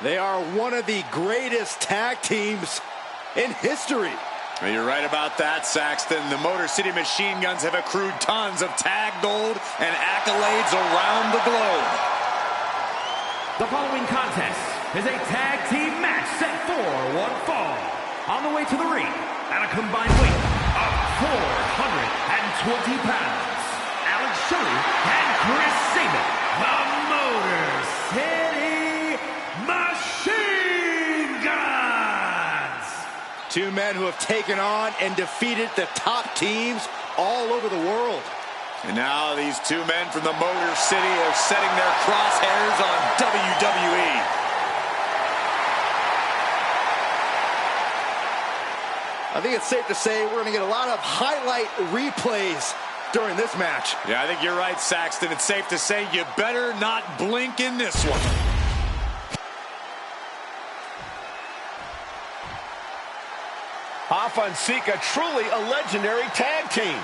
They are one of the greatest tag teams in history. Well, you're right about that, Saxton. The Motor City Machine Guns have accrued tons of tag gold and accolades around the globe. The following contest is a tag team match set for one fall. On the way to the ring, at a combined weight of 420 pounds, Alex Shelley and Chris Sabin, the Motor City Machine Guns. Two men who have taken on and defeated the top teams all over the world. And now these two men from the Motor City are setting their crosshairs on WWE. I think it's safe to say we're going to get a lot of highlight replays during this match. Yeah, I think you're right, Saxton. It's safe to say you better not blink in this one. Alpha and Sika, truly a legendary tag team.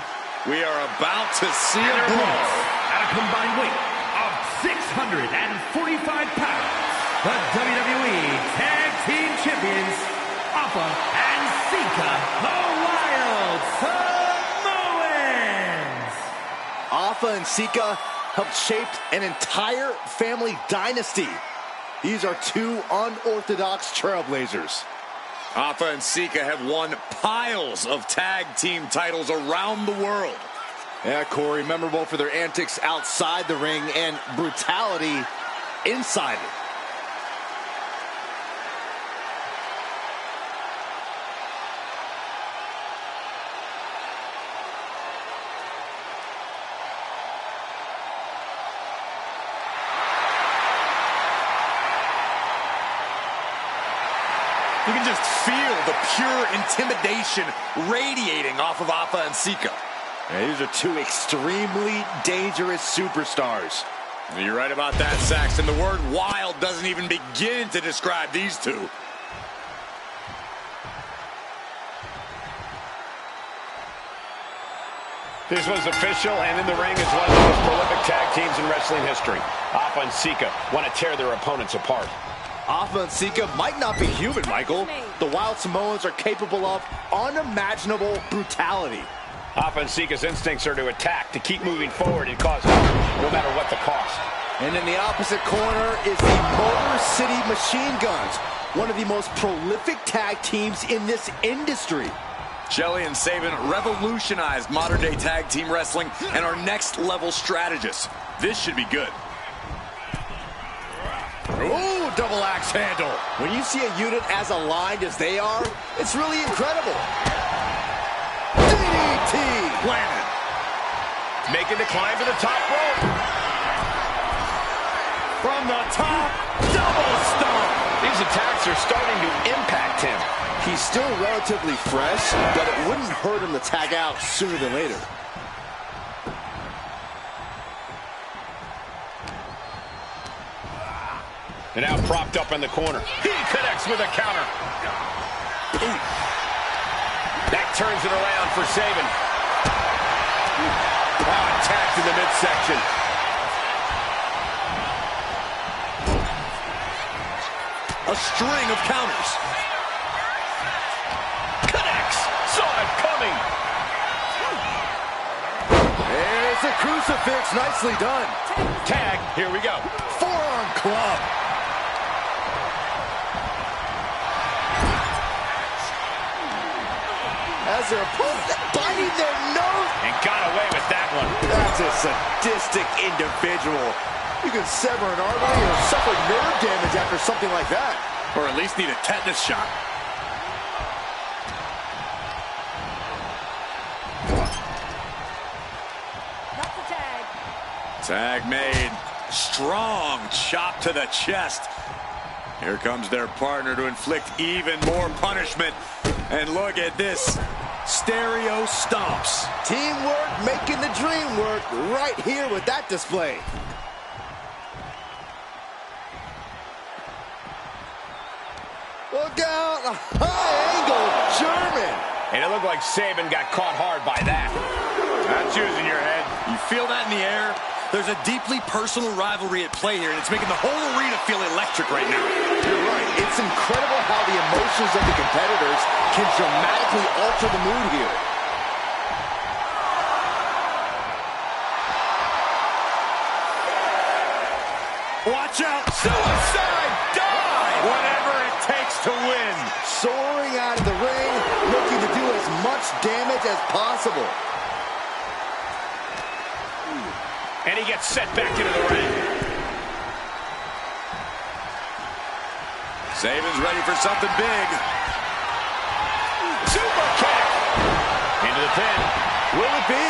We are about to see a brawl. At a combined weight of 645 pounds, the WWE Tag Team Champions, Alpha and Sika, the Wild Samoans. Alpha and Sika helped shape an entire family dynasty. These are two unorthodox trailblazers. Alpha and Sika have won piles of tag team titles around the world. Yeah, Corey, memorable for their antics outside the ring and brutality inside it. You can just feel the pure intimidation radiating off of Alpha and Sika. Yeah, these are two extremely dangerous superstars. You're right about that, Saxton. The word wild doesn't even begin to describe these two. This was official, and in the ring is one of the most prolific tag teams in wrestling history. Alpha and Sika want to tear their opponents apart. Alpha and Sika might not be human, Michael. The Wild Samoans are capable of unimaginable brutality. Alpha and Sika's instincts are to attack, to keep moving forward and cause harm, no matter what the cost. And in the opposite corner is the Motor City Machine Guns, one of the most prolific tag teams in this industry. Shelley and Sabin revolutionized modern-day tag team wrestling and are next-level strategists. This should be good. Ooh, double axe handle. When you see a unit as aligned as they are, it's really incredible. DDT planted. Making the climb to the top rope. From the top, double stomp. These attacks are starting to impact him. He's still relatively fresh, but it wouldn't hurt him to tag out sooner than later. And now propped up in the corner. He connects with a counter. That turns it around for Sabin. Attacked in the midsection. A string of counters. Connects. Saw it coming. There's a crucifix. Nicely done. Tag. Here we go. Forearm club. As their opponent biting their nose. And got away with that one. That's a sadistic individual. You can sever an artery or suffer nerve damage after something like that. Or at least need a tetanus shot. That's the tag. Tag made. Strong chop to the chest. Here comes their partner to inflict even more punishment. And look at this. Stereo stomps. Teamwork making the dream work right here with that display. Look out, a high-angle German. And it looked like Sabin got caught hard by that. That's using your head. You feel that in the air? There's a deeply personal rivalry at play here, and it's making the whole arena feel electric right now. You're right. It's incredible how the emotions of the competitors can dramatically alter the mood here. Watch out! Suicide dive! Whatever it takes to win. Soaring out of the ring, looking to do as much damage as possible. And he gets set back into the ring. Saban's ready for something big. Super kick! Into the pin. Will it be?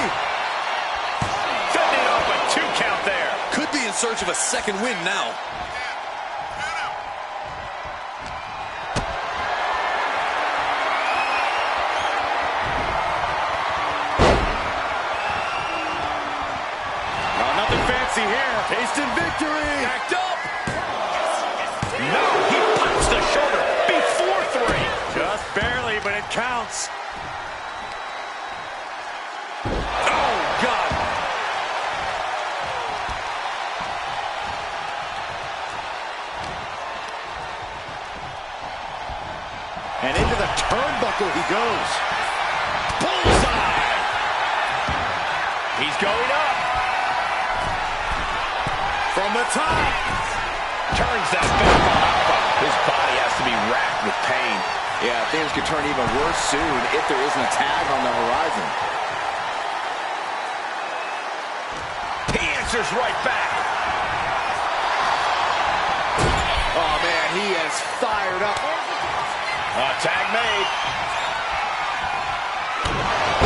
Fending off a 2 count there. Could be in search of a second win now. Nothing fancy here. Tasting victory. Backed up. No, he punched the shoulder before 3. Just barely, but it counts. Oh, God. And into the turnbuckle he goes. Bullseye! He's going up. From the top. Turns that back on Alpha. His body has to be racked with pain. Yeah, things could turn even worse soon if there isn't a tag on the horizon. He answers right back. Oh, man, he is fired up. Tag made.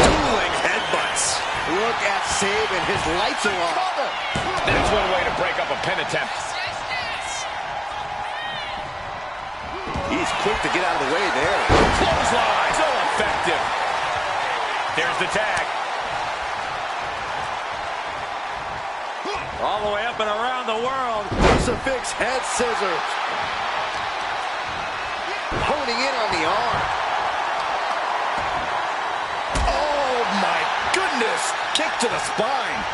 Dueling headbutts. Look at Saban. His lights are on. That's one way to break up a pin attempt. He's quick to get out of the way there. Clothesline. So effective. There's the tag. All the way up and around the world. Crucifix head scissors. Honing in on the arm. Oh, my goodness. Kick to the spine.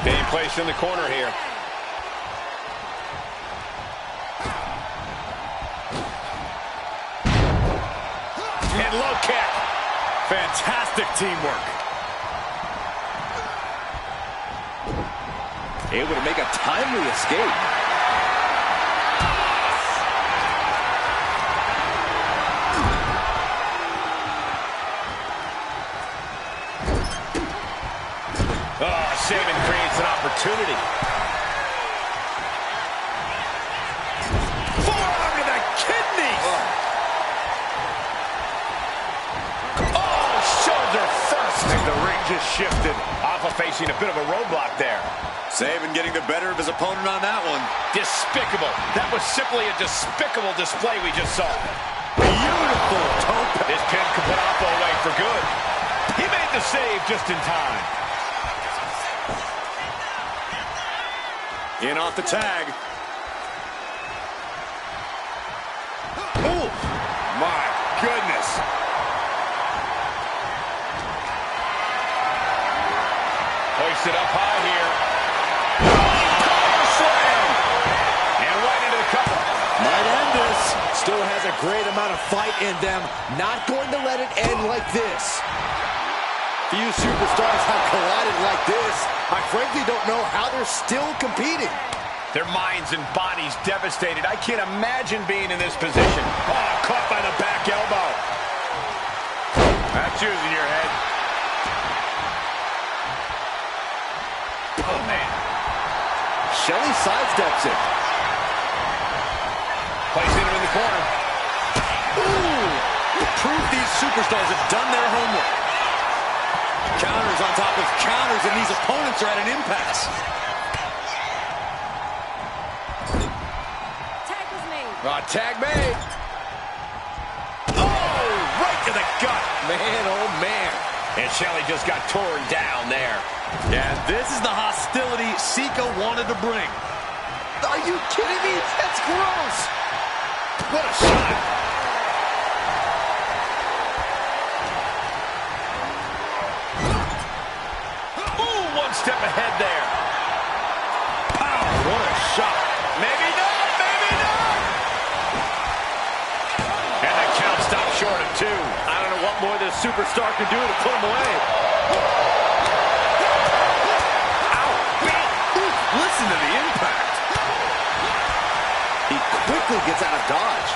Being placed in the corner here. And low kick. Fantastic teamwork. Able to make a timely escape. Saban creates an opportunity. Forearm to the kidneys. Oh, shoulder first. I think the ring just shifted. Alpha facing a bit of a roadblock there. Saban getting the better of his opponent on that one. Despicable. That was simply a despicable display we just saw. Beautiful tope. This pin could put Alpha away for good. He made the save just in time. In off the tag. Oh, my goodness. Hoisted up high here. Power slam. And right into the cover. Might end this. Still has a great amount of fight in them. Not going to let it end like this. Few superstars have collided like this. I frankly don't know how they're still competing. Their minds and bodies devastated. I can't imagine being in this position. Oh, caught by the back elbow. That's using your head. Oh, man. Shelley sidesteps it. Placing him in the corner. Ooh! Proof these superstars have done their homework. Counters on top of counters, and these opponents are at an impasse. Tag was made. Tag made. Oh, right to the gut. Man, oh man. And Shelley just got torn down there. Yeah, this is the hostility Sika wanted to bring. Are you kidding me? That's gross. What a shot. Ooh, ahead there. Pow, what a shot. Maybe not, maybe not. And the count stopped short of 2. I don't know what more this superstar can do to put him away. Ow, bam. Ooh, listen to the impact. He quickly gets out of dodge.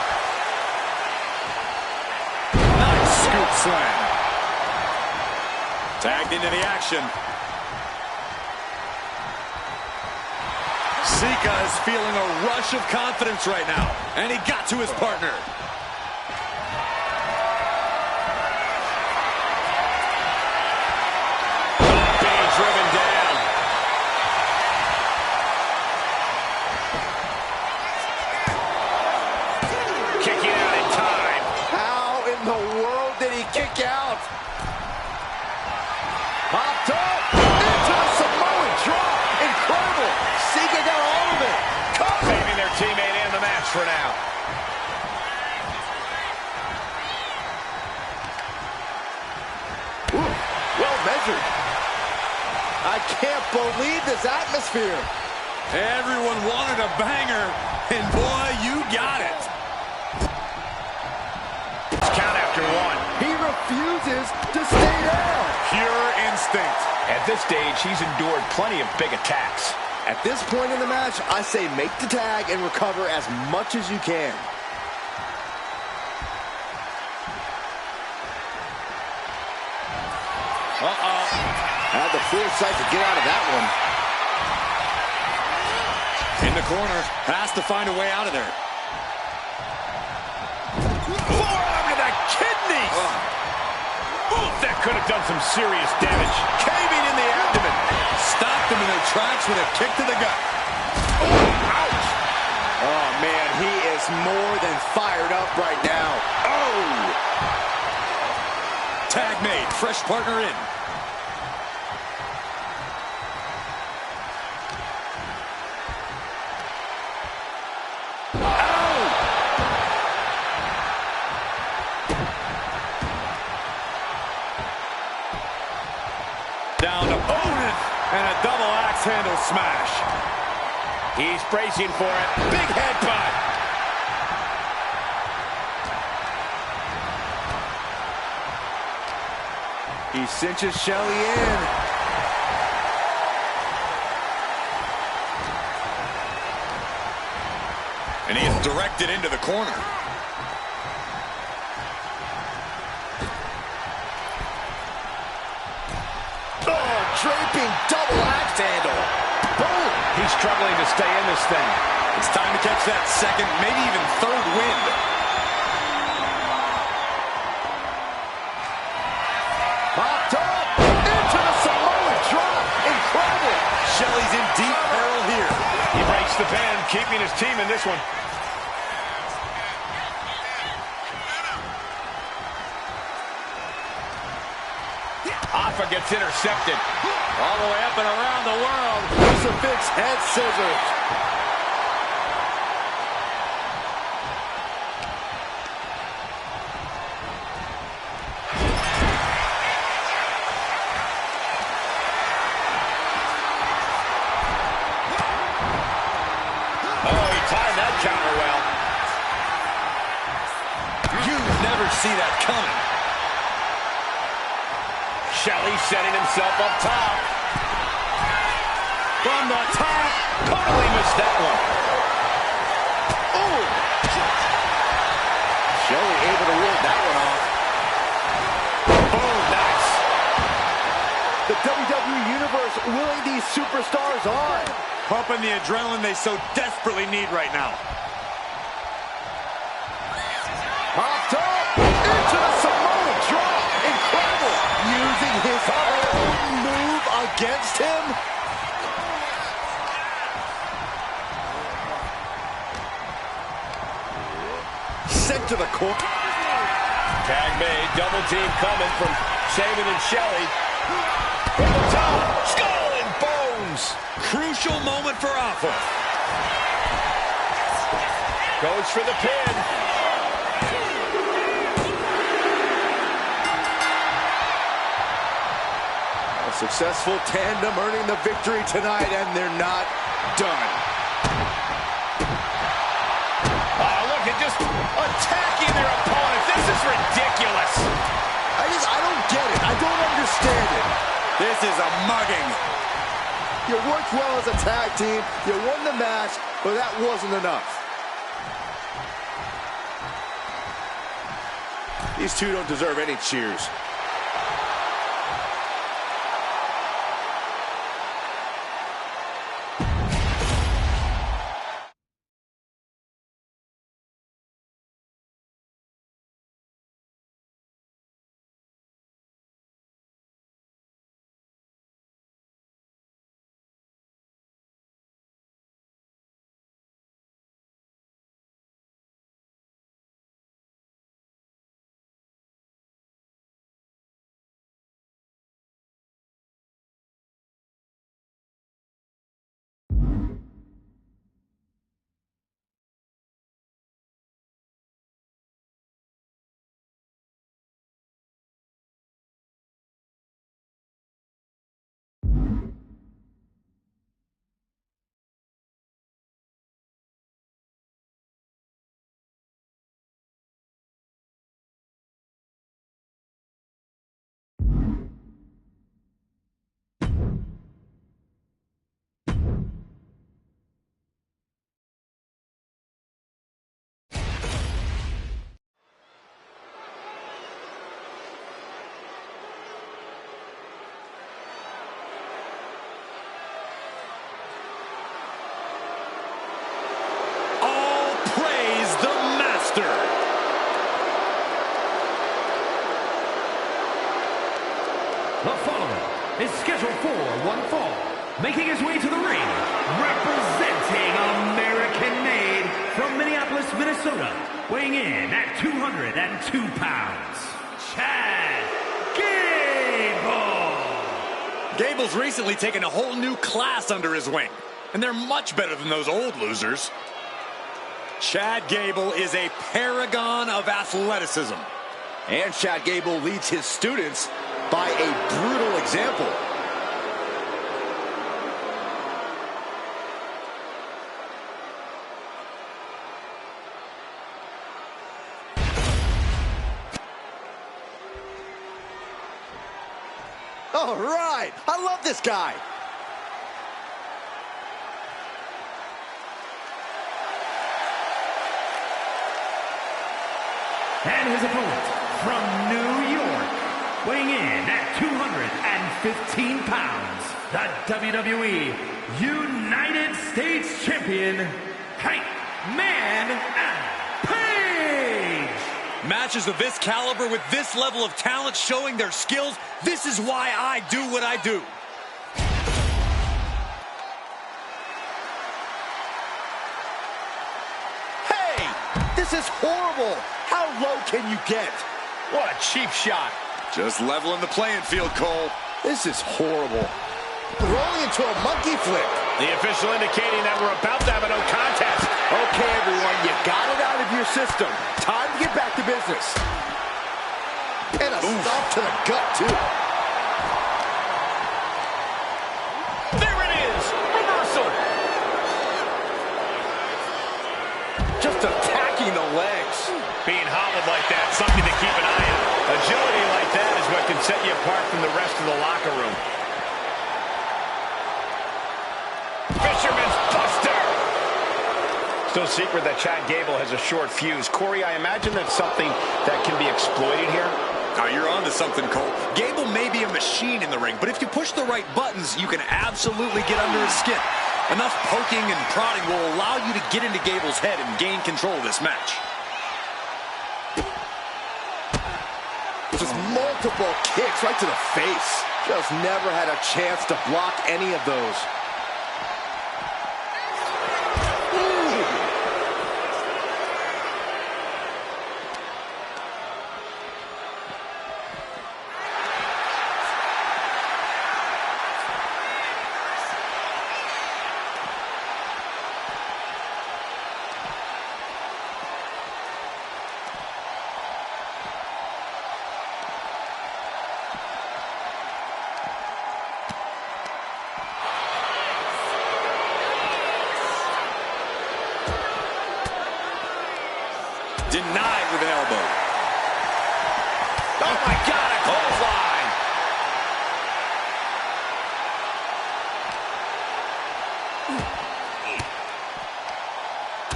Nice scoop slam. Tagged into the action. Sika is feeling a rush of confidence right now. And he got to his partner. Being driven down. Kicking out in time. How in the world did he kick out? Popped up into the Samoan drop. Incredible. Sika got all of it. Saving their teammate and the match for now. Ooh, well measured. I can't believe this atmosphere. Everyone wanted a banger, and boy, you got it. It's count after 1. He refuses to stay down. Pure instinct. At this stage, he's endured plenty of big attacks. At this point in the match, I say make the tag and recover as much as you can. Had the foresight to get out of that one. In the corner, has to find a way out of there. Forearm to the kidneys! Ooh, that could have done some serious damage. Caving in the abdomen. Stopped them in their tracks with a kick to the gut. Ouch! Oh, man, he is more than fired up right now. Oh! Tag made, fresh partner in. Down to opponent and a double axe handle smash. He's bracing for it. Big headbutt. He cinches Shelly in. And he is directed into the corner. Oh, draping double axe handle. Boom! He's struggling to stay in this thing. It's time to catch that second, maybe even third wind. Popped up into the Samoan drop. Incredible. Shelly's in deep peril here. He breaks the pin, keeping his team in this one. Alpha gets intercepted. All the way up and around the world. Crucifix head scissors. Oh, he timed that counter well. You never see that coming. Shelly setting himself up top. From the top. Totally missed that one. Ooh. Shelly able to ward that one off. Boom, nice. The WWE Universe willing these superstars on. Pumping the adrenaline they so desperately need right now. Popped up into the Samoan drop. Incredible. Using his own move against him. Sent to the corner. Tag made, double team coming from Saban and Shelly. From the top, skull and bones. Crucial moment for Alpha. Goes for the pin. Successful tandem earning the victory tonight, and they're not done. Oh, look at just attacking their opponent. This is ridiculous. I don't get it. I don't understand it. This is a mugging. You worked well as a tag team. You won the match, but that wasn't enough. These two don't deserve any cheers. The following is scheduled for one fall, making his way to the ring, representing American-made from Minneapolis, Minnesota, weighing in at 202 pounds, Chad Gable. Gable's recently taken a whole new class under his wing, and they're much better than those old losers. Chad Gable is a paragon of athleticism. And Chad Gable leads his students by a brutal example. All right, I love this guy. And his opponent from New York, weighing in at 215 pounds, the WWE United States Champion, Man Page. Matches of this caliber with this level of talent showing their skills, this is why I do what I do. Hey, this is horrible. How low can you get? What a cheap shot. Just leveling the playing field, Cole. This is horrible. Rolling into a monkey flip. The official indicating that we're about to have a no contest. Okay, everyone, you got it out of your system. Time to get back to business. And a stomp to the gut, too. There it is. Reversal. Just attacking the legs. Being hobbled like that, something to keep an eye on. Agility like that is what can set you apart from the rest of the locker room. Fisherman's Buster. It's no secret that Chad Gable has a short fuse. Corey, I imagine that's something that can be exploited here. Oh, you're on to something, Cole. Gable may be a machine in the ring, but if you push the right buttons, you can absolutely get under his skin. Enough poking and prodding will allow you to get into Gable's head and gain control of this match. Just multiple kicks right to the face. Just never had a chance to block any of those. Denied with an elbow. Oh, my God, a clothesline.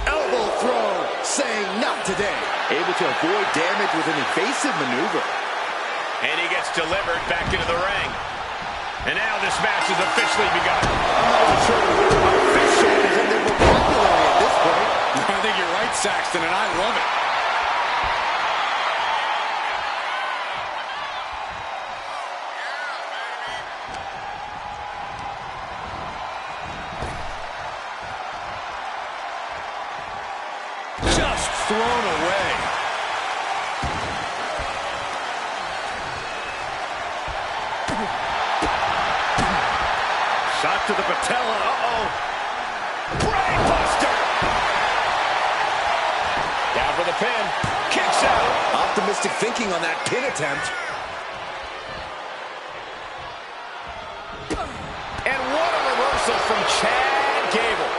Elbow throw, saying not today. Able to avoid damage with an evasive maneuver. And he gets delivered back into the ring. And now this match has officially begun. I'm not even sure the word official is in their vocabulary at this point. I think you're right, Saxton, and I love it. Just thrown away. Shot to the patella. Uh-oh. Brainbuster! Down for the pin. Kicks out. Optimistic thinking on that pin attempt. And what a reversal from Chad Gable.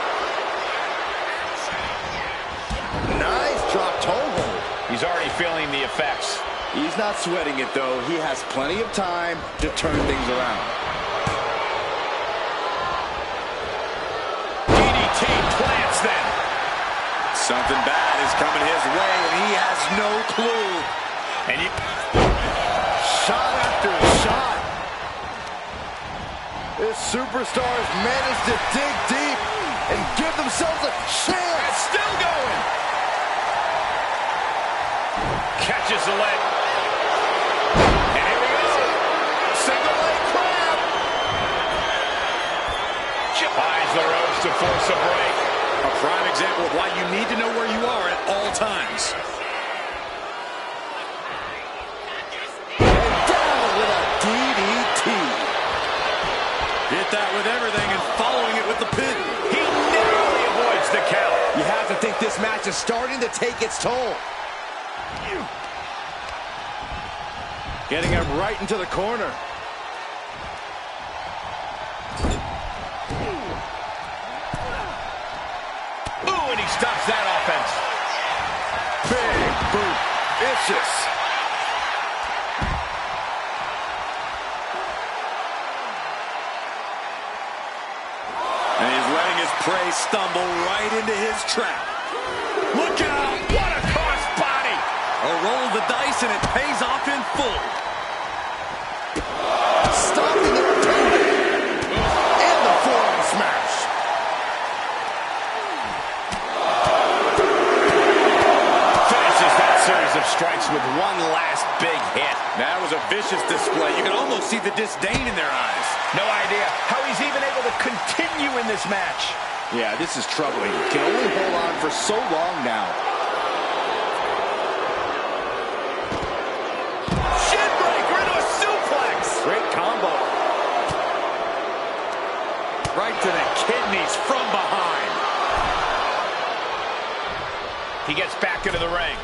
Nice drop toe hold. He's already feeling the effects. He's not sweating it, though. He has plenty of time to turn things around. DDT plants them. Something bad is coming his way, and he has no clue. And you... Shot after shot. This superstars managed to dig deep and give themselves a chance. Still going. Catches the leg. And here we go. Single leg crab. Finds the ropes to force a break. A prime example of why you need to know where you are at all times. And down with a DDT. Hit that with everything and following it with the pin. He narrowly avoids the count. You have to think this match is starting to take its toll. Getting him right into the corner. Ooh, and he stops that offense. Big boot. Vicious. And he's letting his prey stumble right into his trap. Look out! What a cross body! A roll of the dice and it pays off in full. Stopping the pin. And the forearm smash. Finishes that series of strikes with one last big hit. That was a vicious display. You can almost see the disdain in their eyes. No idea how he's even able to continue in this match. Yeah, this is troubling. Can only hold on for so long now. Shinbreaker into a suplex. Great combo. Right to the kidneys from behind. He gets back into the ring.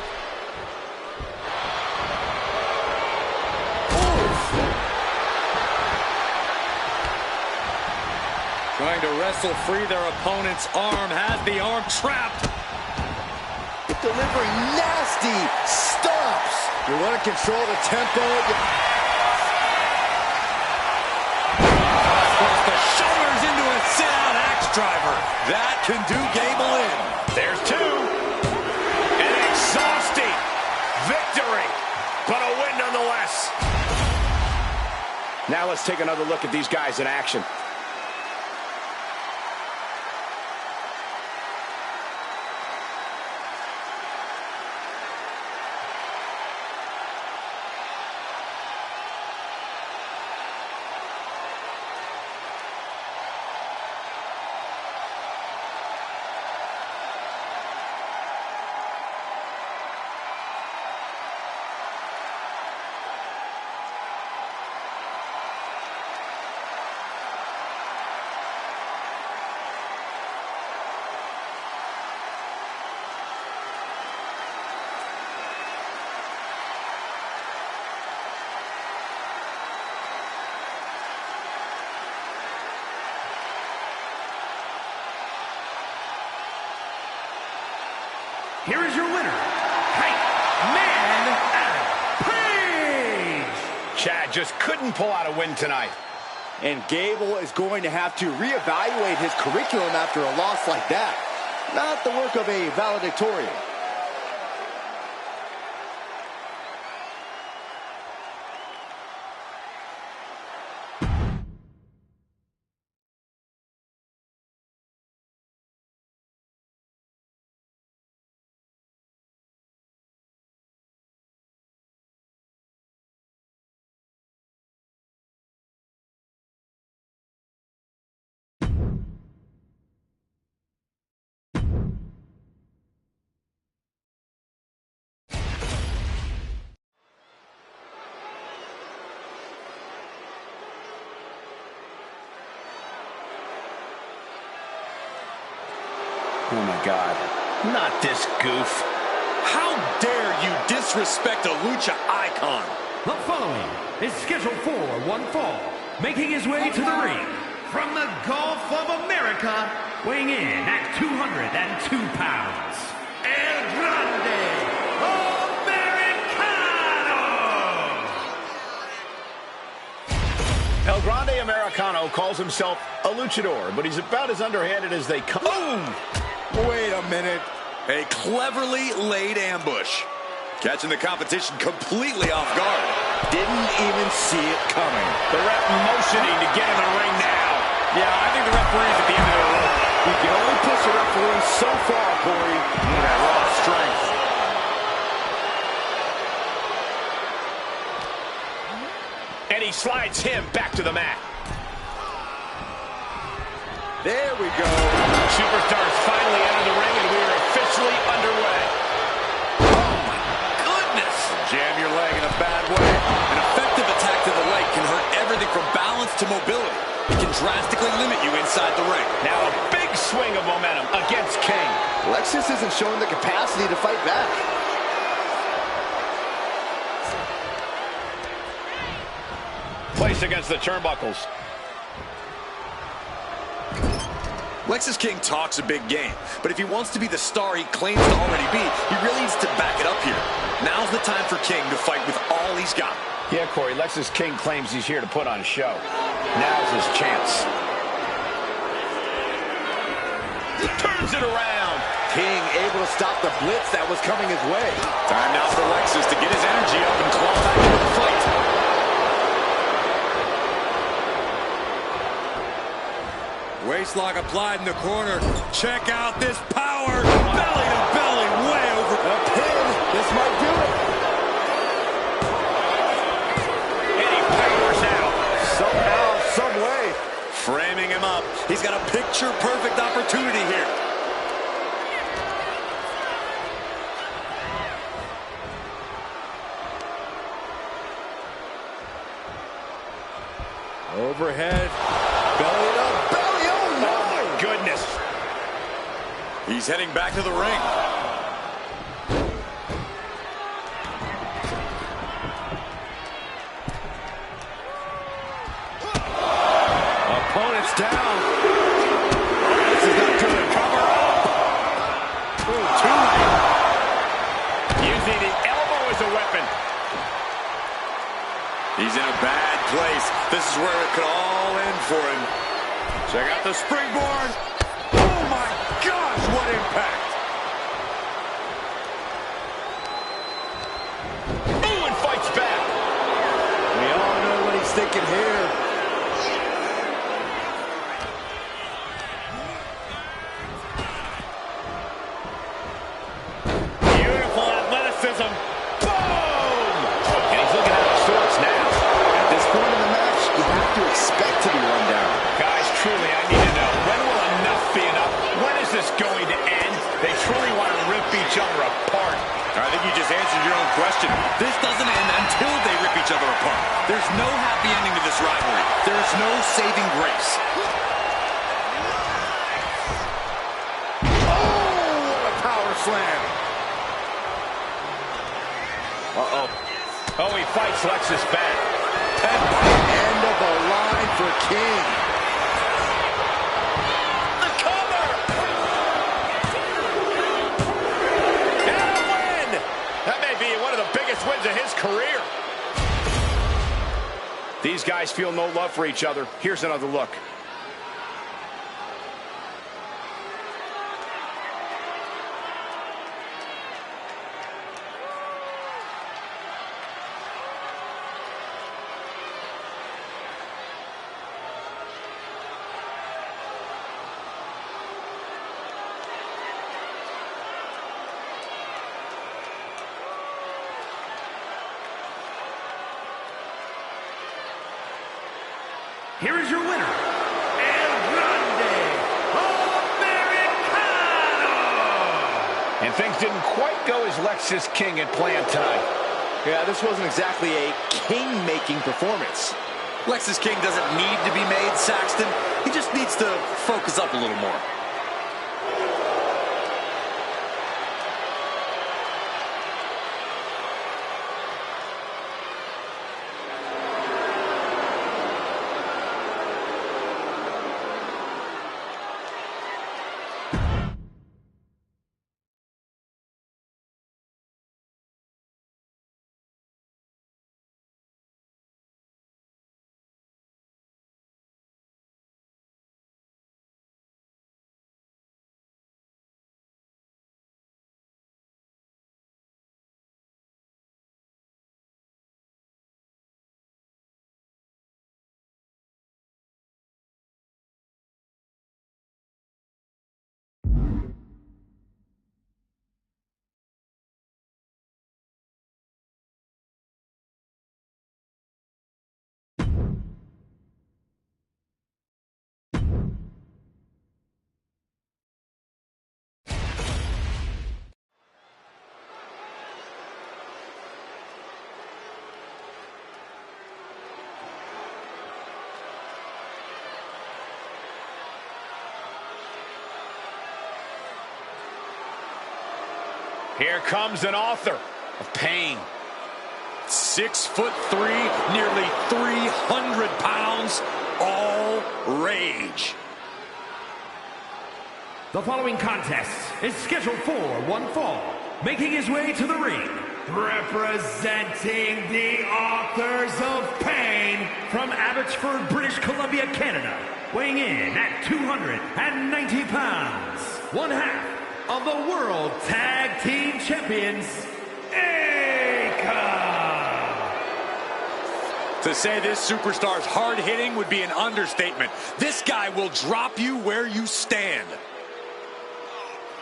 Trying to wrestle free their opponent's arm. Has the arm trapped. Delivering nasty stomps. You want to control the tempo. Across the shoulders into a sit-out axe driver. That can do Gable in. There's two. An exhausting victory, but a win nonetheless. Now let's take another look at these guys in action. Here is your winner, Height Chad just couldn't pull out a win tonight. And Gable is going to have to reevaluate his curriculum after a loss like that. Not the work of a valedictorian. Oh, my God. Not this goof. How dare you disrespect a lucha icon? The following is scheduled for one fall, making his way to the ring from the Gulf of America, weighing in at 202 pounds, El Grande Americano! El Grande Americano calls himself a luchador, but he's about as underhanded as they come. Boom! Wait a minute. A cleverly laid ambush. Catching the competition completely off guard. Didn't even see it coming. The ref motioning to get in the ring now. Yeah, I think the referee's at the end of the rope. You can only push a referee so far, Corey. That raw strength. And he slides him back to the mat. There we go. Superstars finally enter the ring, and we are officially underway. Goodness! Jam your leg in a bad way. An effective attack to the leg can hurt everything from balance to mobility. It can drastically limit you inside the ring. Now a big swing of momentum against King. Lexus isn't showing the capacity to fight back. Placed against the turnbuckles. Lexus King talks a big game, but if he wants to be the star he claims to already be, he really needs to back it up here. Now's the time for King to fight with all he's got. Yeah, Corey, Lexus King claims he's here to put on a show. Now's his chance. Turns it around. King able to stop the blitz that was coming his way. Time now for Lexus to get his energy up and claw back into the fight. Waistlock applied in the corner. Check out this power. Belly to belly, way over. A pin. This might do it. And he powers out. Somehow, some way. Framing him up. He's got a picture-perfect opportunity here. Overhead. Belly up. Belly. Oh, no. Oh, my goodness. He's heading back to the ring. Opponent's down. This is not good. Cover up. Ooh, too late. Using the elbow as a weapon. He's in a bad place. This is where it could all end for him. Check out the springboard. Oh, my gosh, what impact. Ooh, and fights back. We all know what he's thinking here. Beautiful athleticism. Boom! And he's looking out of sorts now. At this point in the match, you have to expect to be run down. Guys, truly, I need to know, when will enough be enough? When is this going to end? They truly want to rip each other apart. I think you just answered your own question. This doesn't end until they rip each other apart. There's no happy ending to this rivalry. There's no saving grace. Oh, what a power slam. Uh-oh. Oh, he fights Lexus back. End of the line for King. The cover! And a win! That may be one of the biggest wins of his career. These guys feel no love for each other. Here's another look. Here is your winner, El Grande Americano! And things didn't quite go as Lexis King had planned tonight. Yeah, this wasn't exactly a king-making performance. Lexis King doesn't need to be made, Saxton. He just needs to focus up a little more. Here comes an author of pain. 6'3", nearly 300 pounds, all rage. The following contest is scheduled for one fall. Making his way to the ring, representing the Authors of Pain from Abbotsford, British Columbia, Canada, weighing in at 290 pounds, one half of the World Tag Team Champions, To say this superstar's hard-hitting would be an understatement. This guy will drop you where you stand.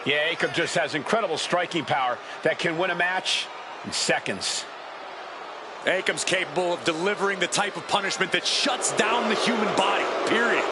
Yeah, Akam just has incredible striking power that can win a match in seconds. Akam's capable of delivering the type of punishment that shuts down the human body, period.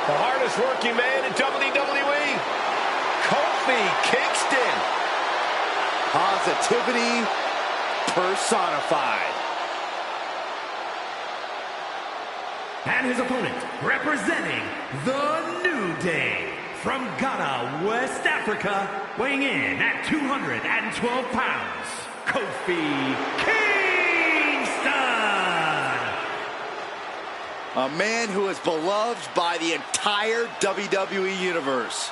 The hardest working man in WWE, Kofi Kingston. Positivity personified. and his opponent, representing the New Day, from Ghana, West Africa, weighing in at 212 pounds, Kofi Kingston. A man who is beloved by the entire WWE Universe.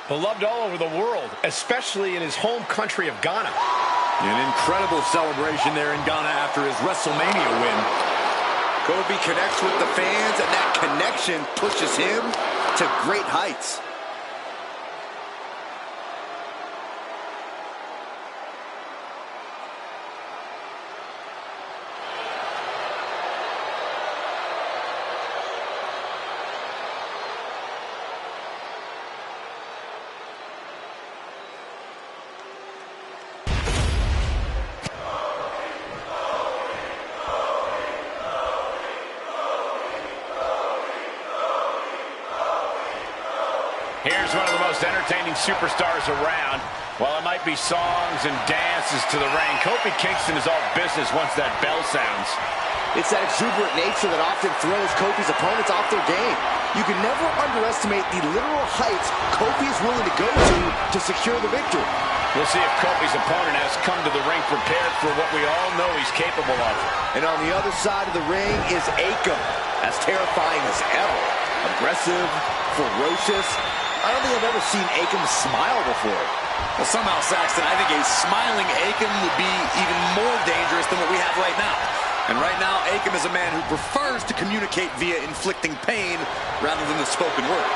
Beloved all over the world, especially in his home country of Ghana. An incredible celebration there in Ghana after his WrestleMania win. Kofi connects with the fans, and that connection pushes him to great heights. Here's one of the most entertaining superstars around. Well, it might be songs and dances to the ring. Kofi Kingston is all business once that bell sounds. It's that exuberant nature that often throws Kofi's opponents off their game. You can never underestimate the literal heights Kofi is willing to go to secure the victory. We'll see if Kofi's opponent has come to the ring prepared for what we all know he's capable of. And on the other side of the ring is Akam, as terrifying as ever. Aggressive, ferocious. I don't think I've ever seen Akam smile before. Well, somehow, Saxton, I think a smiling Akam would be even more dangerous than what we have right now. And right now, Akam is a man who prefers to communicate via inflicting pain rather than the spoken word.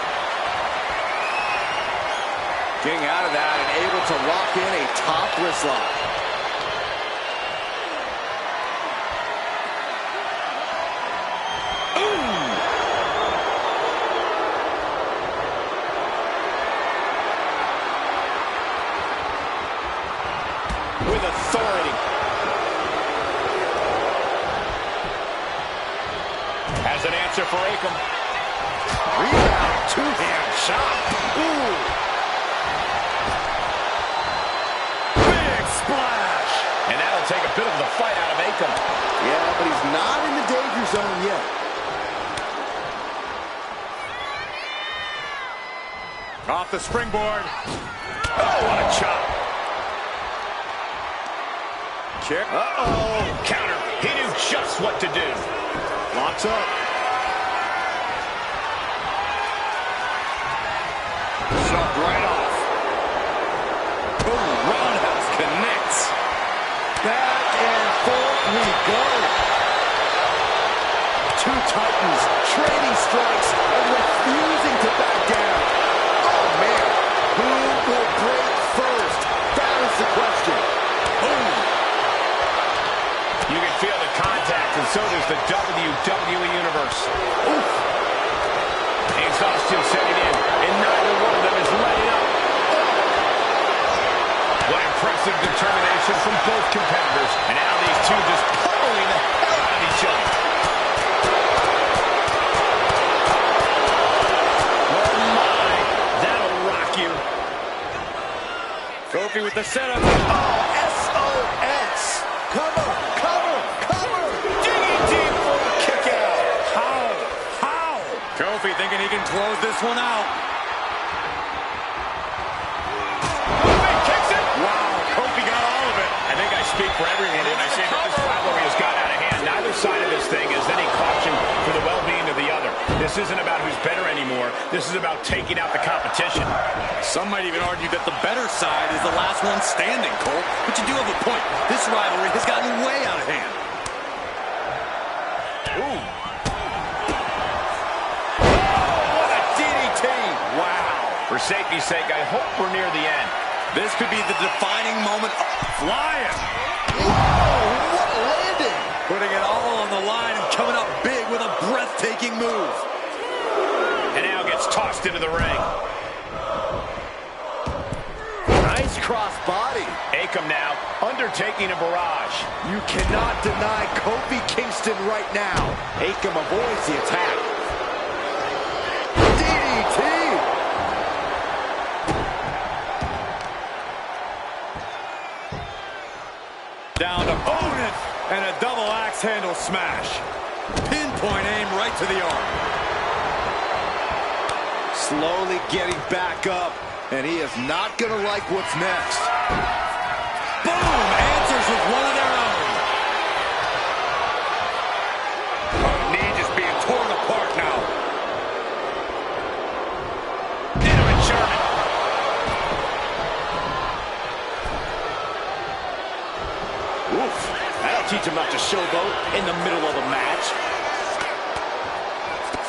Getting out of that and able to lock in a top wrist lock. With authority. Has an answer for Akam. Rebound, two-hand shot. Ooh. Big splash. And that'll take a bit of the fight out of Akam. Yeah, but he's not in the danger zone yet. Off the springboard. Oh, what a chop. Kick. Uh-oh. Counter. He knew just what to do. Locks up. Shot right off. Boom, roundhouse connects. Back and forth we go. Two titans trading strikes and refusing to back down. Oh, man. Who will break first? That is the question. Boom. You can feel the contact, and so does the WWE Universe. Oof. Exhaustion setting in, and neither one of them is letting up. What impressive determination from both competitors. And now these two just pummeling the hell out of each other. Oh my, that'll rock you. Kofi with the setup. Oh, SOS. Cover, cover, cover. Digging deep for a kick out. How? Kofi thinking he can close this one out. Kofi kicks it. Wow, Kofi got all of it. I think I speak for everyone when I say that this rivalry has got out of hand. Neither side of this thing has any caution for the well-being of the other. This isn't about who's better anymore. This is about taking out the competition. Some might even argue that the better side is the last one standing, Cole. But you do have a point. This rivalry has gotten way out of hand. Ooh. What a DDT. Wow. For safety's sake, I hope we're near the end. This could be the defining moment. Flying. Whoa, what a landing. Putting it all on the line and coming up big with a breathtaking move. And now gets tossed into the ring. Nice cross body. Akam now undertaking a barrage. You cannot deny Kofi Kingston right now. Akam avoids the attack. DDT. Down to opponent. And a double axe handle smash. Pinpoint aim right to the arm. Slowly getting back up, and he is not going to like what's next. Boom! Answers with one of their own. Knee just being torn apart now. Into a German. Oof. That'll teach him not to showboat in the middle of a match.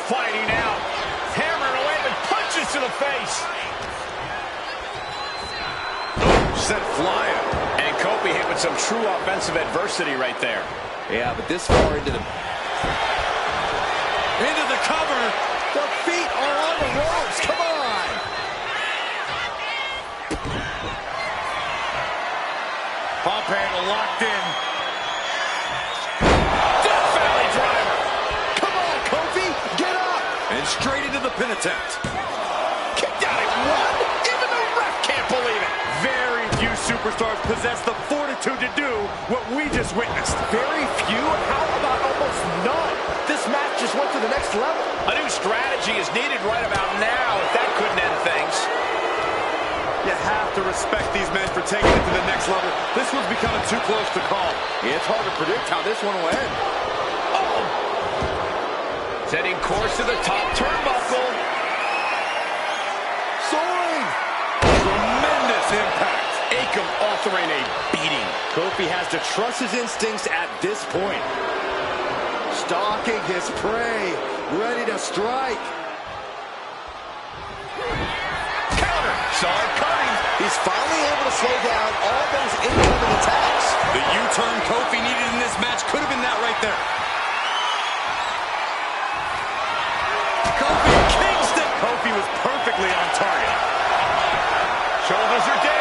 Fighting out. Hammering away with punches to the face. Sent flying. And Kofi hit with some true offensive adversity right there. Yeah, but this far into the Cover. The feet are on the ropes. Come on. Pump handle locked in. Death Valley driver. Come on, Kofi. Get up. And straight into the pin attempt. Kicked out at one. Even the ref can't believe it. Very superstars possess the fortitude to do what we just witnessed. Very few? How about almost none? This match just went to the next level. A new strategy is needed right about now if that couldn't end things. You have to respect these men for taking it to the next level. This one's becoming too close to call. It's hard to predict how this one will end. Setting course to the top turnbuckle. Soaring! Tremendous impact. Akam authoring a beating. Kofi has to trust his instincts at this point. Stalking his prey, ready to strike. Counter. Saw it coming. He's finally able to slow down all those incoming attacks. The U-turn Kofi needed in this match could have been that right there. Kofi Kingston. Kofi was perfectly on target. Shoulders are down.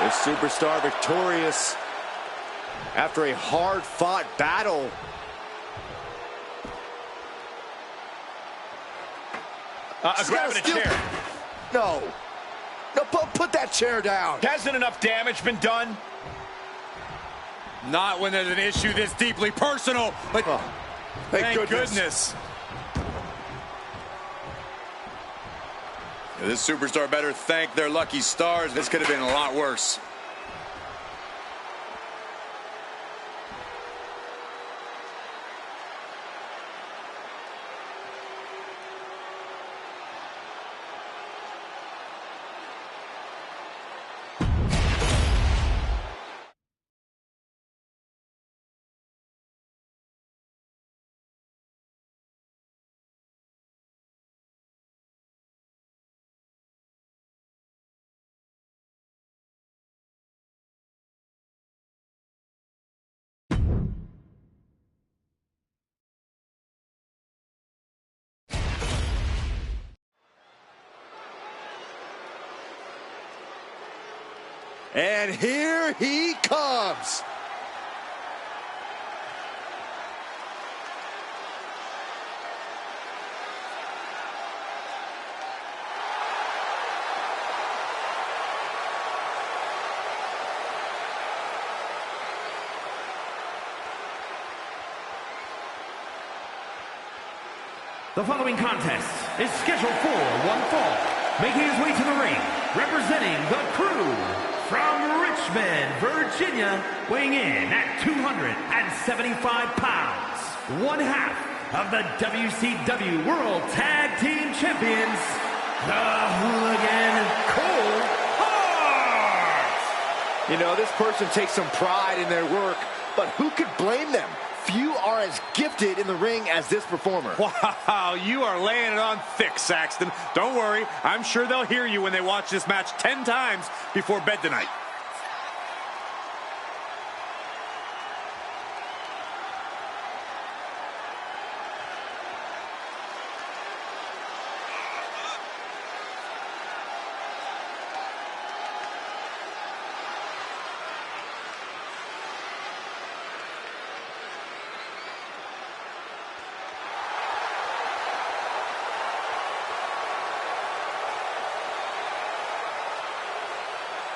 This superstar victorious after a hard-fought battle. Grabbing a chair. No. No, put that chair down. Hasn't enough damage been done? Not when there's an issue this deeply personal. But thank goodness. This superstar better thank their lucky stars. This could have been a lot worse. And here he comes. The following contest is scheduled for one fall. Making his way to the ring, representing the Crew from Richmond, Virginia, weighing in at 275 pounds, one half of the WCW World Tag Team Champions, the Hooligan Cole Hart. You know, this person takes some pride in their work, but who could blame them? Few are as gifted in the ring as this performer. Wow, you are laying it on thick, Saxton. Don't worry, I'm sure they'll hear you when they watch this match 10 times before bed tonight.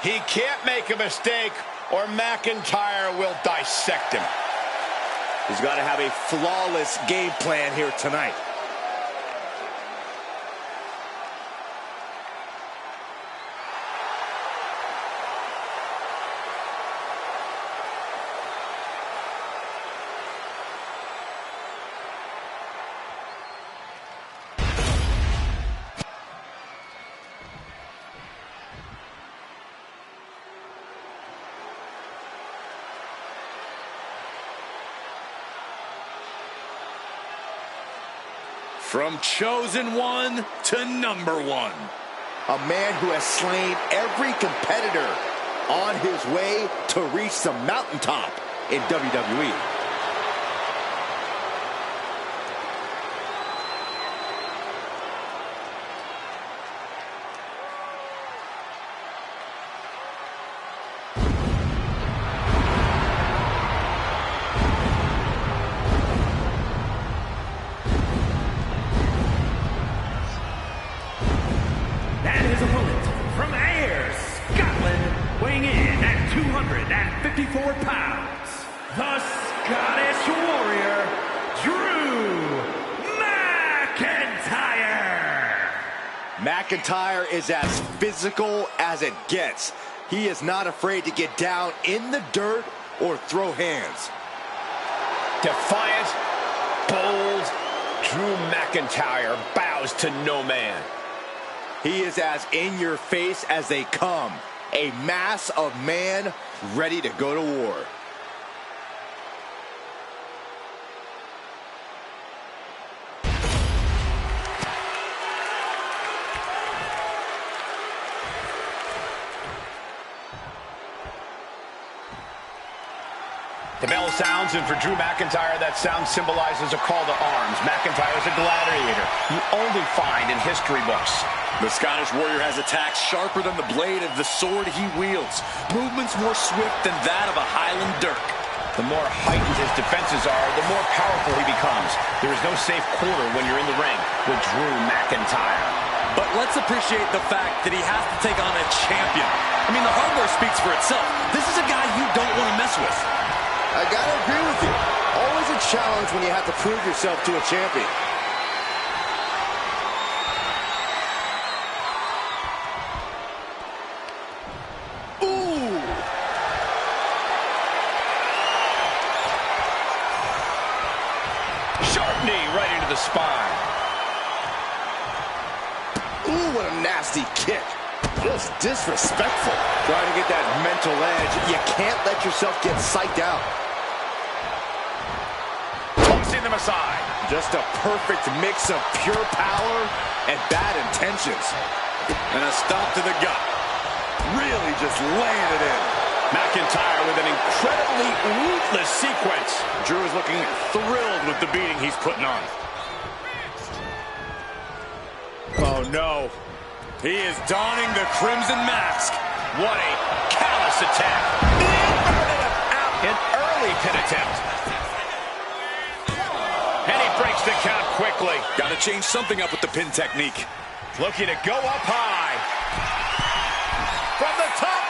He can't make a mistake or McIntyre will dissect him. He's got to have a flawless game plan here tonight. From chosen one to number one. A man who has slain every competitor on his way to reach the mountaintop in WWE. 254 pounds, the Scottish Warrior, Drew McIntyre. McIntyre is as physical as it gets. He is not afraid to get down in the dirt or throw hands. Defiant, bold, Drew McIntyre bows to no man. He is as in your face as they come. A mass of man ready to go to war. The bell sounds, and for Drew McIntyre, that sound symbolizes a call to arms. McIntyre is a gladiator you only find in history books. The Scottish Warrior has attacks sharper than the blade of the sword he wields. Movements more swift than that of a Highland dirk. The more heightened his defenses are, the more powerful he becomes. There is no safe quarter when you're in the ring with Drew McIntyre. But let's appreciate the fact that he has to take on a champion. I mean, the hardware speaks for itself. This is a guy you don't want to mess with. I gotta agree with you. Always a challenge when you have to prove yourself to a champion. Ooh! Sharp knee right into the spine. Ooh, what a nasty kick. Just disrespectful. Trying to get that mental edge. You can't let yourself get psyched out. Tossing them aside. Just a perfect mix of pure power and bad intentions. And a stop to the gut. Really just laying it in. McIntyre with an incredibly ruthless sequence. Drew is looking thrilled with the beating he's putting on. Oh, no. He is donning the crimson mask. What a callous attack. An early pin attempt. And he breaks the count quickly. Got to change something up with the pin technique. Looking to go up high. From the top.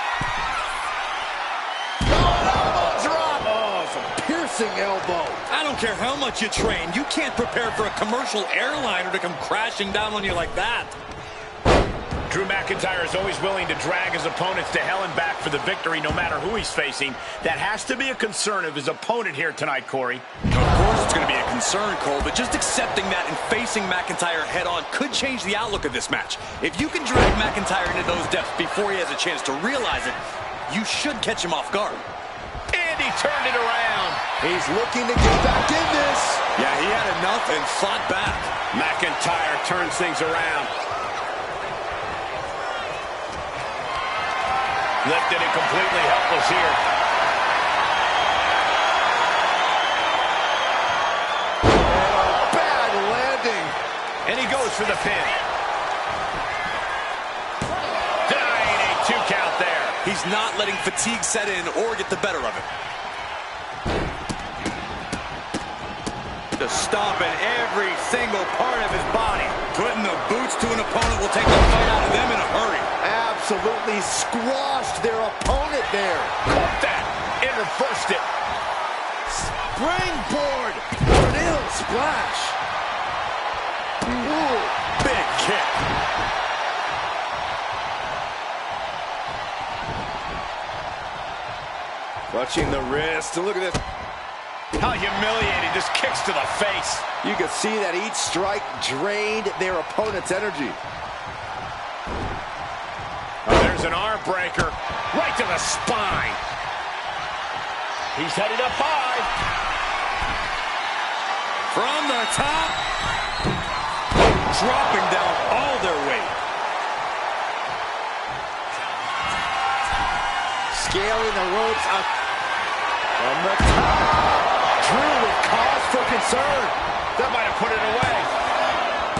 Elbow drop. Oh, some piercing elbow. I don't care how much you train. You can't prepare for a commercial airliner to come crashing down on you like that. Drew McIntyre is always willing to drag his opponents to hell and back for the victory, no matter who he's facing. That has to be a concern of his opponent here tonight, Corey. Of course it's going to be a concern, Cole, but just accepting that and facing McIntyre head-on could change the outlook of this match. If you can drag McIntyre into those depths before he has a chance to realize it, you should catch him off guard. And he turned it around. He's looking to get back in this. Yeah, he had enough and fought back. McIntyre turns things around. Lifted and completely helpless here. Bad landing. And he goes for the pin. Denying a 2 count there. He's not letting fatigue set in or get the better of it. Just stomping every single part of his body. Putting the boots to an opponent will take the fight out of them in a hurry. Absolutely squashed their opponent there. Caught that and reversed it. Springboard. Tornado splash. Ooh, Big kick. clutching the wrist. And look at this. How humiliating. Just kicks to the face. You can see that each strike drained their opponent's energy. There's an arm breaker right to the spine. He's headed up high. From the top. Dropping down all their weight. Scaling the ropes up from the top. Drew with cause for concern. That might have put it away.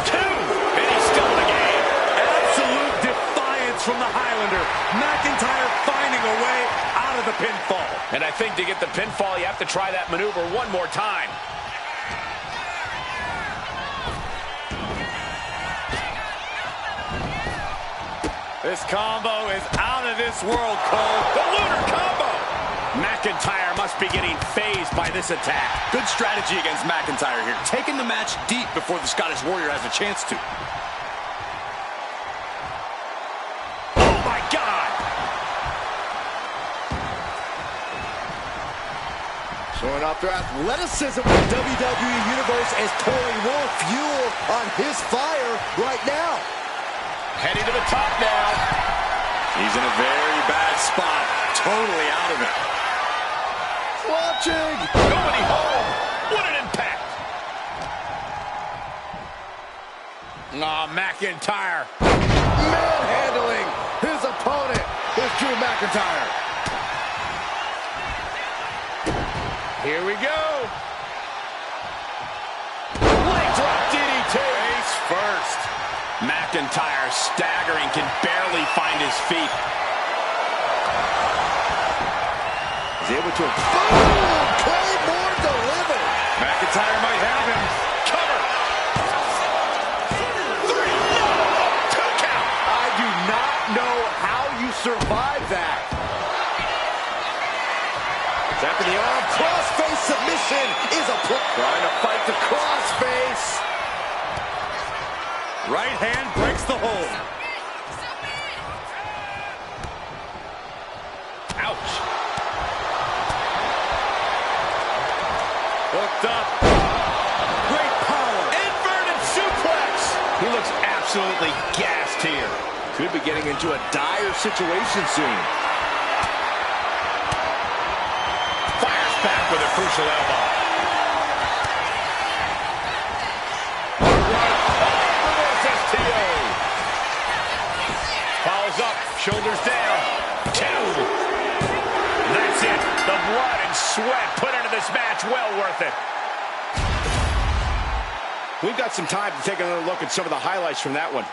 2, and he's still in the game. Absolute defiance from the Highlander. McIntyre finding a way out of the pinfall. And I think to get the pinfall, you have to try that maneuver one more time. This combo is out of this world, Cole. The lunar combo. McIntyre must be getting phased by this attack. Good strategy against McIntyre here. Taking the match deep before the Scottish Warrior has a chance to. Oh, my God. Showing off their athleticism with the WWE Universe as pouring more fuel on his fire right now. Heading to the top now. He's in a very bad spot. Totally out of it. Watching. Nobody home. What an impact. McIntyre. Manhandling his opponent is Drew McIntyre. Here we go. Leg drop DDT. Face first. McIntyre staggering, can barely find his feet. He's able to... Boom! Claymore delivered. McIntyre might have him. Cover. 3. No! 2 count. I do not know how you survive that. Tapping the arm. Crossface submission is a... Trying to fight the crossface. Right hand breaks the hold. Ouch. Hooked up. Great power. Inverted suplex. He looks absolutely gassed here. Could be getting into a dire situation soon. Fires back with a crucial elbow. Follows up, shoulders down. 2. That's it. The blood and sweat put into this match, well worth it. We've got some time to take another look at some of the highlights from that one.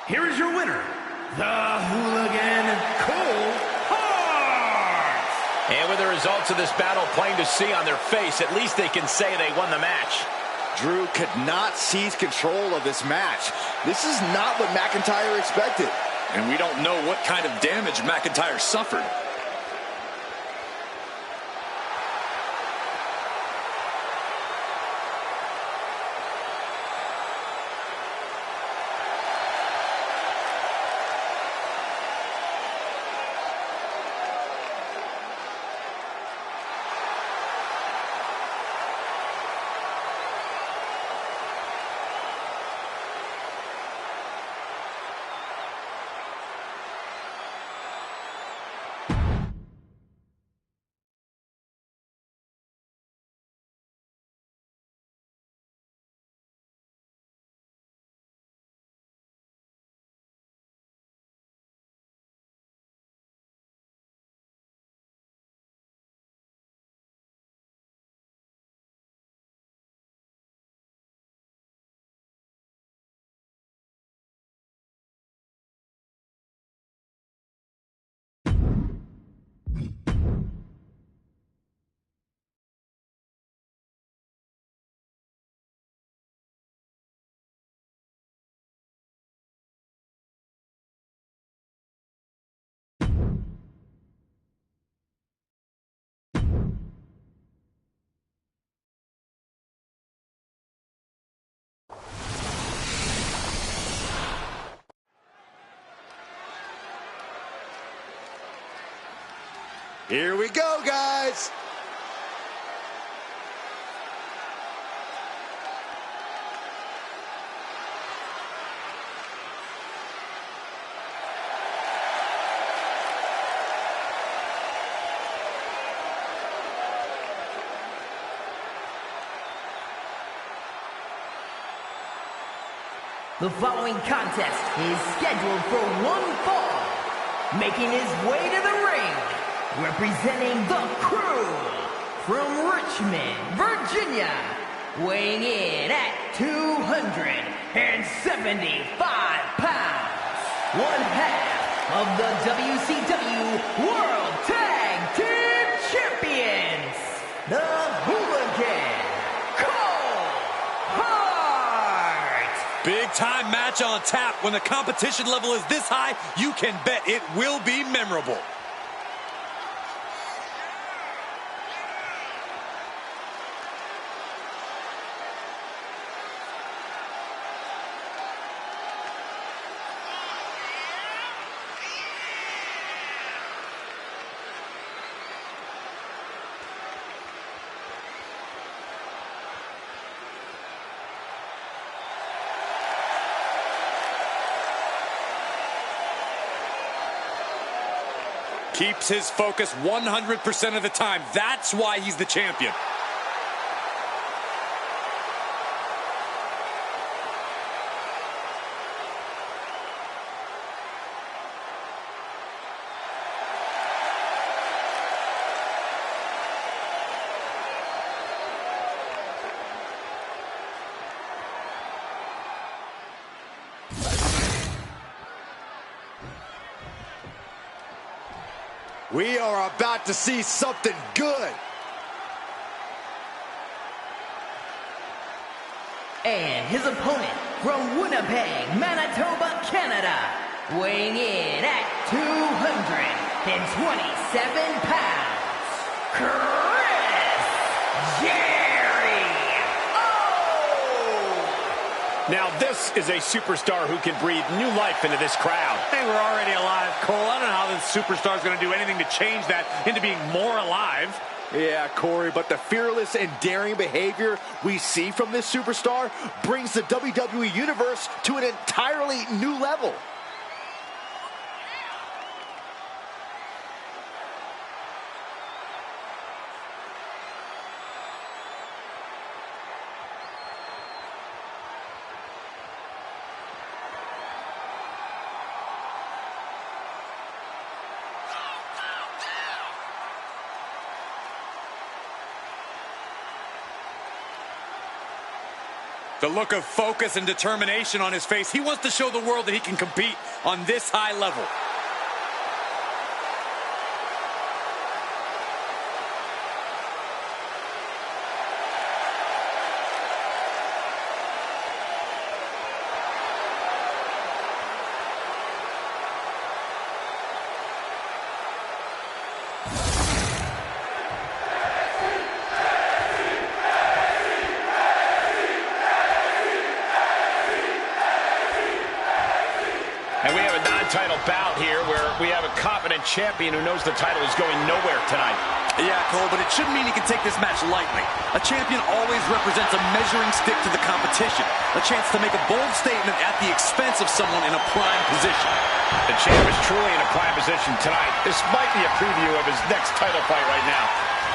Here is your winner, the Hooligan Cole Hart. And with the results of this battle plain to see on their face, at least they can say they won the match. Drew could not seize control of this match. This is not what McIntyre expected. And we don't know what kind of damage McIntyre suffered. Here we go, guys. The following contest is scheduled for one fall. Making his way to the ring, representing the Crew from Richmond, Virginia, weighing in at 275 pounds, one half of the WCW World Tag Team Champions, the Hooligan. Big time match on tap. When the competition level is this high, you can bet it will be memorable. Keeps his focus 100% of the time. That's why he's the champion. We are about to see something good. And his opponent from Winnipeg, Manitoba, Canada, weighing in at 227 pounds, Chris Jerry. Now this is a superstar who can breathe new life into this crowd. Hey, we're already alive, Cole. I don't know how this superstar is going to do anything to change that into being more alive. Yeah, Corey, but the fearless and daring behavior we see from this superstar brings the WWE Universe to an entirely new level. The look of focus and determination on his face. He wants to show the world that he can compete on this high level. And we have a non-title bout here where we have a confident champion who knows the title is going nowhere tonight. Yeah, Cole, but it shouldn't mean he can take this match lightly. A champion always represents a measuring stick to the competition. A chance to make a bold statement at the expense of someone in a prime position. The champ is truly in a prime position tonight. This might be a preview of his next title fight right now.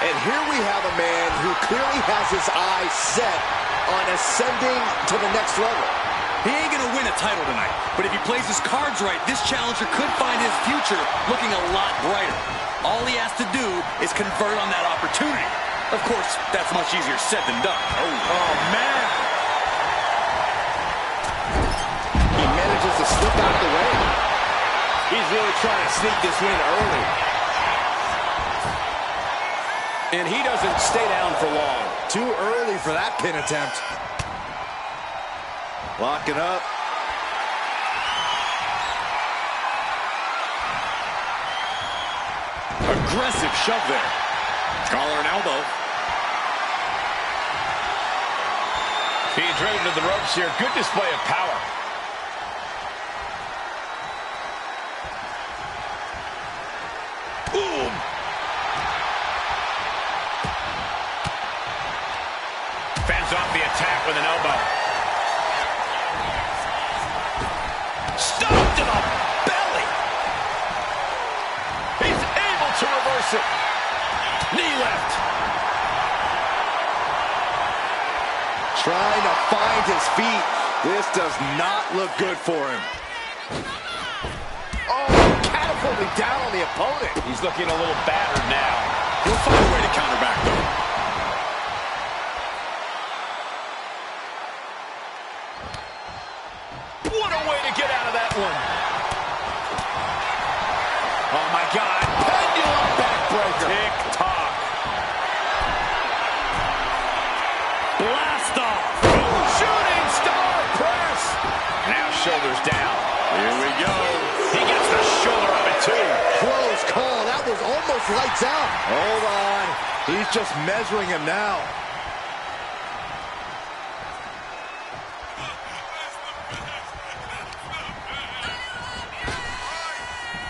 And here we have a man who clearly has his eyes set on ascending to the next level. He ain't gonna win a title tonight, but if he plays his cards right, this challenger could find his future looking a lot brighter. All he has to do is convert on that opportunity. Of course, that's much easier said than done. Oh, man. He manages to slip out of the way. He's really trying to sneak this win early. And he doesn't stay down for long. Too early for that pin attempt. Locking up. Aggressive shove there. Collar and elbow. Being driven to the ropes here. Good display of power. Boom. heads off the attack with an elbow. Stop to the belly. He's able to reverse it. Knee left. Trying to find his feet. This does not look good for him. Oh, catapulting down on the opponent. He's looking a little battered now. He'll find a way to counter back, though. What a way to get out of that one. Oh, my God. Pendulum backbreaker. Tick-tock. Blast off. Shooting star press. Now shoulders down. Here we go. He gets the shoulder up at two. Close call. That was almost lights out. Hold on. He's just measuring him now.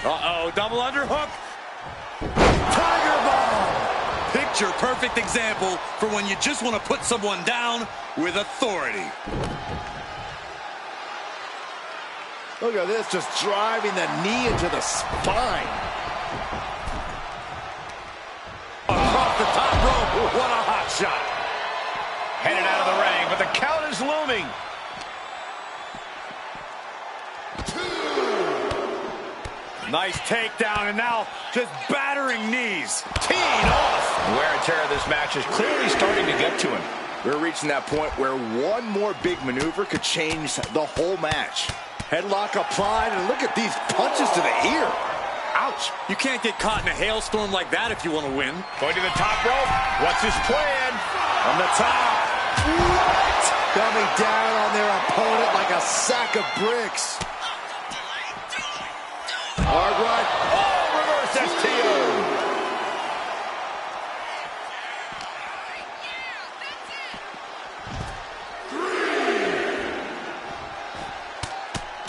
Uh-oh, double underhook. Tiger bomb. Picture perfect example for when you just want to put someone down with authority. Look at this, just driving the knee into the spine. Across the top rope. What a hot shot. Headed out of the ring, but the count is looming. Nice takedown, and now just battering knees. Teeing off. Wear and tear of this match is clearly starting to get to him. We're reaching that point where one more big maneuver could change the whole match. Headlock applied, and look at these punches to the ear. Ouch. You can't get caught in a hailstorm like that if you want to win. Going to the top rope. What's his plan? On the top. What? Coming down on their opponent like a sack of bricks. Hard right. Oh, reverse STO.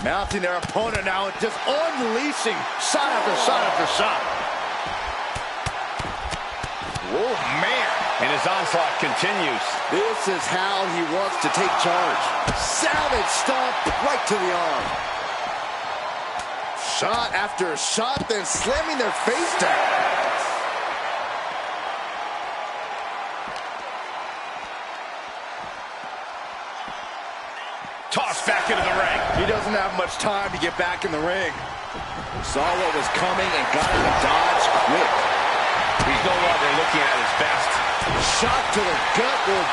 Mounting their opponent now and just unleashing shot after shot after shot. Oh, man. And his onslaught continues. This is how he wants to take charge. Savage stomp right to the arm. Shot after shot, then slamming their face down. Tossed back into the ring. He doesn't have much time to get back in the ring. Saw what was coming and got him to dodge quick. He's no longer looking at his best. Shot to the gut will...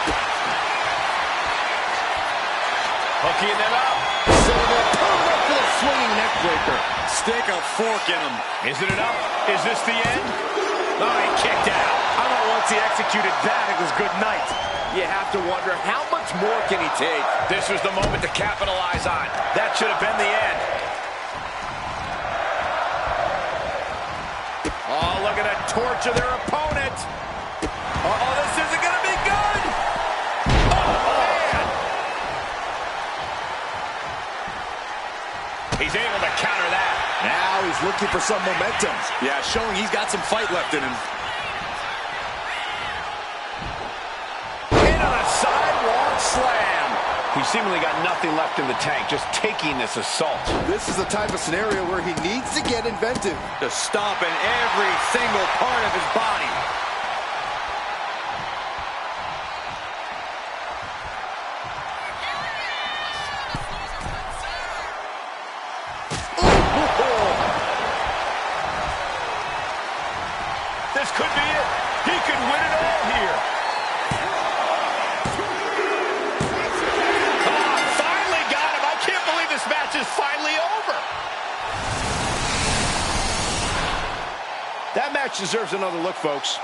Hooking them up. Setting their opponent up for the swinging neck breaker. Stick a fork in him. Isn't it up? Is this the end? Oh, he kicked out. I thought once he executed that, it was good night. You have to wonder, how much more can he take? This was the moment to capitalize on. That should have been the end. Oh, look at that torture their opponent. Uh-oh, this isn't going to be good. Oh, man. He's able to counter that. Now he's looking for some momentum. Yeah, showing he's got some fight left in him. Into the sidewalk slam. He's seemingly got nothing left in the tank, just taking this assault. This is the type of scenario where he needs to get inventive. Just stomping every single part of his body. This could be it. He could win it all here. Come on, finally got him. I can't believe this match is finally over. That match deserves another look, folks.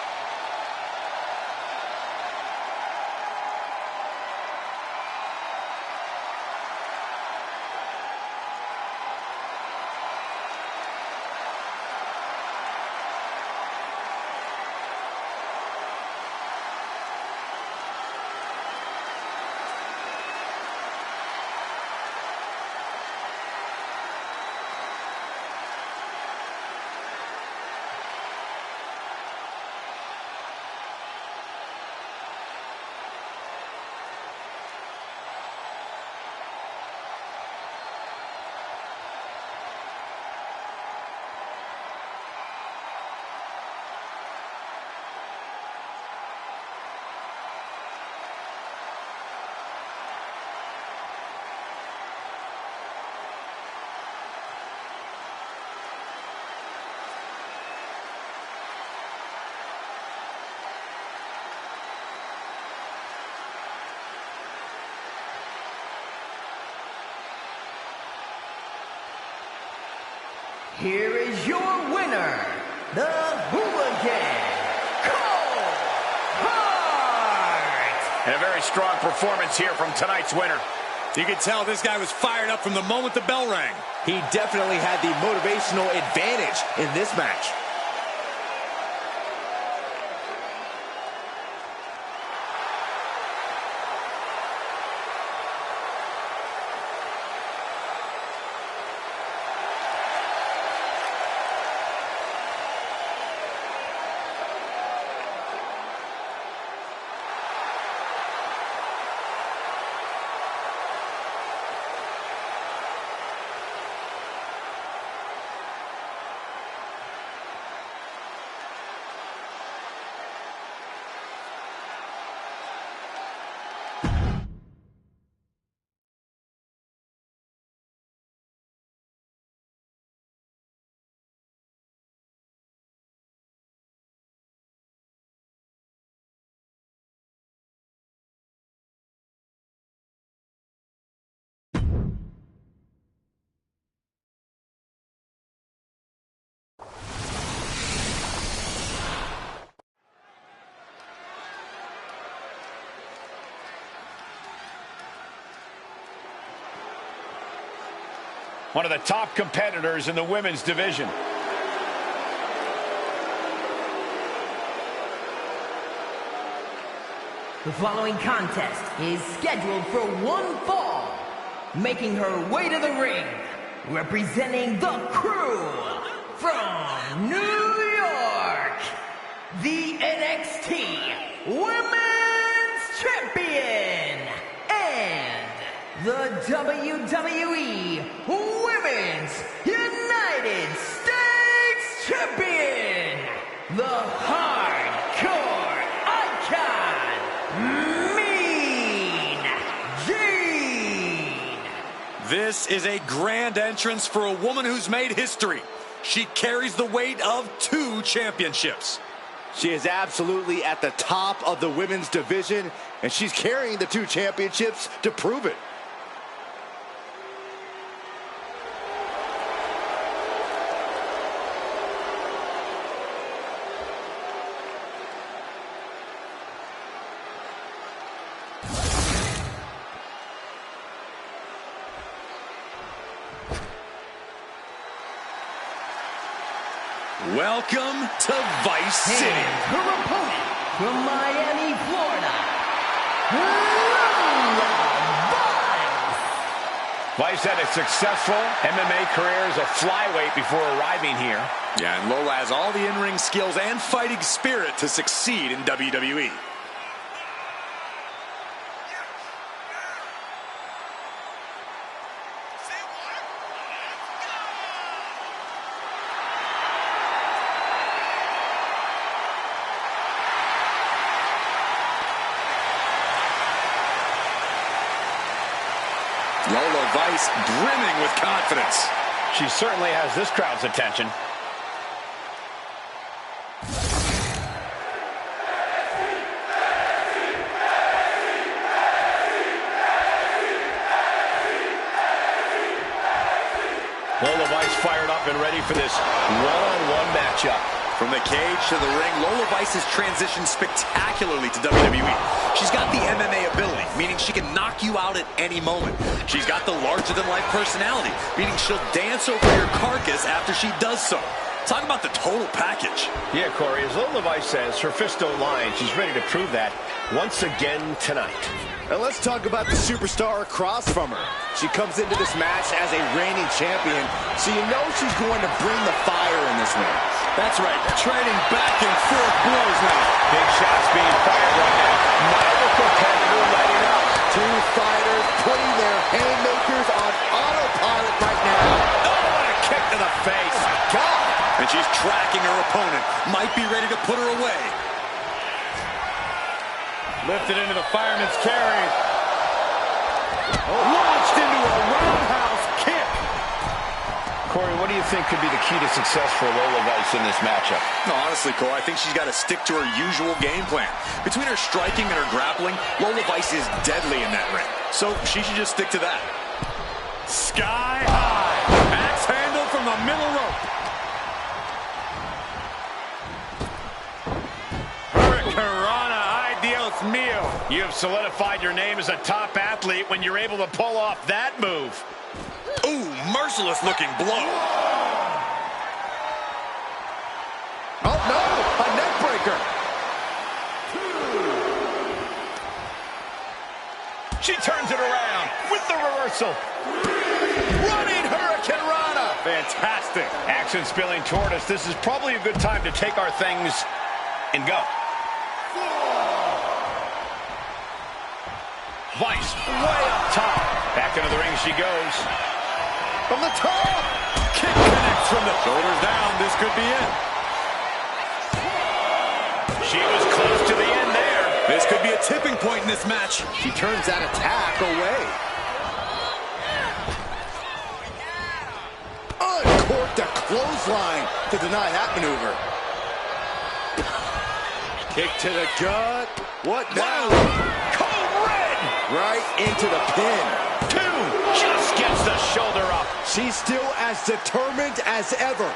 here is your winner, the Hooligan, Cole Hart. And a very strong performance here from tonight's winner. You can tell this guy was fired up from the moment the bell rang. He definitely had the motivational advantage in this match. One of the top competitors in the women's division. The following contest is scheduled for one fall. Making her way to the ring, representing the Crew from New York, the NXT Women's Champion and the WWE Women's United States Champion, the Hardcore Icon, Mean Gene. This is a grand entrance for a woman who's made history. She carries the weight of 2 championships. She is absolutely at the top of the women's division, and she's carrying the 2 championships to prove it. Welcome to Vice City. And her opponent from Miami, Florida, Vice had a successful MMA career as a flyweight before arriving here. Yeah, and Lola has all the in-ring skills and fighting spirit to succeed in WWE. Lola Vice brimming with confidence. She certainly has this crowd's attention. Lola Vice fired up and ready for this one-on-one matchup. From the cage to the ring, Lola Vice has transitioned spectacularly to WWE. She's got the MMA ability, meaning she can knock you out at any moment. She's got the larger-than-life personality, meaning she'll dance over your carcass after she does so. Talk about the total package. Yeah, Corey, as Lola Vice says, her fists don't lie, and she's ready to prove that once again tonight. And let's talk about the superstar across from her. She comes into this match as a reigning champion, so you know she's going to bring the fire in this one. That's right, trading back and forth blows now. Big shots being fired right now. Neither competitor letting up. 2 fighters putting their haymakers on autopilot right now. Oh, what a kick to the face. Oh, my God. And she's tracking her opponent. Might be ready to put her away. Lifted into the fireman's carry. Launched into a roundhouse kick. Corey, what do you think could be the key to success for Lola Vice in this matchup? No, honestly, Cole, I think she's got to stick to her usual game plan. Between her striking and her grappling, Lola Vice is deadly in that ring. So she should just stick to that. Sky high. Axe handle from the middle rope. Dios mío. You have solidified your name as a top athlete when you're able to pull off that move. Ooh, merciless looking blow. Oh, no! A neck breaker! She turns it around with the reversal. Running Hurricane Rana! Fantastic. Action spilling toward us. This is probably a good time to take our things and go. Vice way up top. Back into the ring she goes. From the top! Kick connects from the shoulders down. This could be it. She was close to the end there. This could be a tipping point in this match. She turns that attack away. Uncorked a clothesline to deny that maneuver. Kick to the gut. What now? Code red. Right into the pin. Two. Just gets the shoulder up. She's still as determined as ever.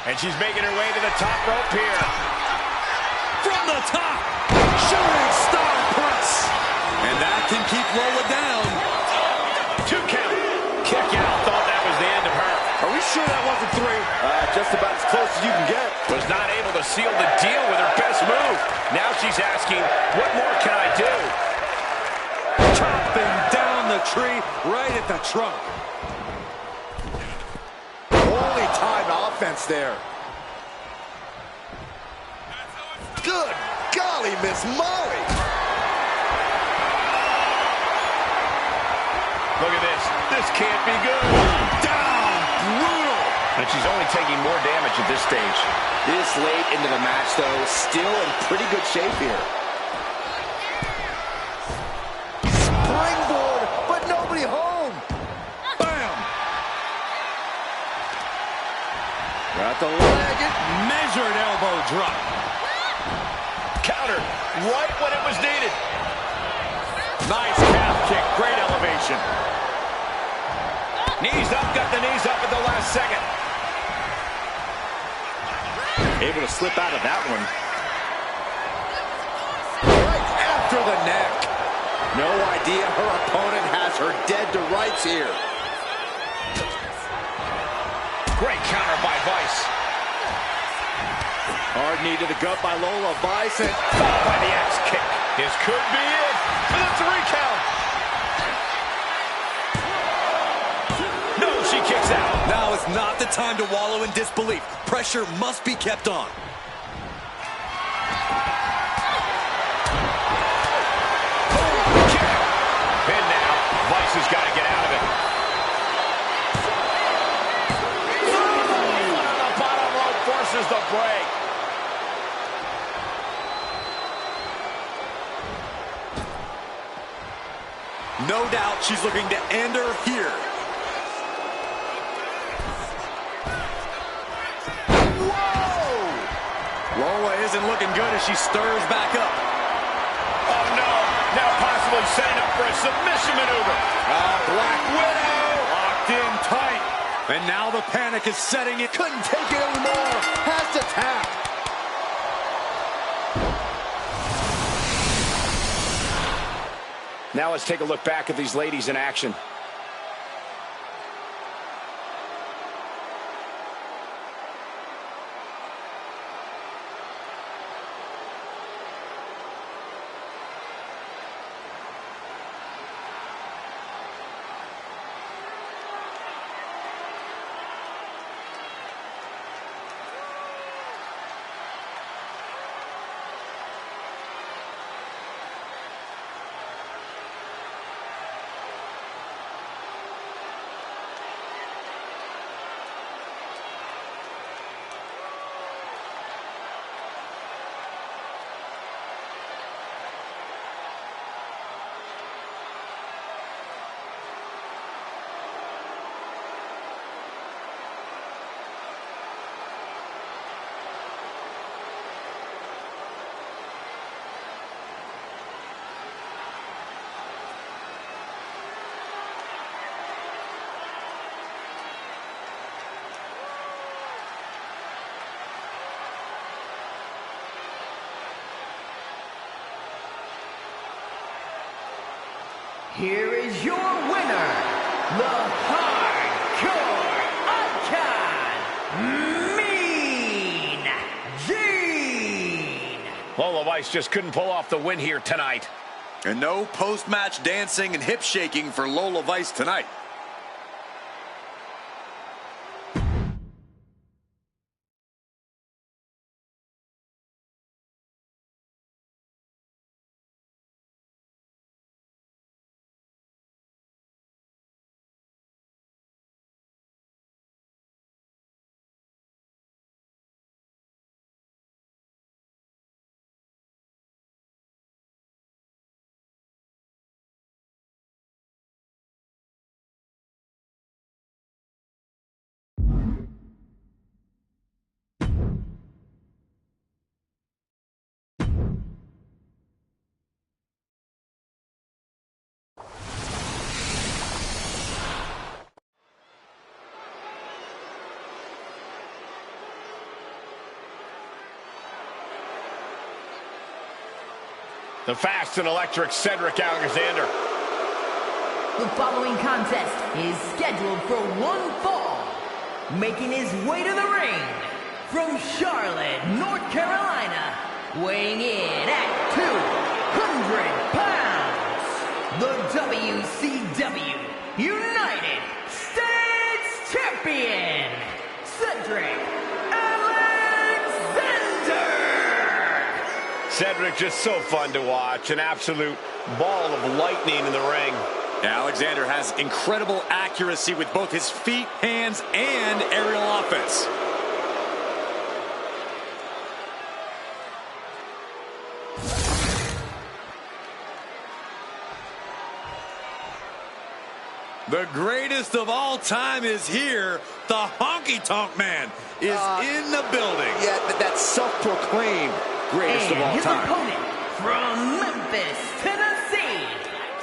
And she's making her way to the top rope here. From the top. Shooting star press. And that can keep Lola down. 2 count. Kick out. Thought that was the end of her. Are we sure that wasn't 3? Just about as close as you can get. Was not able to seal the deal with her best move. Now she's asking, what more can I do? Chopping down the tree right at the trunk. Holy time offense there. Good golly, Miss Molly. Look at this. This can't be good. Down, brutal. And she's only taking more damage at this stage. This late into the match, though, still in pretty good shape here. Springboard, but nobody home. Bam. Got the leg. Measured elbow drop. Counter right when it was needed. Nice calf kick. Great elevation. Knees up, got the knees up at the last second. Able to slip out of that one. Right after the neck. No idea her opponent has her dead to rights here. Great counter by Vice. Hard knee to the gut by Lola Vice. Followed by the axe kick. This could be it for the 3 count. No, she kicks out. Now is not the time to wallow in disbelief. Pressure must be kept on. Pin now. Vice has got to get out of it. On the bottom rope forces the break. No doubt she's looking to end her here. Lola isn't looking good as she stirs back up. Oh, no. Now possibly setting up for a submission maneuver. Black Widow. Locked in tight. And now the panic is setting in. Couldn't take it anymore. Has to tap. Now let's take a look back at these ladies in action. here is your winner, the Hardcore Icon, Mean Gene. Lola Weiss just couldn't pull off the win here tonight. And no post-match dancing and hip shaking for Lola Weiss tonight. The fast and electric Cedric Alexander. The following contest is scheduled for one fall. Making his way to the ring from Charlotte, North Carolina, weighing in at 200 pounds, the WCW United States Champion, Cedric Alexander. Cedric just so fun to watch, an absolute ball of lightning in the ring. Alexander has incredible accuracy with both his feet, hands, and aerial offense. The greatest of all time is here. The Honky Tonk Man is in the building. Yeah, that's self-proclaimed greatest of all his time. opponent from Memphis, Tennessee,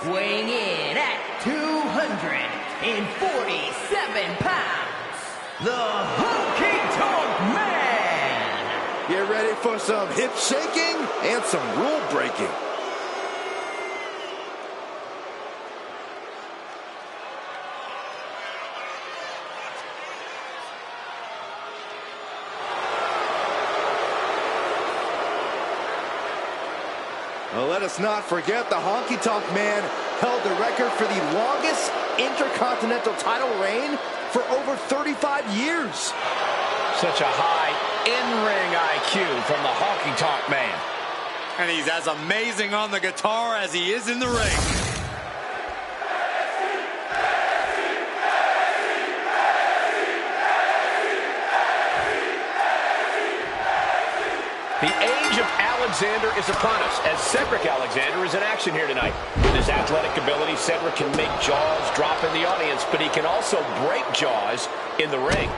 weighing in at 247 pounds, the Honky Tonk Man. Get ready for some hip shaking and some rule breaking. Well, let us not forget the Honky Tonk Man held the record for the longest intercontinental title reign for over 35 years. Such a high in-ring IQ from the Honky Tonk Man. And he's as amazing on the guitar as he is in the ring. The age of Alexander is upon us, as Cedric Alexander is in action here tonight. With his athletic ability, Cedric can make jaws drop in the audience, but he can also break jaws in the ring.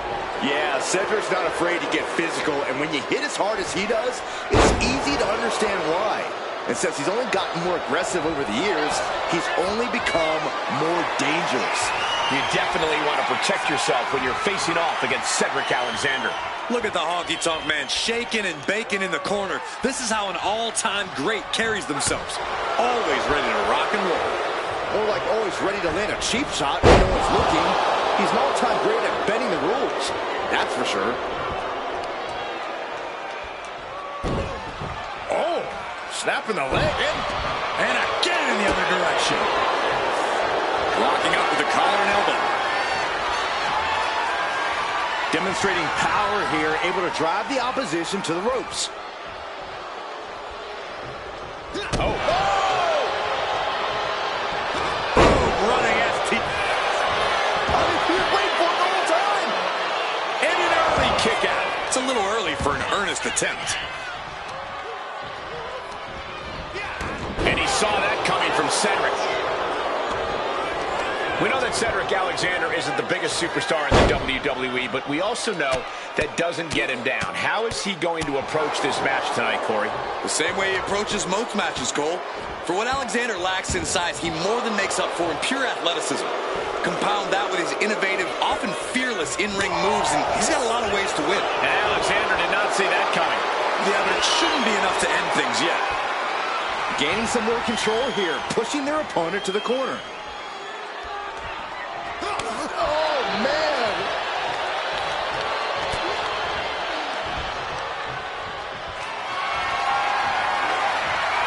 Yeah, Cedric's not afraid to get physical, and when you hit as hard as he does, it's easy to understand why. And since he's only gotten more aggressive over the years, he's only become more dangerous. You definitely want to protect yourself when you're facing off against Cedric Alexander. Look at the Honky Tonk Man shaking and baking in the corner. This is how an all-time great carries themselves. Always ready to rock and roll. Or like always ready to land a cheap shot when no one's looking. He's an all-time great at bending the rules. That's for sure. Oh, snapping the leg in. And again in the other direction. Locking up with the collar and elbow. Demonstrating power here, able to drive the opposition to the ropes. Oh! Running ST. He was waiting for it the whole time. And an early kick out. It's a little early for an earnest attempt. And he saw that coming from Cedric. We know that Cedric Alexander isn't the biggest superstar in the WWE, but we also know that doesn't get him down. How is he going to approach this match tonight, Corey? The same way he approaches most matches, Cole. For what Alexander lacks in size, he more than makes up for in pure athleticism. Compound that with his innovative, often fearless in-ring moves, and he's got a lot of ways to win. And Alexander did not see that coming. Yeah, but it shouldn't be enough to end things yet. Gaining some more control here, pushing their opponent to the corner. Oh, man!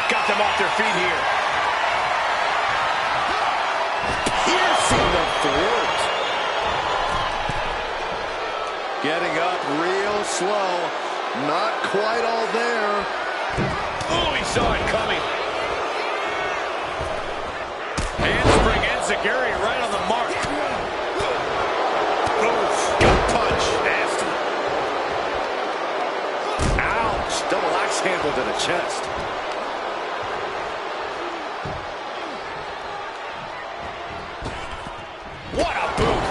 Got them off their feet here. Piercing the throat. Getting up real slow. Not quite all there. Oh, he saw it coming. Handspring enziguri right on the mark. Gut punch. Nasty. Ouch. Double axe handle to the chest. What a boot.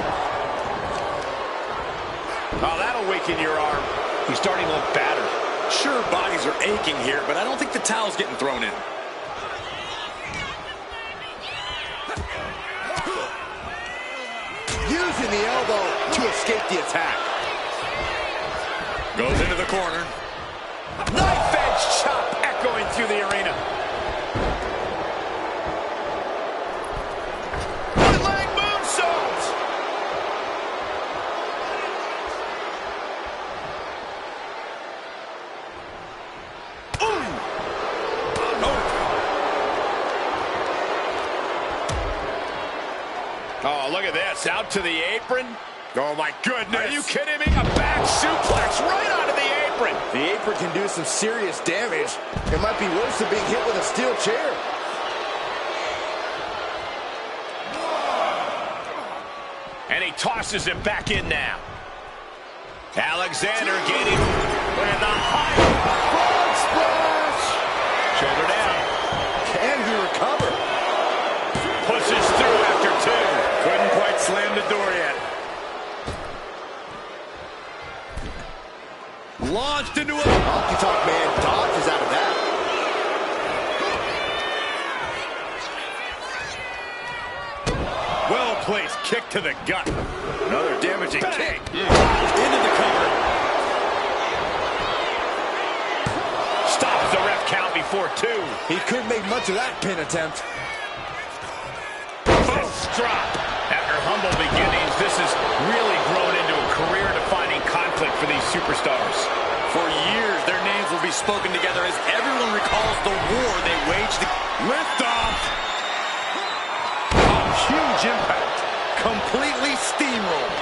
Oh, that'll weaken your arm. He's starting to look battered. Sure, bodies are aching here, but I don't think the towel's getting thrown in. Using the elbow to escape the attack. Goes into the corner. Knife edge chop echoing through the arena. One leg moonsault. Oh, look at this. Out to the apron. Oh, my goodness. Are you kidding me? A back suplex right onto the apron. The apron can do some serious damage. It might be worse than being hit with a steel chair. And he tosses him back in now. Alexander gaining with a high Frog splash! shoulder down. Can he recover? Pushes through after two. Couldn't quite slam the door yet. Launched into a... Honky Tonk Man dodges out of that. Well-placed kick to the gut. Another damaging kick. Into the cover. Stops the ref count before two. He couldn't make much of that pin attempt. Fist drop. After humble beginnings, this has really grown into a career-defining conflict for these superstars. For years, their names will be spoken together as everyone recalls the war they waged. Lift off. Oh, huge impact. Completely steamrolled.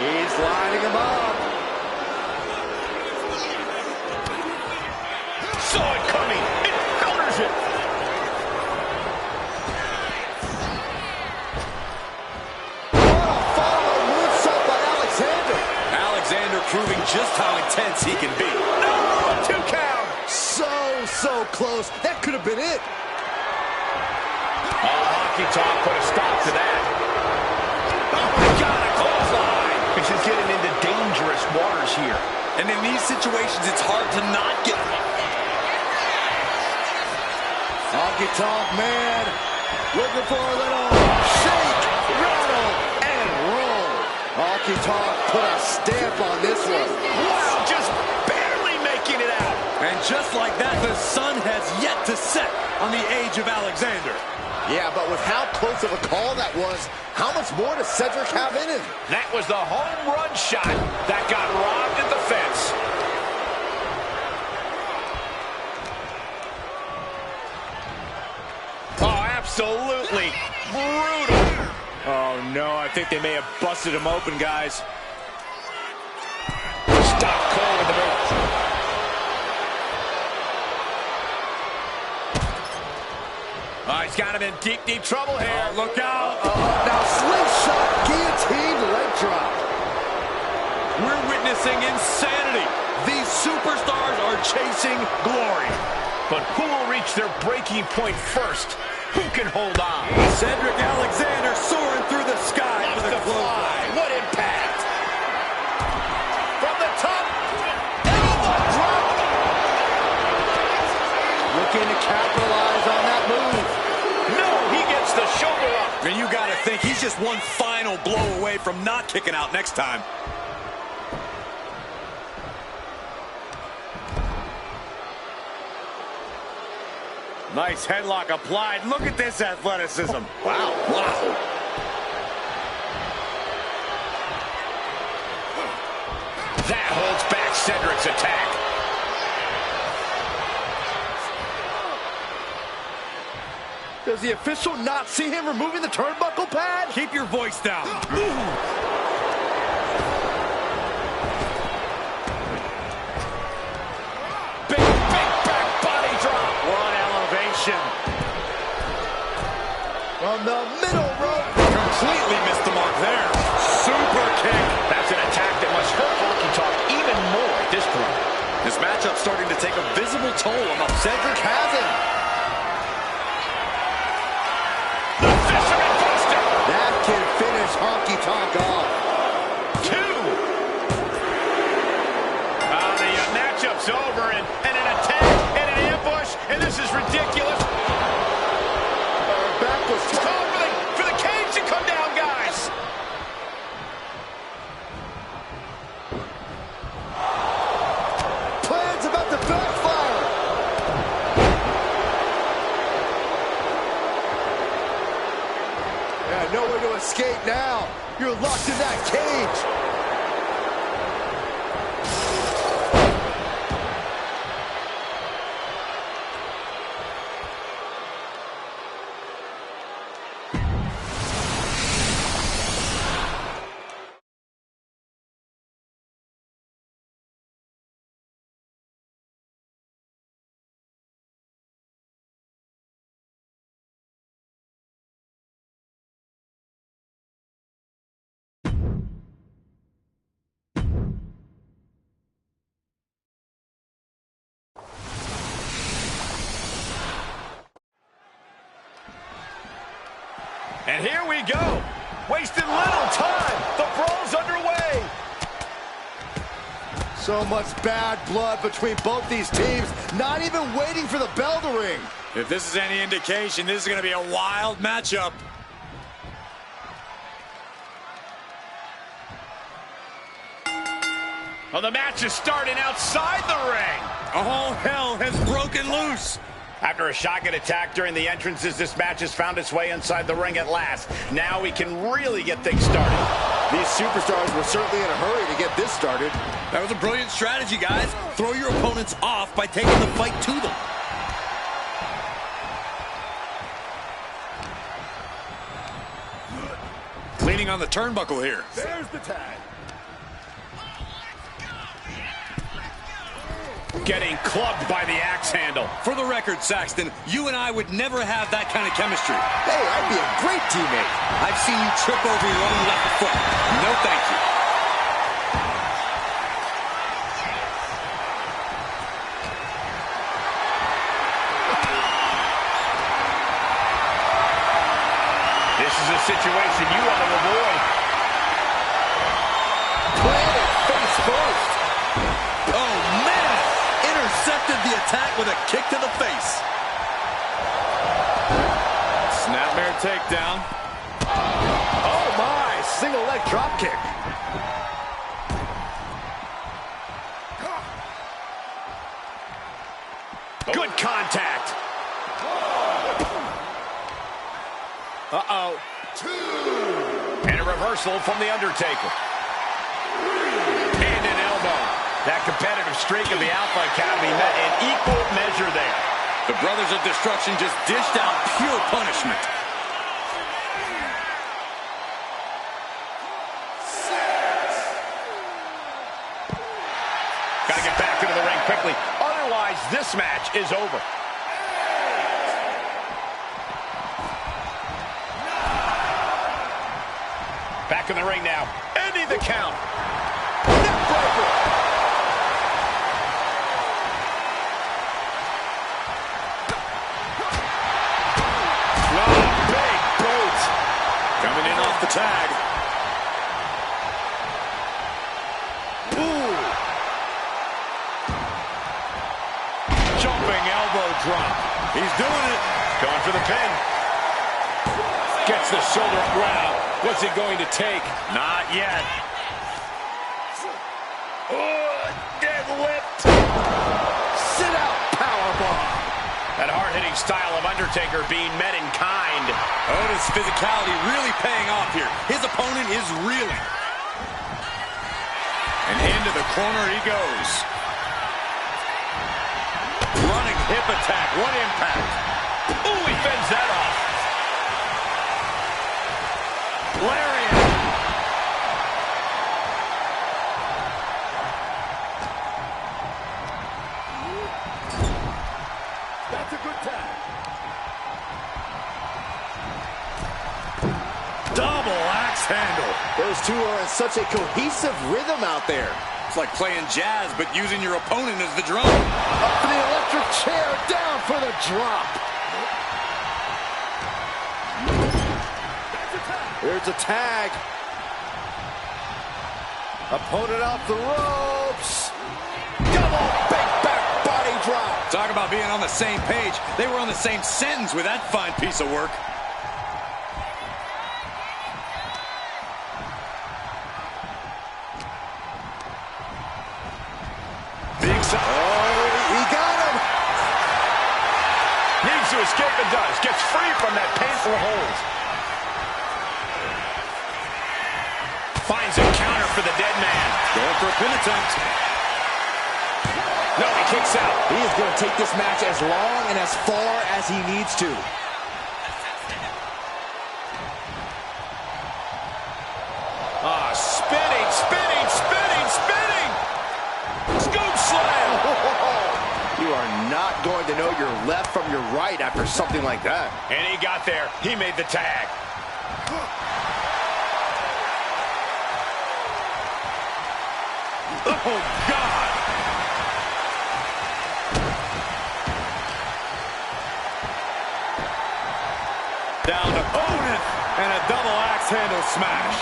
He's lining him up. Saw it coming. It counters it. Follow moonsault by Alexander. Alexander proving just how intense he can be. No, 2 count. So close. That could have been it. Honky Tonk put a stop to that. Oh, my God, a clothesline. This is getting into dangerous waters here. And in these situations, it's hard to not get... Honky Tonk Man looking for a little shake, rattle, and roll. Honky Tonk put a stamp on this one. Wow, just barely making it out. And just like that, the sun has yet to set on the age of Alexander. Yeah, but with how close of a call that was, how much more does Cedric have in him? That was the home run shot that got robbed at the fence. Oh, absolutely brutal. Oh, no, I think they may have busted him open, guys. Stop Cole with the boot. Oh, he's got him in deep trouble here. Look out. Now slingshot, guillotine, leg drop. We're witnessing insanity. These superstars are chasing glory. But who will reach their breaking point first? Who can hold on? Cedric Alexander soaring through the sky Loves with to a close. fly. What impact? From the top. Elbow drop. Looking to capitalize on that move. No, he gets the shoulder up. And you got to think he's just one final blow away from not kicking out next time. Nice headlock applied. Look at this athleticism. Wow. Wow. That holds back Cedric's attack. Does the official not see him removing the turnbuckle pad? Keep your voice down. Big back body drop. One elevation. From the middle rope. Completely missed the mark there. Super kick. That's an attack that must hurt Honky Tonk even more at this point. This matchup's starting to take a visible toll on him. Cedric has him. The Fisherman Buster. That can finish Honky Tonk off. Two. The matchup's over, and an attack and an ambush, and this is ridiculous. Back was It's called for the cage to come down, guys. Plan's about to backfire. Yeah, nowhere to escape now. You're locked in that cage. And here we go. Wasting little time. The brawl's underway. So much bad blood between both these teams, not even waiting for the bell to ring. If this is any indication, this is going to be a wild matchup. Well, the match is starting outside the ring. All hell has broken loose. After a shotgun attack during the entrances, this match has found its way inside the ring at last. Now we can really get things started. These superstars were certainly in a hurry to get this started. That was a brilliant strategy, guys. Throw your opponents off by taking the fight to them. Leaning on the turnbuckle here. There's the tag. Getting clubbed by the axe handle. For the record, Saxton, you and I would never have that kind of chemistry. Hey, I'd be a great teammate. I've seen you trip over your own left foot. No thank you. This is a situation you want to avoid. Planted face first. Oh, man! Intercepted the attack with a kick to the face. Snapmare takedown. Oh my, single leg drop kick. Good contact. Uh-oh. And a reversal from The Undertaker. And an elbow. That competitive streak of the Alpha Academy met in equal measure there. The Brothers of Destruction just dished out pure punishment. Got to get back into the ring quickly. Otherwise, this match is over. Back in the ring now. Ending the count. Neckbreaker. Oh, big boot. Coming in off the tag. Ooh. Jumping elbow drop. He's doing it. Going for the pin. Gets the shoulder up round. What's he going to take? Not yet. Oh, deadlift. Sit out powerbomb. That hard hard-hitting style of Undertaker being met in kind. Otis' physicality really paying off here. His opponent is reeling. And into the corner he goes. Running hip attack. What impact. Ooh, he fends that off. Lariat. That's a good tag. Double axe handle. Those two are in such a cohesive rhythm out there. It's like playing jazz, but using your opponent as the drum. Up for the electric chair, down for the drop. There's a tag. Opponent off the ropes. Double big back body drop. Talk about being on the same page. They were on the same sentence with that fine piece of work. Oh, he got him. Needs to escape and does. Gets free from that painful hold. Finds a counter for the dead man. Going for a pin attempt. No, he kicks out. He is going to take this match as long and as far as he needs to. Spinning, spinning, spinning, spinning. Scoop slam. You are not going to know your left from your right after something like that. And he got there. He made the tag. Oh, God. Down to Otis and a double axe handle smash.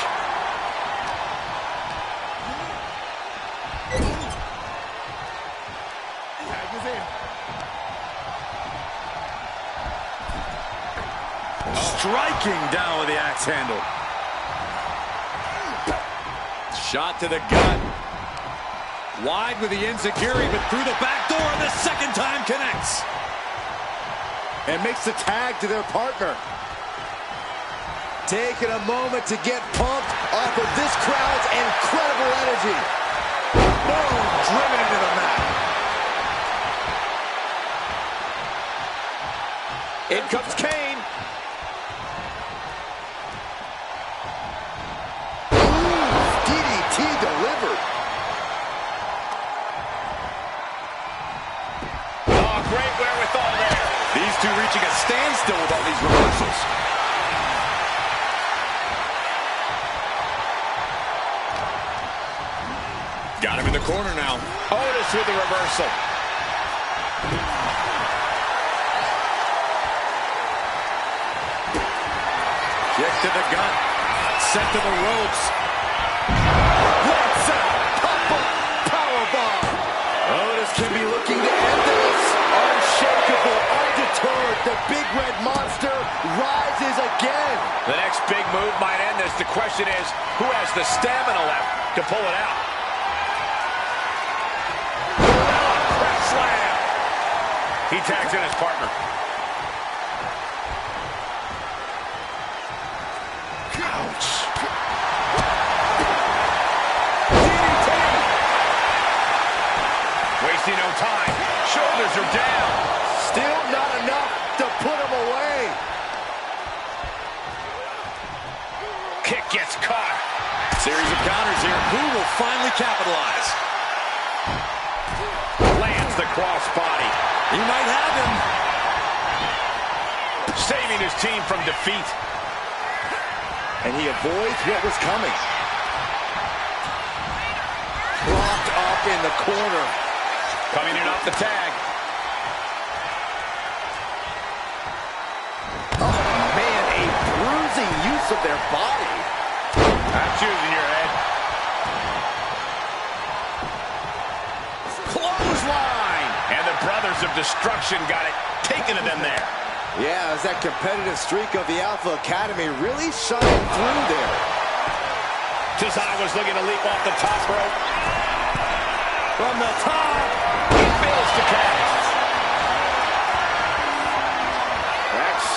Striking down with the axe handle. Shot to the gut. Wide with the enziguri, but through the back door, the second time connects. And makes the tag to their partner. Taking a moment to get pumped off of this crowd's incredible energy. Boom, driven into the mat. In comes Kane. DDT delivered. Oh, great wherewithal there. These two reaching a standstill with all these reversals. Got him in the corner now. Otis with the reversal. Kick to the gut. Sent to the ropes. Lights out. Pop-up powerbomb. Otis can be looking to end this. Unshakable, undeterred. The big red monster rises again. The next big move might end this. The question is, who has the stamina left to pull it out? Press slam. He tags in his partner. Ouch. Wasting no time. Shoulders are down. Still not enough to put him away. Kick gets caught. Series of counters here. Who will finally capitalize? Lands the crossbody. He might have him. Saving his team from defeat. And he avoids what was coming. Propped up in the corner. Coming in off the tag. Oh, man, a bruising use of their body. I'm choosing your head. Clothesline! And the Brothers of Destruction got it taken to them there. Yeah, as that competitive streak of the Alpha Academy really shined through there. Tozawa's looking to leap off the top rope. From the top. He fails to catch.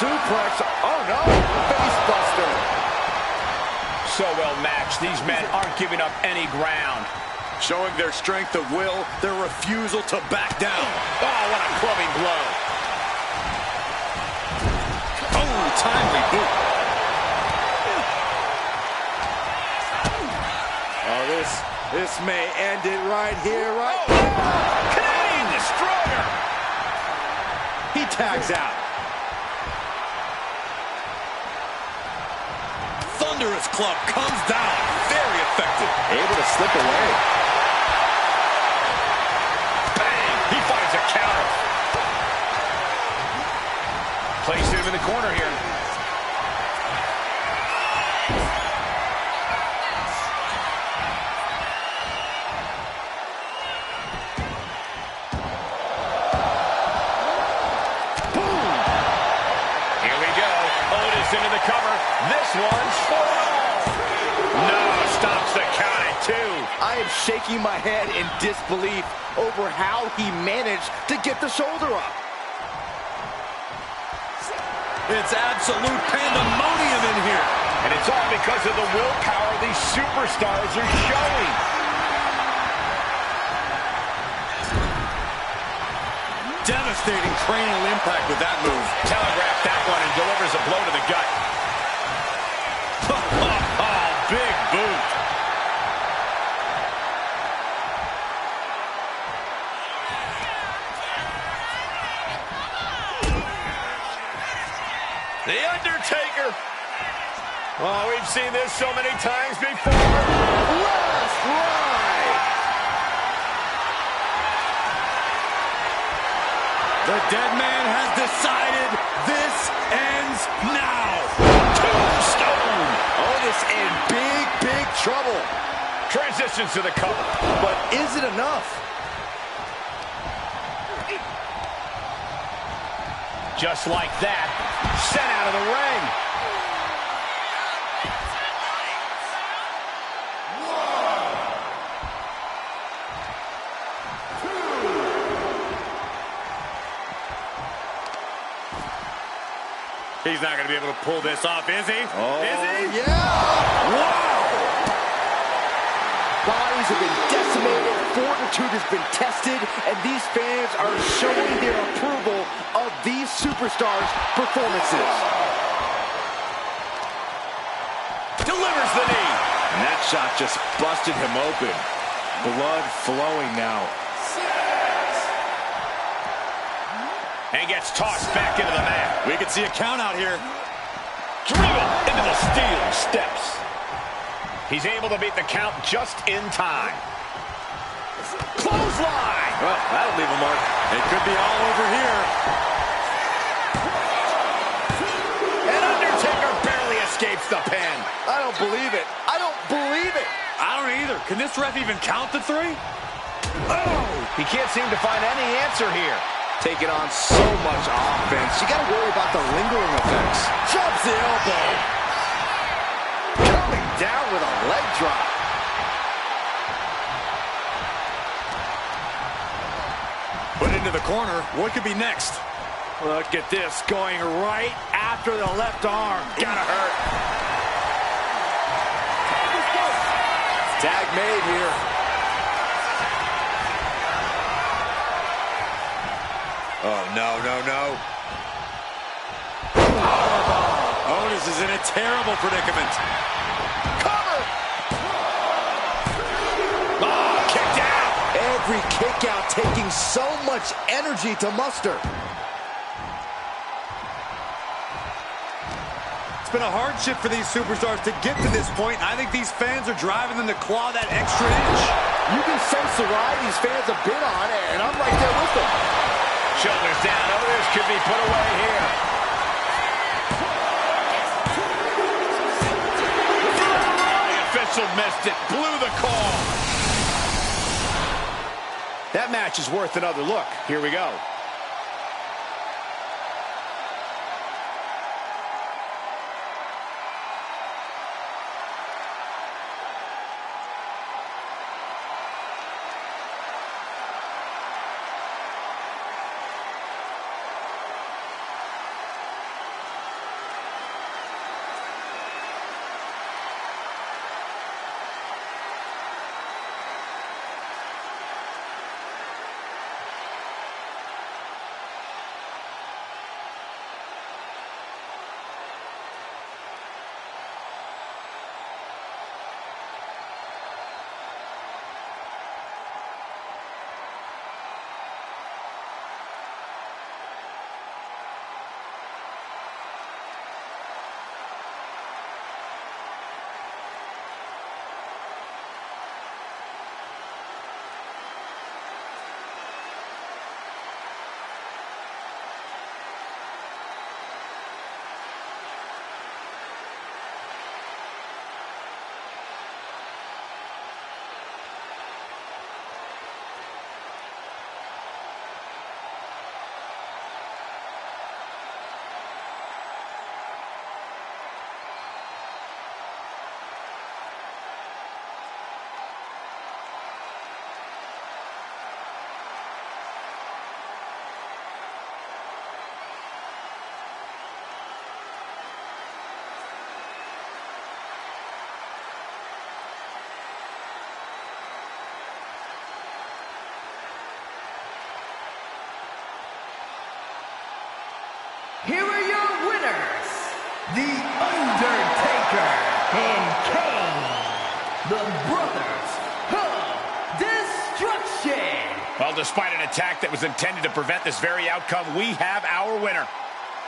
suplex. Oh no, face buster. So well matched. These men aren't giving up any ground. Showing their strength of will, their refusal to back down. Oh, what a clubbing blow. Oh, timely boot. Oh, this may end it right here, right? Oh, Canadian Destroyer. He tags out. Thunderous club comes down. Very effective. Able to slip away. Bang! He finds a counter. Placing him in the corner here. Into the cover. This one's for all. No, stops the count at 2. I am shaking my head in disbelief over how he managed to get the shoulder up. It's absolute pandemonium in here. And it's all because of the willpower these superstars are showing. Devastating cranial impact with that move. Telegraphed that one and delivers a blow to the gut. Oh, big boot. The Undertaker. Oh, we've seen this so many times before. Last ride. The dead man has decided this ends now. Tombstone. Otis in big, big trouble. Transitions to the cover. But is it enough? Just like that, sent out of the ring. He's not going to be able to pull this off, is he? Oh, is he? Yeah. Wow. Bodies have been decimated, fortitude has been tested, and these fans are showing their approval of these superstars' performances. Delivers the knee. And that shot just busted him open. Blood flowing now. And gets tossed back into the mat. We could see a count out here. Driven into the steel steps. He's able to beat the count just in time. Clothesline. Well, that'll leave a mark. It could be all over here. And Undertaker barely escapes the pin. I don't believe it. I don't believe it. I don't either. Can this ref even count to 3? Oh! He can't seem to find any answer here. Taking on so much offense. You got to worry about the lingering effects. Jumps the elbow. Coming down with a leg drop. Put into the corner. What could be next? Look at this. Going right after the left arm. Gotta hurt. Tag made here. Oh, no, no, no. Otis is in a terrible predicament. Cover! Oh, kicked out. Every kick out taking so much energy to muster. It's been a hardship for these superstars to get to this point. I think these fans are driving them to claw that extra inch. You can sense the ride these fans have been on, and I'm right there with them. Shoulders down. Otis could be put away here. The official missed it. Blew the call. That match is worth another look. Here we go. here are your winners, The Undertaker and Kane, the Brothers of Destruction. Well, despite an attack that was intended to prevent this very outcome, we have our winner.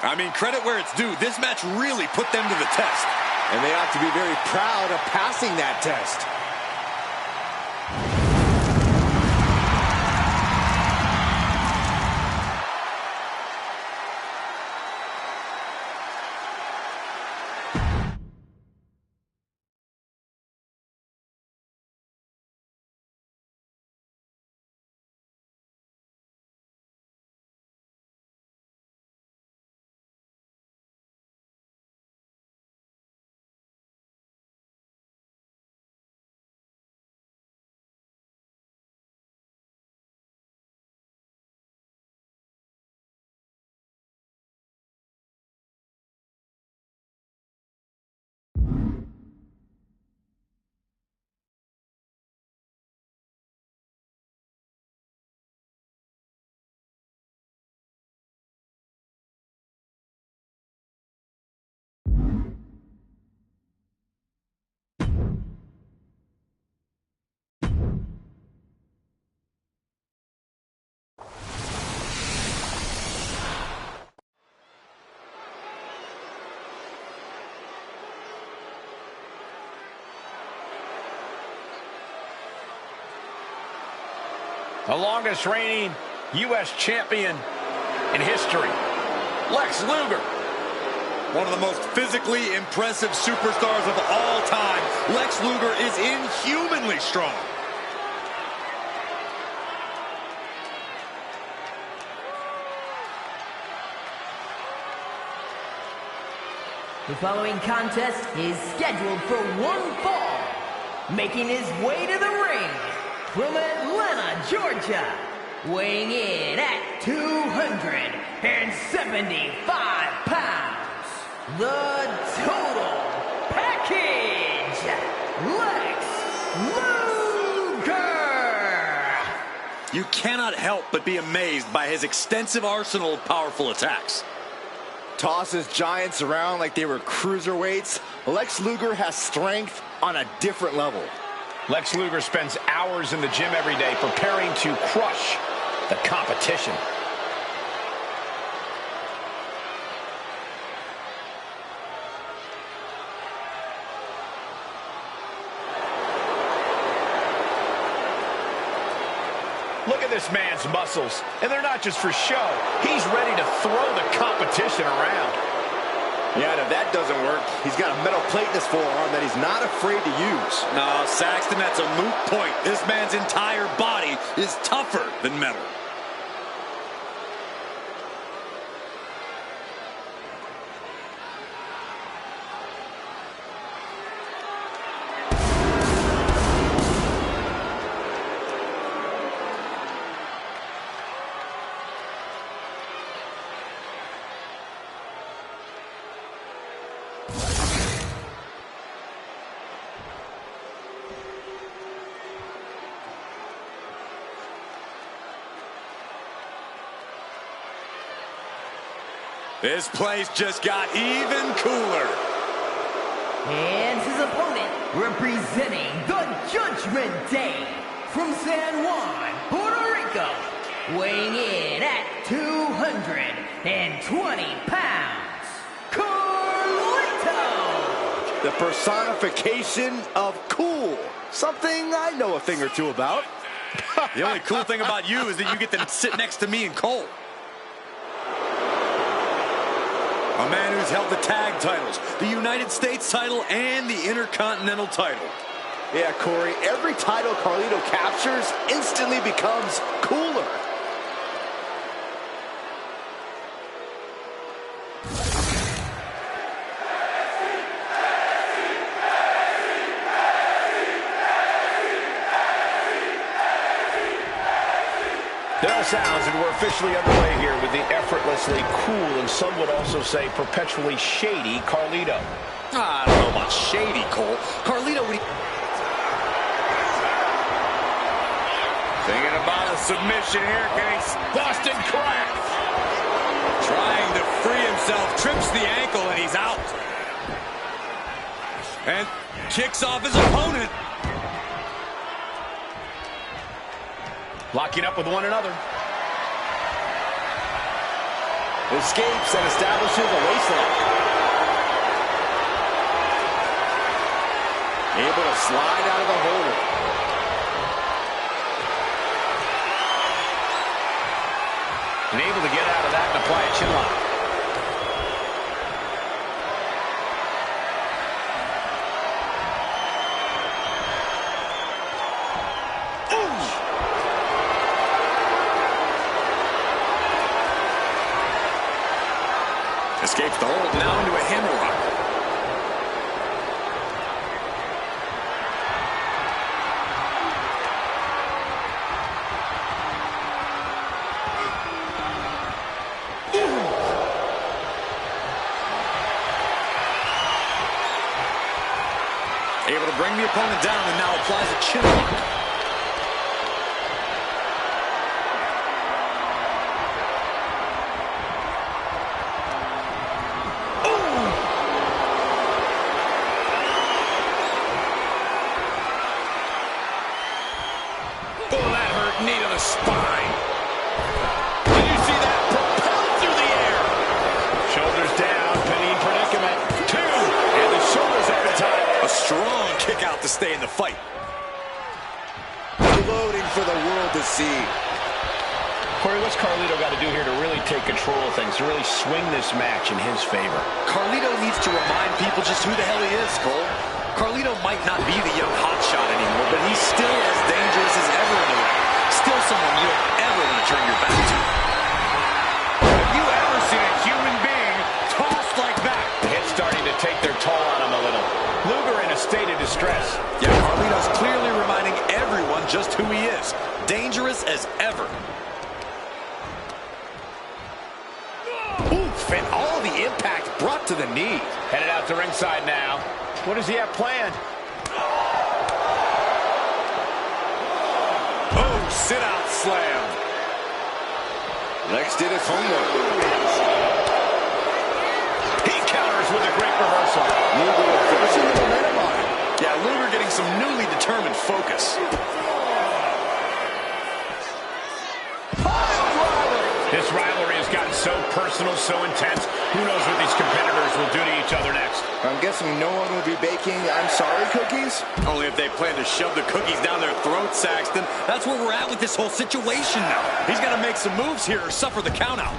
I mean, credit where it's due. This match really put them to the test. And they ought to be very proud of passing that test. The longest reigning U.S. champion in history, Lex Luger. One of the most physically impressive superstars of all time. Lex Luger is inhumanly strong. The following contest is scheduled for one fall. Making his way to the ring from Atlanta, Georgia, weighing in at 275 pounds, the total package, Lex Luger. You cannot help but be amazed by his extensive arsenal of powerful attacks. Tosses giants around like they were cruiserweights. Lex Luger has strength on a different level. Lex Luger spends hours in the gym every day preparing to crush the competition. Look at this man's muscles, and they're not just for show. He's ready to throw the competition around. Yeah, and if that doesn't work, he's got a metal plate in his forearm that he's not afraid to use. No, Saxton, that's a moot point. This man's entire body is tougher than metal. This place just got even cooler. And his opponent, representing the Judgment Day, from San Juan, Puerto Rico, weighing in at 220 pounds, Carlito. The personification of cool. Something I know a thing or two about. The only cool thing about you is that you get to sit next to me and Cole. A man who's held the tag titles, the United States title, and the Intercontinental title. Yeah, Corey, every title Carlito captures instantly becomes cooler. Bell sounds, and we're officially underway here with the effortlessly cool, and some would also say perpetually shady, Carlito. I don't know about shady, Cole. Carlito, thinking about a submission here. Can he? Boston Crab. Trying to free himself, trips the ankle, and he's out. And kicks off his opponent. Locking up with one another. Escapes and establishes a waistlock. Able to slide out of the holder. And able to get out of that and apply a chin lock. Escapes the hold, now into a hammerlock. Able to bring the opponent down and now applies a chin lock. Knee to the spine. Did you see that? Propelled through the air. Shoulders down, pinning predicament. 2, and the shoulders at the top. A strong kick out to stay in the fight. Loading for the world to see. Corey, what's Carlito got to do here to really take control of things, to really swing this match in his favor? Carlito needs to remind people just who the hell he is, Cole. Carlito might not be the young hotshot anymore, but he's still as dangerous as ever in the ring. Still someone you don't ever want to turn your back to. Have you ever seen a human being tossed like that? The hit's starting to take their toll on him a little. Luger in a state of distress. Yeah, Carlito's clearly reminding everyone just who he is. Dangerous as ever. Oof, and all the impact brought to the knee. Headed out to ringside now. What does he have planned? Oh, sit-out slam. Lex did his homework. He counters with a great reversal. Luger reversing the momentum on it. Yeah, Luger getting some newly determined focus. This rivalry has gotten so personal, so intense. Who knows what these competitors will do to each other next? I'm guessing no one will be baking I'm sorry cookies. Only if they plan to shove the cookies down their throats, Saxton. That's where we're at with this whole situation now. He's got to make some moves here or suffer the countout.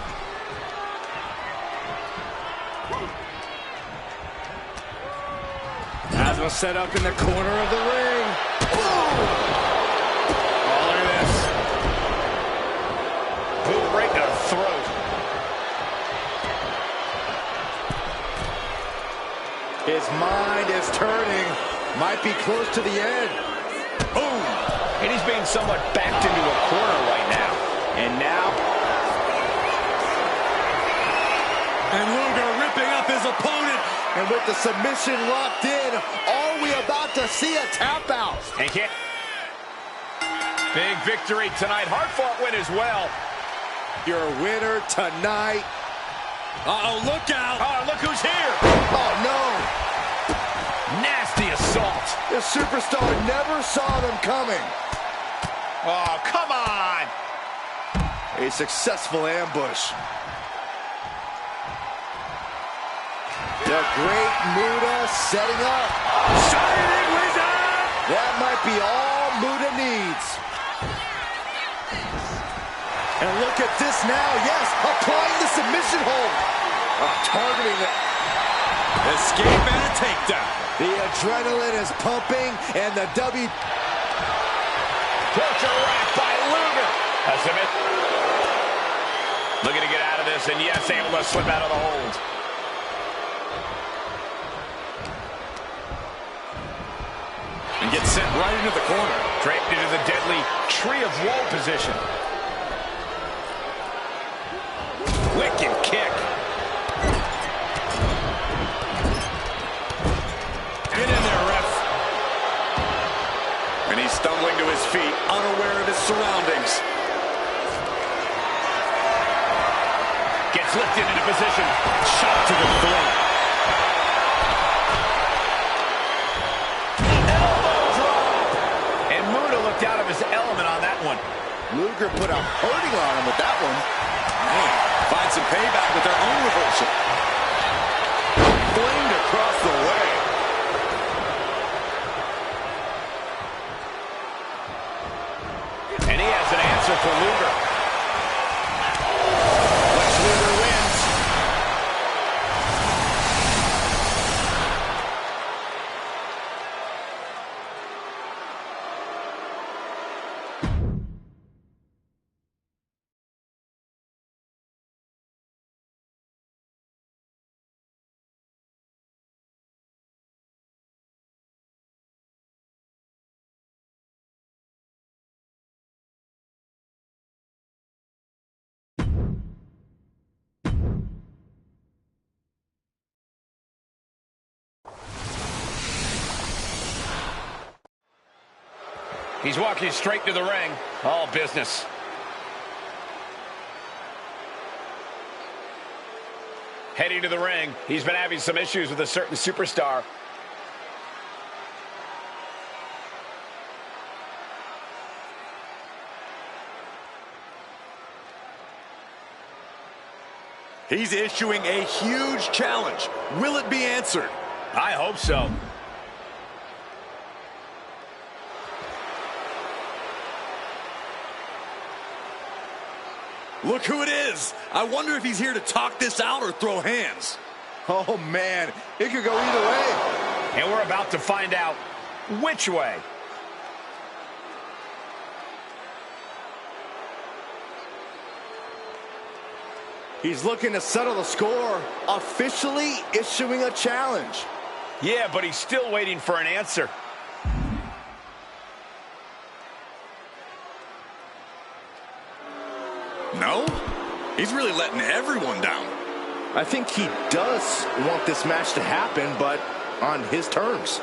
Has him set up in the corner of the ring. Oh, look at this. Boot right to the throat. His mind is turning. Might be close to the end. Boom. And he's being somewhat backed into a corner right now. And now. And Luger ripping up his opponent. And with the submission locked in, are we about to see a tap out? And can't. Big victory tonight. Hard-fought win as well. Your winner tonight. Uh-oh, look out. Oh, look who's here. Oh, no. Nasty assault. The superstar never saw them coming. Oh, come on. A successful ambush. The Great Muta setting up. Shining Wizard. That might be all Muta needs. And look at this now. Yes, applying the submission hold. Targeting it. Escape and a takedown. The adrenaline is pumping, and the W. Torture rack by Luger. That's a bit. Looking to get out of this, and yes, able to slip out of the hold. And gets sent right into the corner. Draped into the deadly tree of woe position. Wicked kick. Get in there, ref. And he's stumbling to his feet, unaware of his surroundings. Gets Inflicted into position. Shot to the throat. Elbow drop. And Muda looked out of his element on that one. Luger put a hurting on him with that one. Man, find some payback with their own reversal. Flamed across the way. And he has an answer for Luger. Lex Luger wins. He's walking straight to the ring. All business. Heading to the ring. He's been having some issues with a certain superstar. He's issuing a huge challenge. Will it be answered? I hope so. Look who it is. I wonder if he's here to talk this out or throw hands. Oh, man. It could go either way. And we're about to find out which way. He's looking to settle the score, officially issuing a challenge. Yeah, but he's still waiting for an answer. No? He's really letting everyone down. I think he does want this match to happen, but on his terms.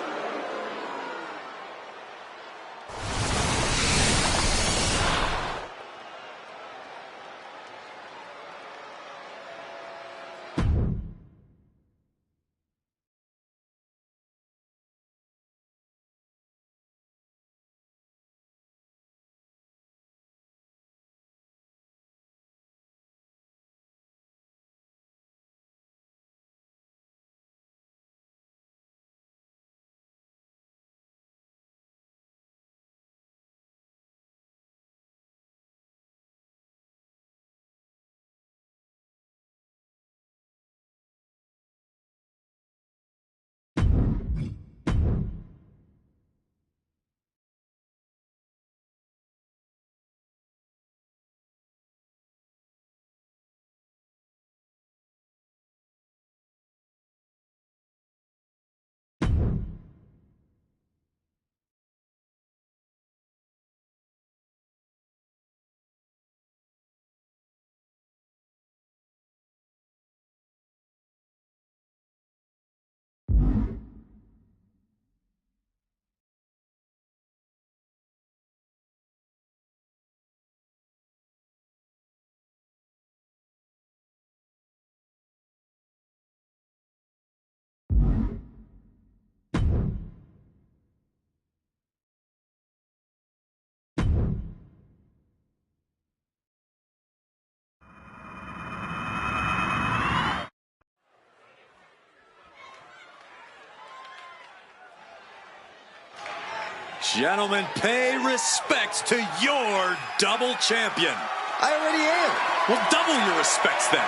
Gentlemen, pay respects to your double champion. I already am. Well, double your respects then.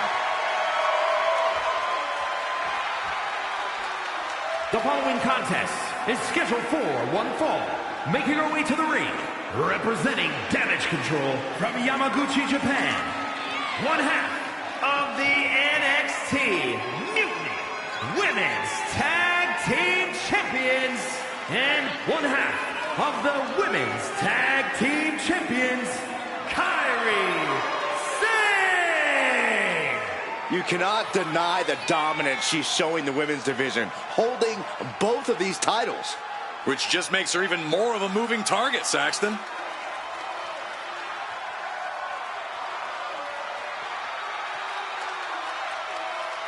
The following contest is scheduled for one fall. Making her way to the ring, representing Damage Control from Yamaguchi, Japan. One half of the NXT Mutiny Women's Tag Team Champions. And one half of the Women's Tag Team Champions, Kairi Singh! You cannot deny the dominance she's showing the women's division, holding both of these titles. Which just makes her even more of a moving target, Saxton.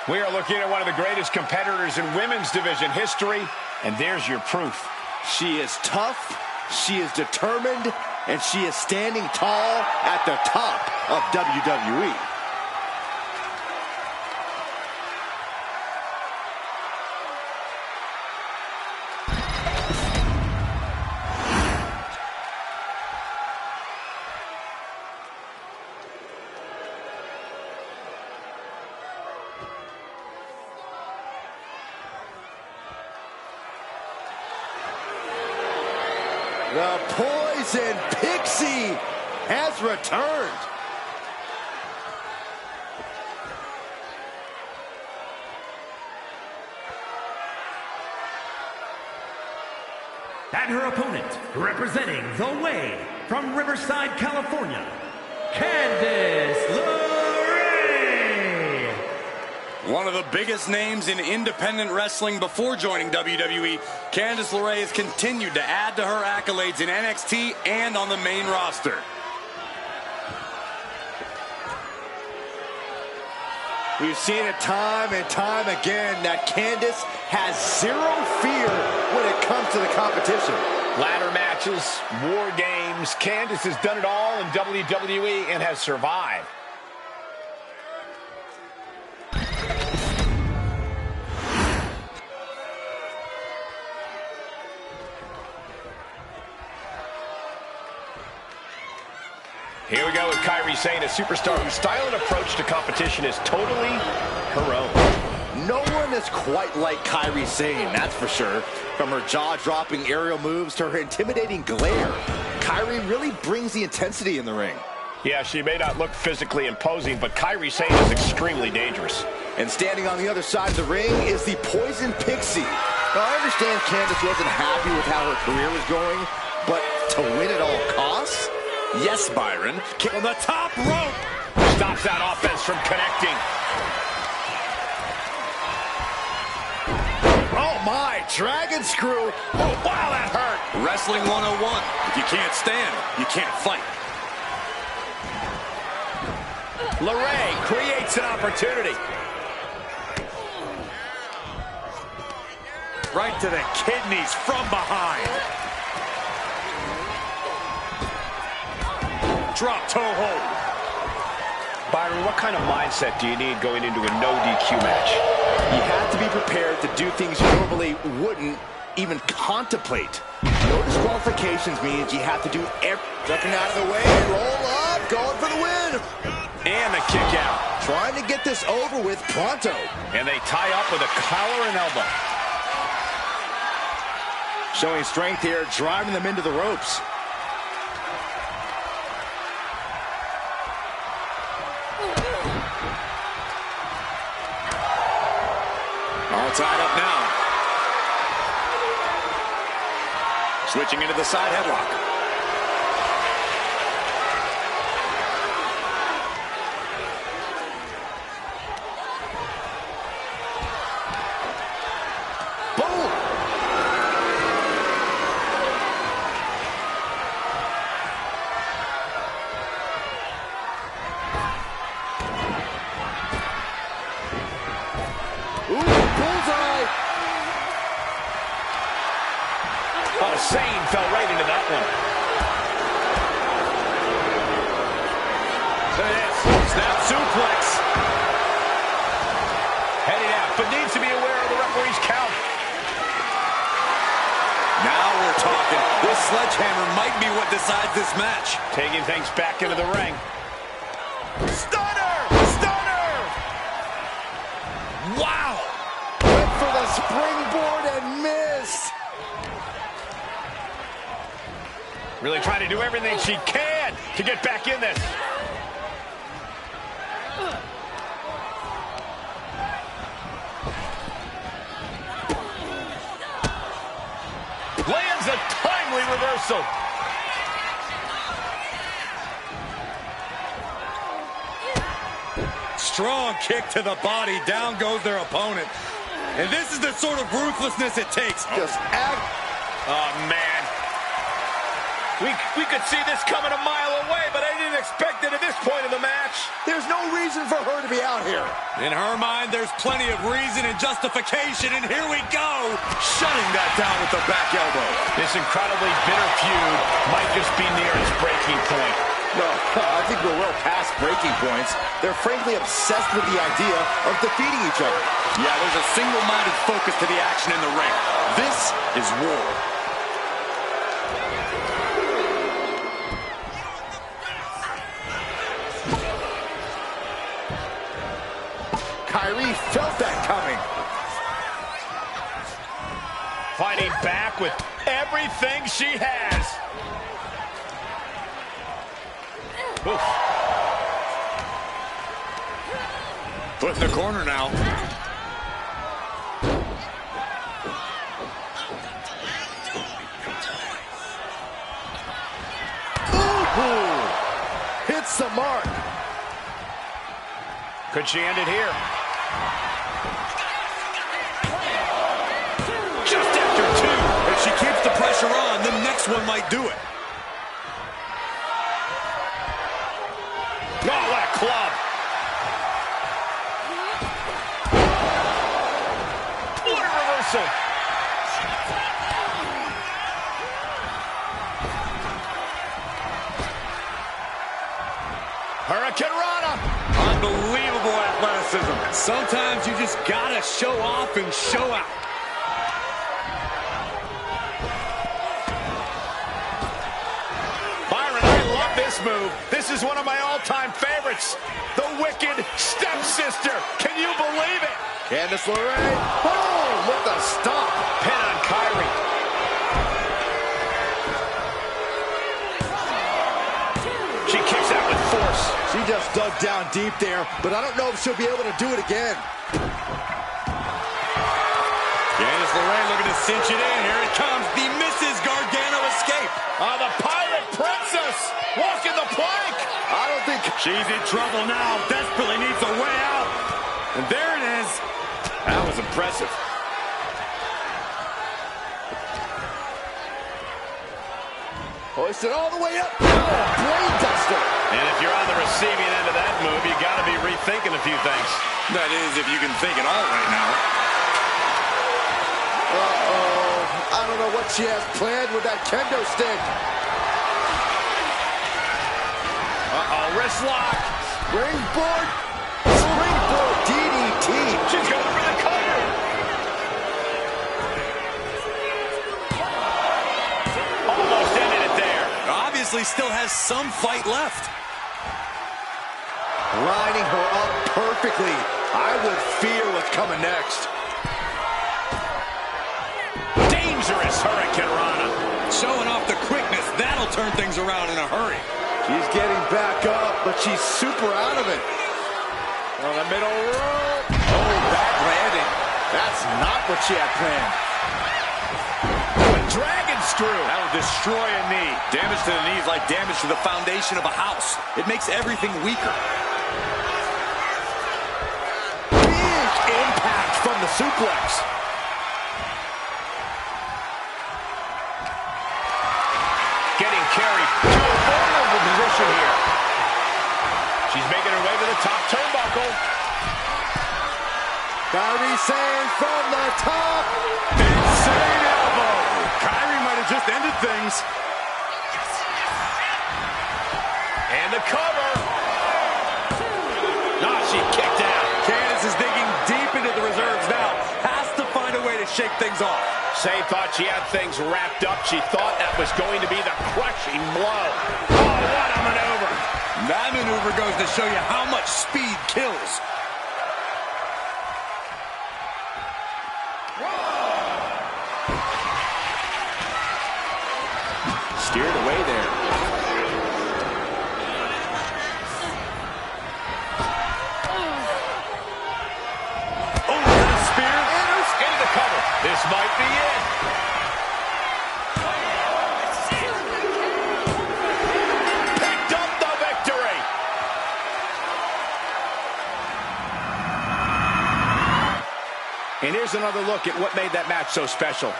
We are looking at one of the greatest competitors in women's division history, and there's your proof. She is tough, she is determined, and she is standing tall at the top of WWE. The Poison Pixie has returned. And her opponent, representing the Way from Riverside, California, Candice LeRae. One of the biggest names in independent wrestling before joining WWE, Candice LeRae has continued to add to her accolades in NXT and on the main roster. We've seen it time and time again that Candice has zero fear when it comes to the competition. Ladder matches, war games, Candice has done it all in WWE and has survived. Here we go with Kairi Sane, a superstar whose style and approach to competition is totally her own. No one is quite like Kairi Sane, that's for sure. From her jaw-dropping aerial moves to her intimidating glare, Kairi really brings the intensity in the ring. Yeah, she may not look physically imposing, but Kairi Sane is extremely dangerous. And standing on the other side of the ring is the Poison Pixie. Now, I understand Candice wasn't happy with how her career was going, but to win at all costs? Yes, Byron. Kick on the top rope. Stops that offense from connecting. Oh my, dragon screw. Oh, wow, that hurt. Wrestling 101. If you can't stand, you can't fight. LeRae creates an opportunity. Right to the kidneys from behind. Drop toe hold. Byron, what kind of mindset do you need going into a no DQ match? You have to be prepared to do things you normally wouldn't even contemplate. No disqualifications means you have to do everything. Ducking out of the way, roll up, going for the win. And the kick out. Trying to get this over with pronto. And they tie up with a collar and elbow. Showing strength here, driving them into the ropes. All tied up now. Switching into the side headlock. Sane fell right into that one. Look at this. Snap suplex. Heading out, but needs to be aware of the referee's count. Now we're talking. This sledgehammer might be what decides this match. Taking things back into the ring. Stunner! Stunner! Wow! Went for the springboard and missed. Really trying to do everything she can to get back in this. Lands a timely reversal. Strong kick to the body. Down goes their opponent. And this is the sort of ruthlessness it takes. Just Oh, man. We could see this coming a mile away, but I didn't expect it at this point in the match. There's no reason for her to be out here. In her mind, there's plenty of reason and justification, and here we go, shutting that down with the back elbow. This incredibly bitter feud might just be near its breaking point. Well, I think we're well past breaking points. They're frankly obsessed with the idea of defeating each other. Yeah, there's a single-minded focus to the action in the ring. This is war. Kyrie felt that coming. Fighting back with everything she has. Oof. Foot in the corner now. Ooh, hits the mark. Could she end it here? Just after two. If she keeps the pressure on, the next one might do it. Oh, what a club. What a reversal. Hurricane Rana. Unbelievable athleticism. Sometimes you just gotta show off and show out. Byron, I love this move. This is one of my all-time favorites. The Wicked Stepsister. Can you believe it? Candice LeRae. Boom! With the stop. Pin on Kyrie. She kicks out with force. She just dug down deep there, but I don't know if she'll be able to do it again. Candice LeRae looking to cinch it in. Here it comes. The Mrs. Gargano escape. The Pirate Princess walking the plank. I don't think She's in trouble now. Desperately needs a way out. And there it is. That was impressive. hoisted all the way up. Oh, brain duster. And if you're on the receiving end of that move, you got to be rethinking a few things. That is, if you can think at all right now. Uh-oh. I don't know what she has planned with that kendo stick. Uh-oh, wrist lock. Springboard. Springboard DDT. She's going for the cover. Almost ended it there. Obviously still has some fight left. Lining her up perfectly. I would fear what's coming next. Dangerous Hurricane Rana. Showing off the quickness. That'll turn things around in a hurry. She's getting back up, but she's super out of it. On the middle rope. Oh, back landing. That's not what she had planned. A dragon screw. That'll destroy a knee. Damage to the knee is like damage to the foundation of a house. It makes everything weaker. Big impact from the suplex. Getting carried to a vulnerable position here. She's making her way to the top turnbuckle. Kyrie saying from the top. Insane elbow. Kyrie might have just ended things. And the cover. She kicked out. Candice is digging deep into the reserves now. Has to find a way to shake things off. Shane thought she had things wrapped up. She thought that was going to be the crushing blow. Oh, what a maneuver. That maneuver goes to show you how much speed kills. Steered away there. This might be it. Picked up the victory. And here's another look at what made that match so special.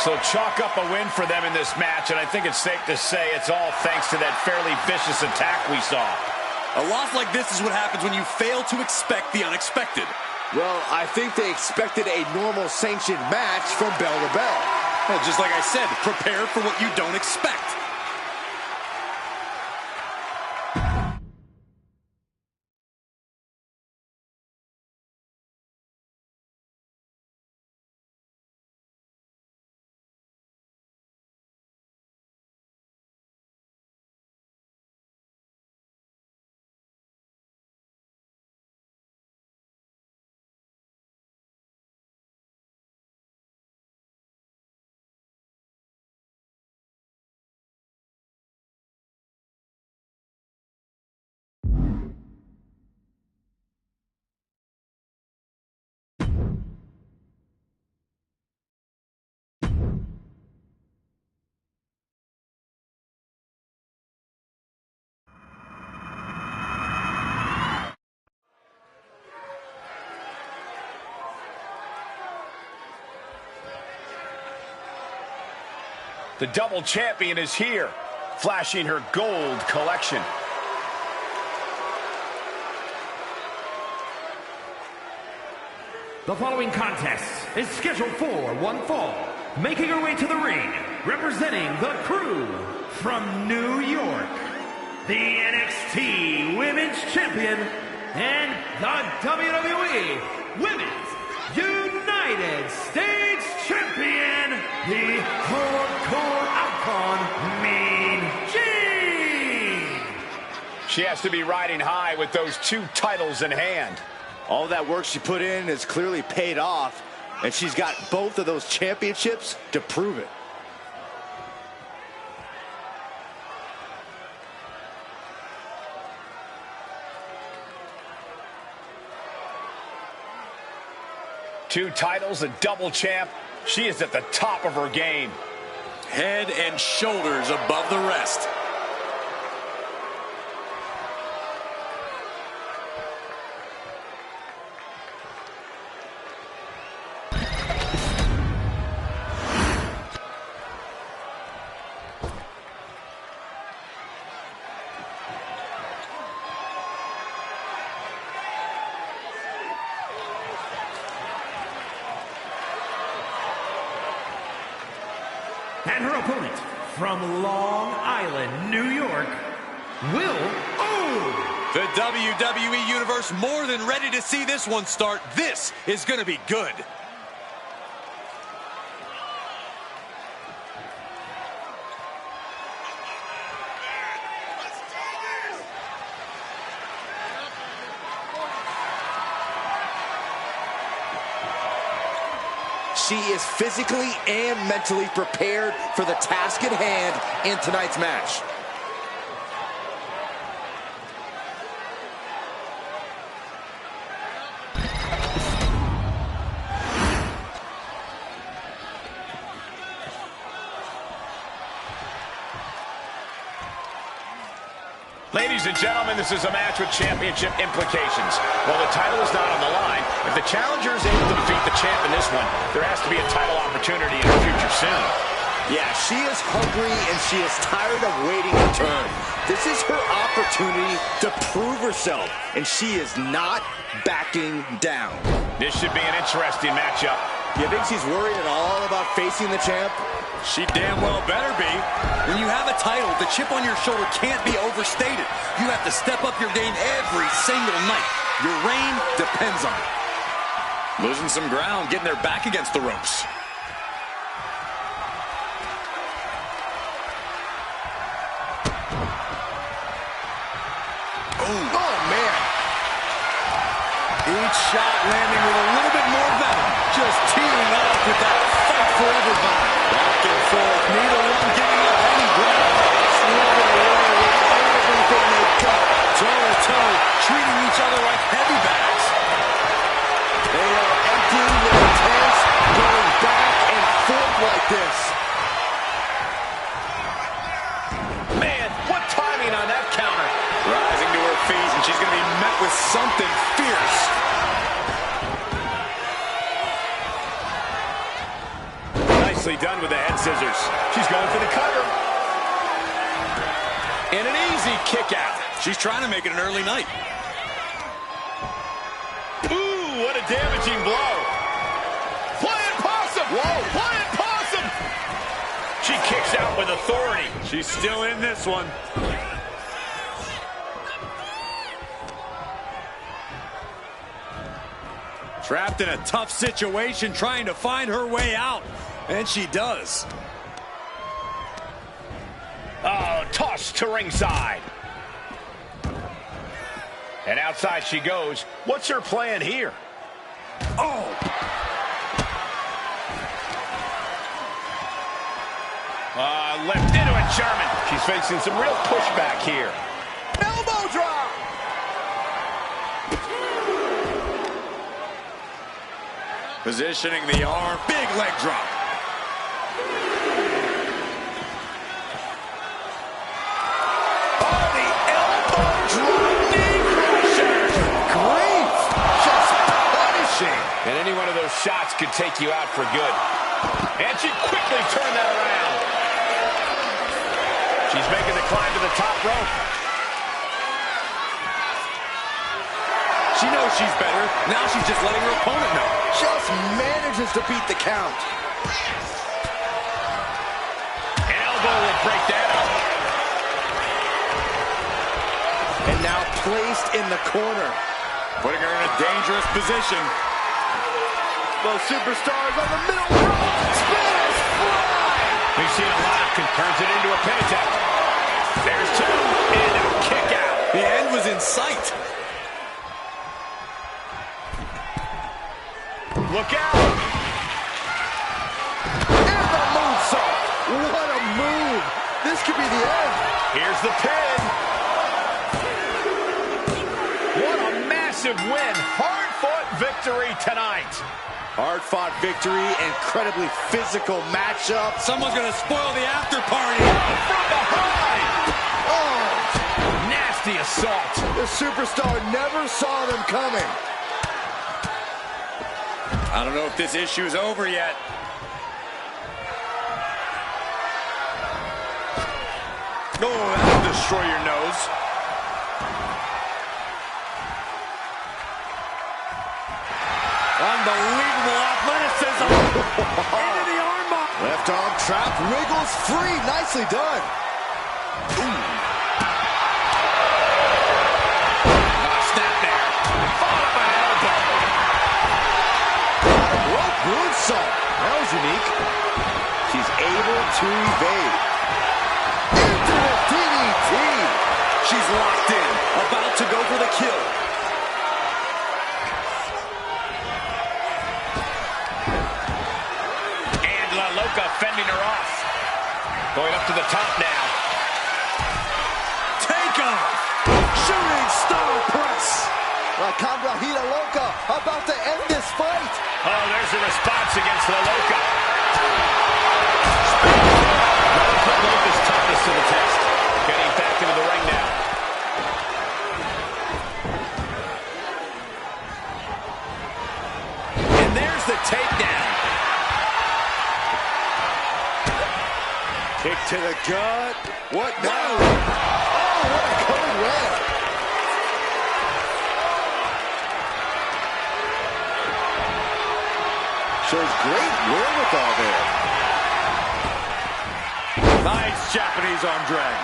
So chalk up a win for them in this match, and I think it's safe to say it's all thanks to that fairly vicious attack we saw. A loss like this is what happens when you fail to expect the unexpected. Well, I think they expected a normal sanctioned match from bell to bell. Well, just like I said, prepare for what you don't expect. The double champion is here, flashing her gold collection. The following contest is scheduled for one fall. Making her way to the ring, representing the Crew from New York, the NXT Women's Champion and the WWE Women's United States Champion, the Hardcore Icon, Mean Gene. She has to be riding high with those two titles in hand. All that work she put in has clearly paid off, and she's got both of those championships to prove it. Two titles, a double champ. She is at the top of her game. Head and shoulders above the rest. And her opponent from Long Island, New York, Will O. The WWE Universe more than ready to see this one start. This is going to be good. She is physically and mentally prepared for the task at hand in tonight's match. Ladies and gentlemen, this is a match with championship implications. While the title is not on the line, if the challenger is able to defeat the champ in this one, there has to be a title opportunity in the future soon. Yeah, she is hungry and she is tired of waiting in turn. This is her opportunity to prove herself, and she is not backing down. This should be an interesting matchup. You think she's worried at all about facing the champ? She damn well better be. When you have a title, the chip on your shoulder can't be overstated. You have to step up your game every single night. Your reign depends on it. Losing some ground, getting their back against the ropes. Oh, man. Each shot landing with a little bit more venom. Just teeing off with that fight forever vibe. Back and forth, neither one giving up any ground. Slugging away with everything they've got. Toe-to-toe, treating each other like heavy bags. They are emptying their tanks, going back and forth like this. Man, what timing on that counter. Rising to her feet, and she's going to be met with something fierce. Nicely done with the head scissors. She's going for the cover. And an easy kick out. She's trying to make it an early night. Ooh, what a damaging blow. Flying possum. Whoa, flying possum. She kicks out with authority. She's still in this one. Trapped in a tough situation, trying to find her way out. And she does. Oh, tossed to ringside. And outside she goes. What's her plan here? Oh! Left into a German. She's facing some real pushback here. Elbow drop. Positioning the arm. Big leg drop. Oh, the elbow drop knee crusher. Grief. Just punishing. And any one of those shots could take you out for good. And she quickly turned that around. She's making the climb to the top rope. She knows she's better. Now she's just letting her opponent know. Just manages to beat the count. An elbow will break that up. And now placed in the corner. Putting her in a dangerous position. Those superstars on the middle rope. Spanish fly. We've seen a lot. Turns it into a pin attempt. There's two. And a kick out. The end was in sight. Look out. And the moonsault. What a move. This could be the end. Here's the pin. What a massive win. Hard-fought victory tonight. Hard-fought victory, incredibly physical matchup. Someone's going to spoil the after party. From behind. Oh, Nasty assault. the superstar never saw them coming. I don't know if this issue is over yet. Oh, that'll destroy your nose. Unbelievable athleticism. Into the armbar. Left arm trap, wiggles free. Nicely done. Snap there. Followed by an elbow. Rope moonsault. That was unique. She's able to evade. Into the DDT. She's locked in, about to go for the kill. And La Loca fending her off. Going up to the top now. Take off. Shooting star press. La Cambrajita Loca about to end this fight. Oh, there's a response against La Loca. Put Loca's toughness to the test. Getting back into the ring now. And there's the takedown. Kick to the gut. What now? Oh, what a code red. Shows great wherewithal there. Nice Japanese arm drag.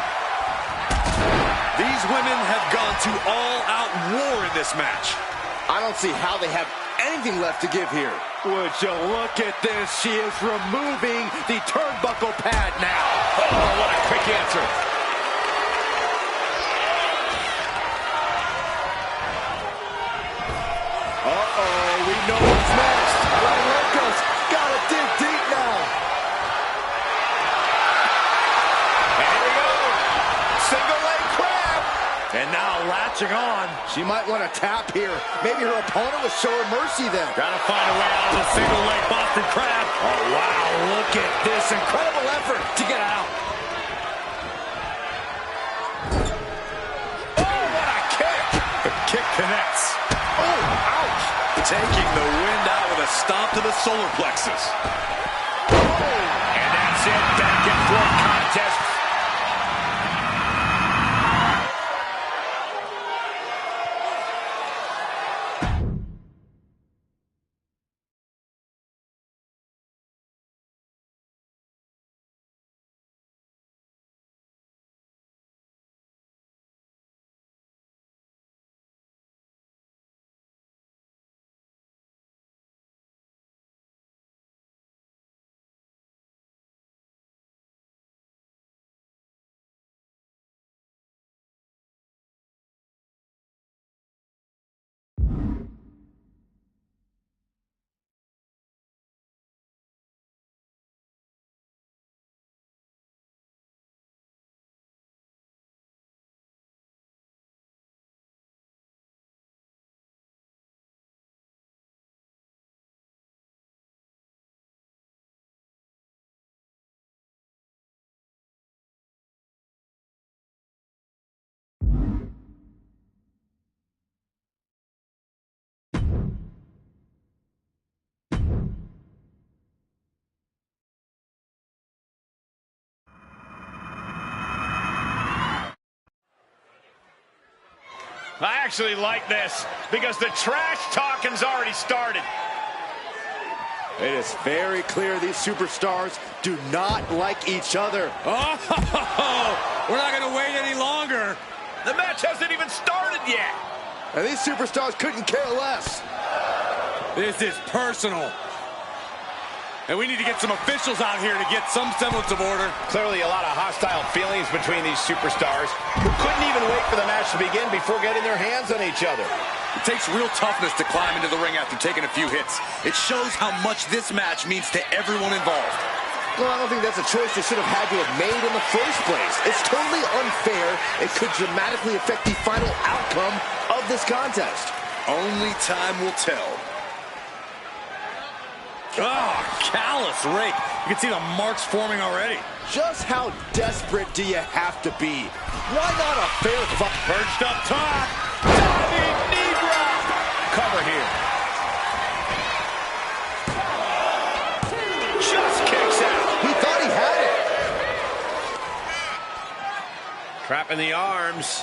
These women have gone to all-out war in this match. I don't see how they have anything left to give here. Would you look at this? She is removing the turnbuckle pad now. Oh, what a quick answer. Uh-oh, we know what's next. La Loca's gotta dig deep now. And here we go. Single leg crab. And now latching on. She might want to tap here. Maybe her opponent will show her mercy then. Gotta find a way out of the single leg Boston Crab. Oh, wow, look at this incredible effort to get out. Oh, what a kick. The kick connects. Oh, ouch. Taking the wind out with a stomp to the solar plexus. Oh, That's it. Back and forth contest. I actually like this because the trash talking's already started. It is very clear these superstars do not like each other. Oh, we're not going to wait any longer. The match hasn't even started yet. And these superstars couldn't care less. This is personal. And we need to get some officials out here to get some semblance of order. Clearly a lot of hostile feelings between these superstars who couldn't even wait for the match to begin before getting their hands on each other. It takes real toughness to climb into the ring after taking a few hits. It shows how much this match means to everyone involved. Well, I don't think that's a choice they should have had to have made in the first place. It's totally unfair. It could dramatically affect the final outcome of this contest. Only time will tell. Oh, callous rake. You can see the marks forming already. Just how desperate do you have to be? Why not a fair fight? Perched up top. Diving knee drop. Cover here. Just kicks out. He thought he had it. Trapping the arms.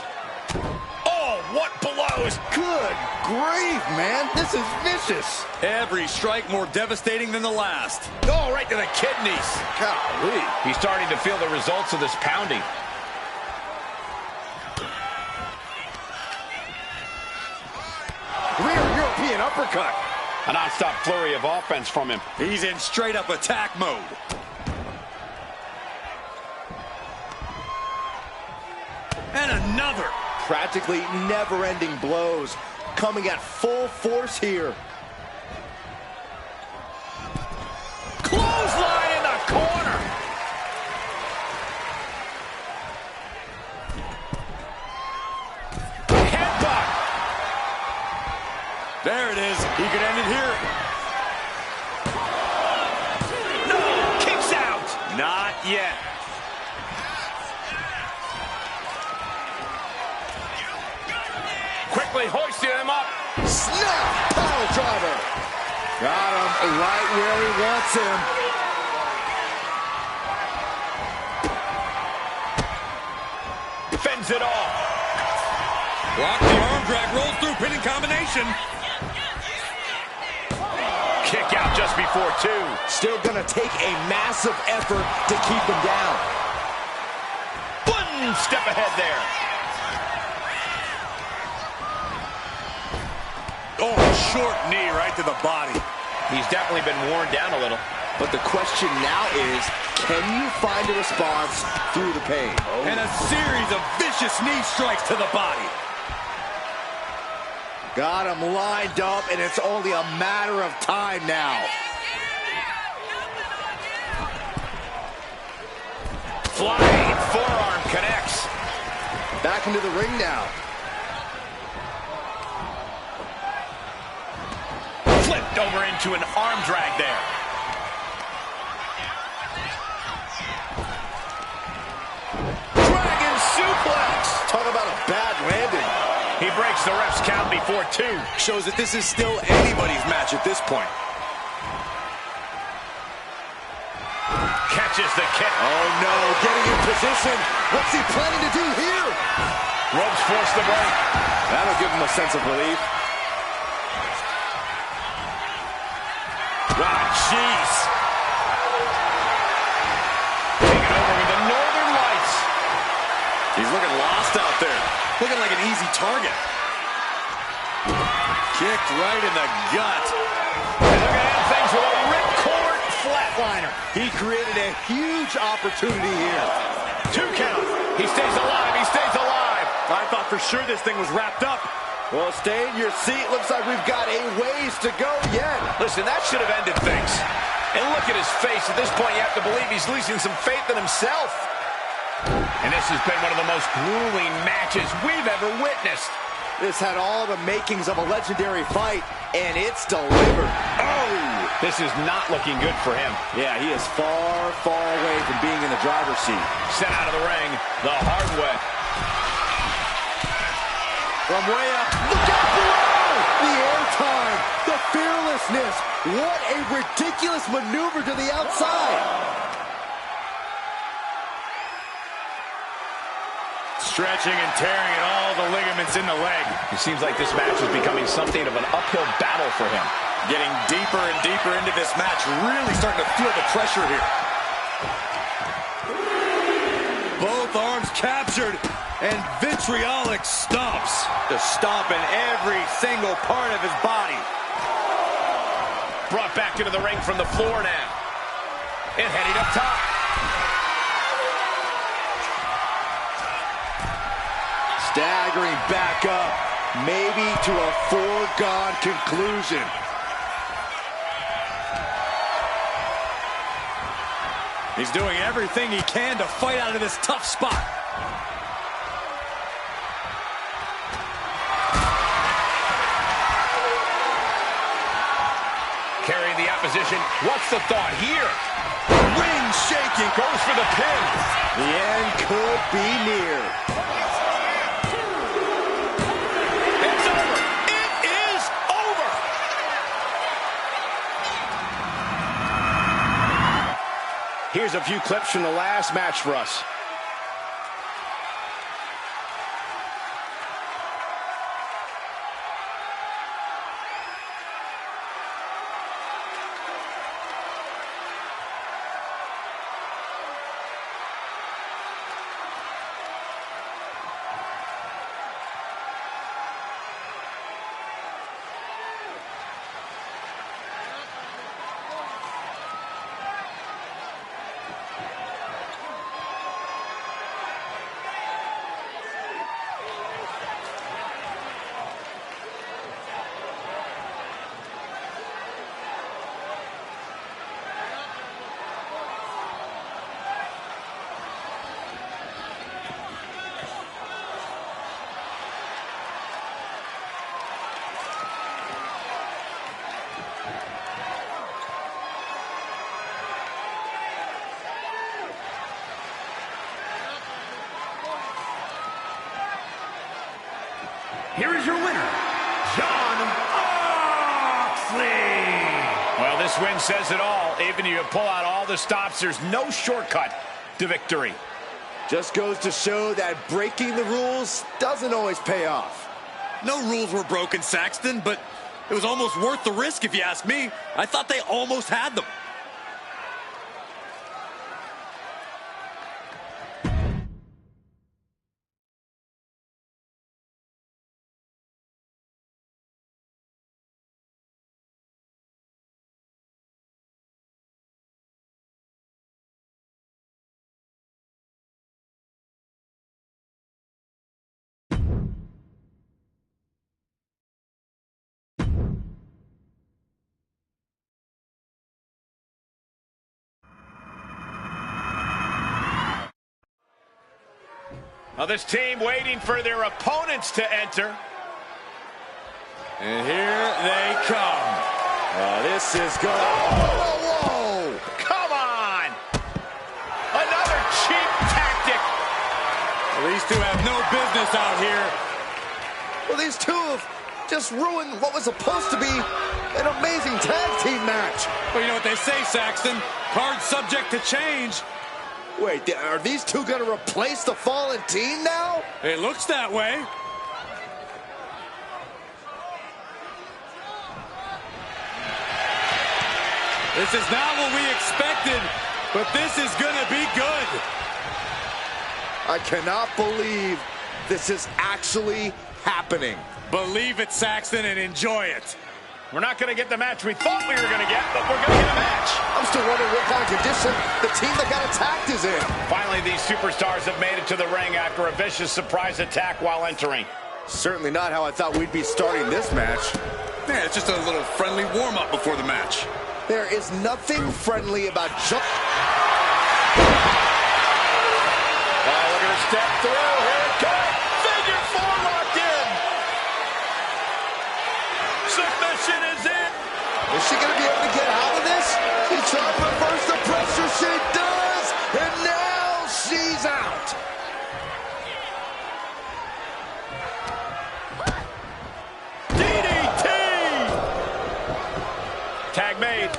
Oh, what blows. Good grief, man. This is vicious. Every strike more devastating than the last. Oh, right to the kidneys. Golly. He's starting to feel the results of this pounding. Rear European uppercut. A non-stop flurry of offense from him. He's in straight-up attack mode. And another. Practically never-ending blows coming at full force here. Clothesline in the corner. Headbutt. There it is. He could end it here. No, kicks out. Not yet. Quickly hoisting him up. Snap! Pile driver. Got him right where he wants him. Fends it off. Rock the arm drag, rolls through, pinning combination. Kick out just before two. Still gonna take a massive effort to keep him down. One step ahead there. Oh, short knee right to the body. He's definitely been worn down a little. But the question now is, can you find a response through the pain? And a series of vicious knee strikes to the body. Got him lined up, and it's only a matter of time now. Flying forearm connects. Back into the ring now. Flipped over into an arm drag there. Dragon suplex. Talk about a bad landing. He breaks the ref's count before two. Shows that this is still anybody's match at this point. Catches catches the kick. Oh, no, getting in position. What's he planning to do here? Ropes force the break. That'll give him a sense of relief. Ah, jeez. Taking over with the Northern Lights. He's looking lost out there. Looking like an easy target. Kicked right in the gut. And they're going to end things with a ripcord flatliner. He created a huge opportunity here. 2 count. He stays alive. He stays alive. I thought for sure this thing was wrapped up. Well, stay in your seat. Looks like we've got a ways to go yet. Listen, that should have ended things. And look at his face. At this point, you have to believe he's losing some faith in himself. And this has been one of the most grueling matches we've ever witnessed. This had all the makings of a legendary fight, and it's delivered. Oh! This is not looking good for him. Yeah, he is far, far away from being in the driver's seat. Sent out of the ring the hard way. From way up, look out below! The airtime, the fearlessness. What a ridiculous maneuver to the outside. Stretching and tearing at all the ligaments in the leg. It seems like this match is becoming something of an uphill battle for him. Getting deeper and deeper into this match. Really starting to feel the pressure here. Both arms captured, and vitriolic stomps. Just stomping every single part of his body. Brought back into the ring from the floor now. And heading up top. Staggering back up, maybe to a foregone conclusion. He's doing everything he can to fight out of this tough spot. Carrying the opposition. What's the thought here? Ring shaking. Goes for the pin. The end could be near. It's over. It is over. Here's a few clips from the last match for us. Here is your winner, John Moxley. Well, this win says it all. Even if you pull out all the stops, there's no shortcut to victory. Just goes to show that breaking the rules doesn't always pay off. No rules were broken, Saxton, but it was almost worth the risk if you ask me. I thought they almost had them. Now this team waiting for their opponents to enter. And here they come. This is good. Whoa! Come on! Another cheap tactic. Well, these two have no business out here. Well, these two have just ruined what was supposed to be an amazing tag team match. Well, you know what they say, Saxton. Card subject to change. Wait, are these two going to replace the fallen team now? It looks that way. This is not what we expected, but this is going to be good. I cannot believe this is actually happening. Believe it, Saxton, and enjoy it. We're not going to get the match we thought we were going to get, but we're going to get a match. I'm still wondering what kind of condition the team that got attacked is in. Finally, these superstars have made it to the ring after a vicious surprise attack while entering. Certainly not how I thought we'd be starting this match. Yeah, it's just a little friendly warm-up before the match. There is nothing friendly about jump. Oh, look at her step through. Here it comes. Figure four locked in. Submission is in. Is she going to be able to get out of this? She's trying to reverse the pressure. She does. And now she's out. DDT. Tag made.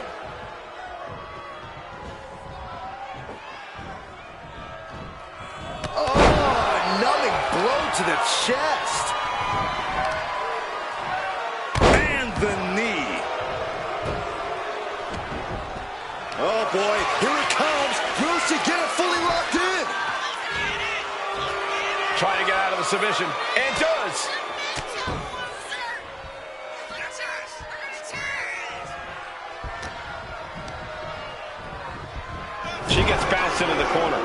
To the chest. And the knee. Oh boy, here it comes. Will she get it fully locked in? Trying to get out of the submission. And does. She gets bounced into the corner.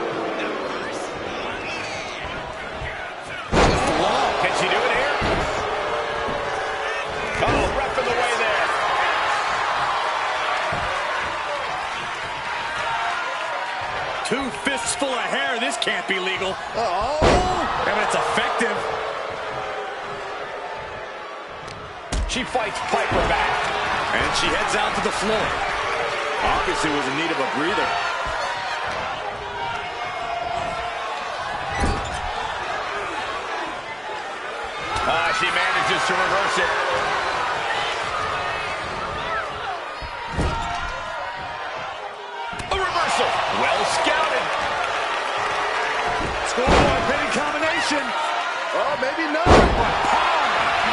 Can she do it here? Oh, ref in the way there. Two fists full of hair. This can't be legal. Oh! And it's effective. She fights Piper back. And she heads out to the floor. Obviously was in need of a breather. She manages to reverse it. A reversal. Well scouted. Scoreboard pinning combination. Oh, maybe not.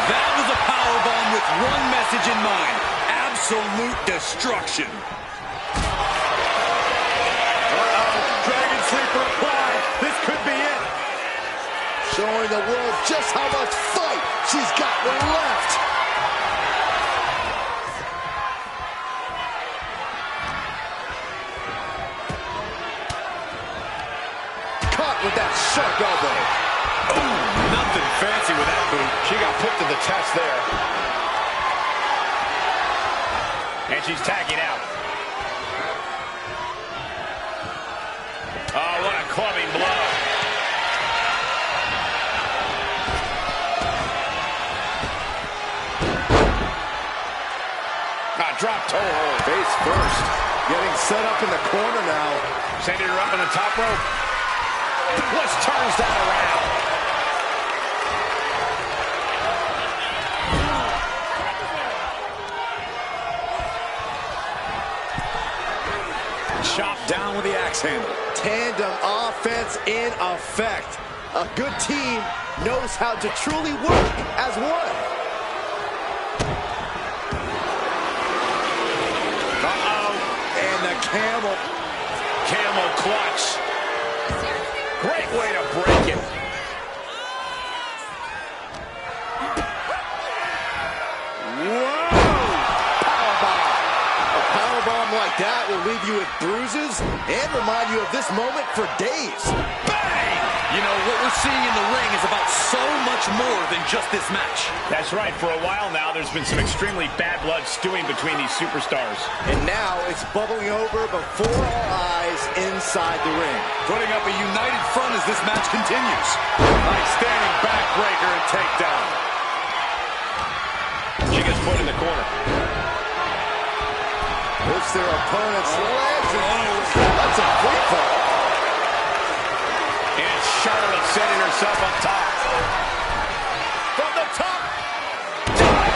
That was a powerbomb with one message in mind. Absolute destruction. Dragon sleeper applied. This could be it. Showing the world just how much fight she's got left. Caught with that sharp elbow. Oh, nothing fancy with that boot. She got put to the test there. And she's tagging out. Oh, what a clubbing blow. Drop toe hold. Face first. Getting set up in the corner now. Sending her up on the top rope. Let's turns that around. Chopped down with the axe handle. Tandem offense in effect. A good team knows how to truly work as one. Camel clutch. Great way to break it. Whoa! Powerbomb. A powerbomb like that will leave you with bruises and remind you of this moment for days. Bang! You know, what we're seeing in the ring is about so much more than just this match. That's right. For a while now, there's been some extremely bad blood stewing between these superstars. And now it's bubbling over before our eyes inside the ring. Putting up a united front as this match continues. Nice standing backbreaker and takedown. She gets put in the corner. Puts their opponent's legs. That's a quick fall. And Charlotte setting herself up top. From the top. Dive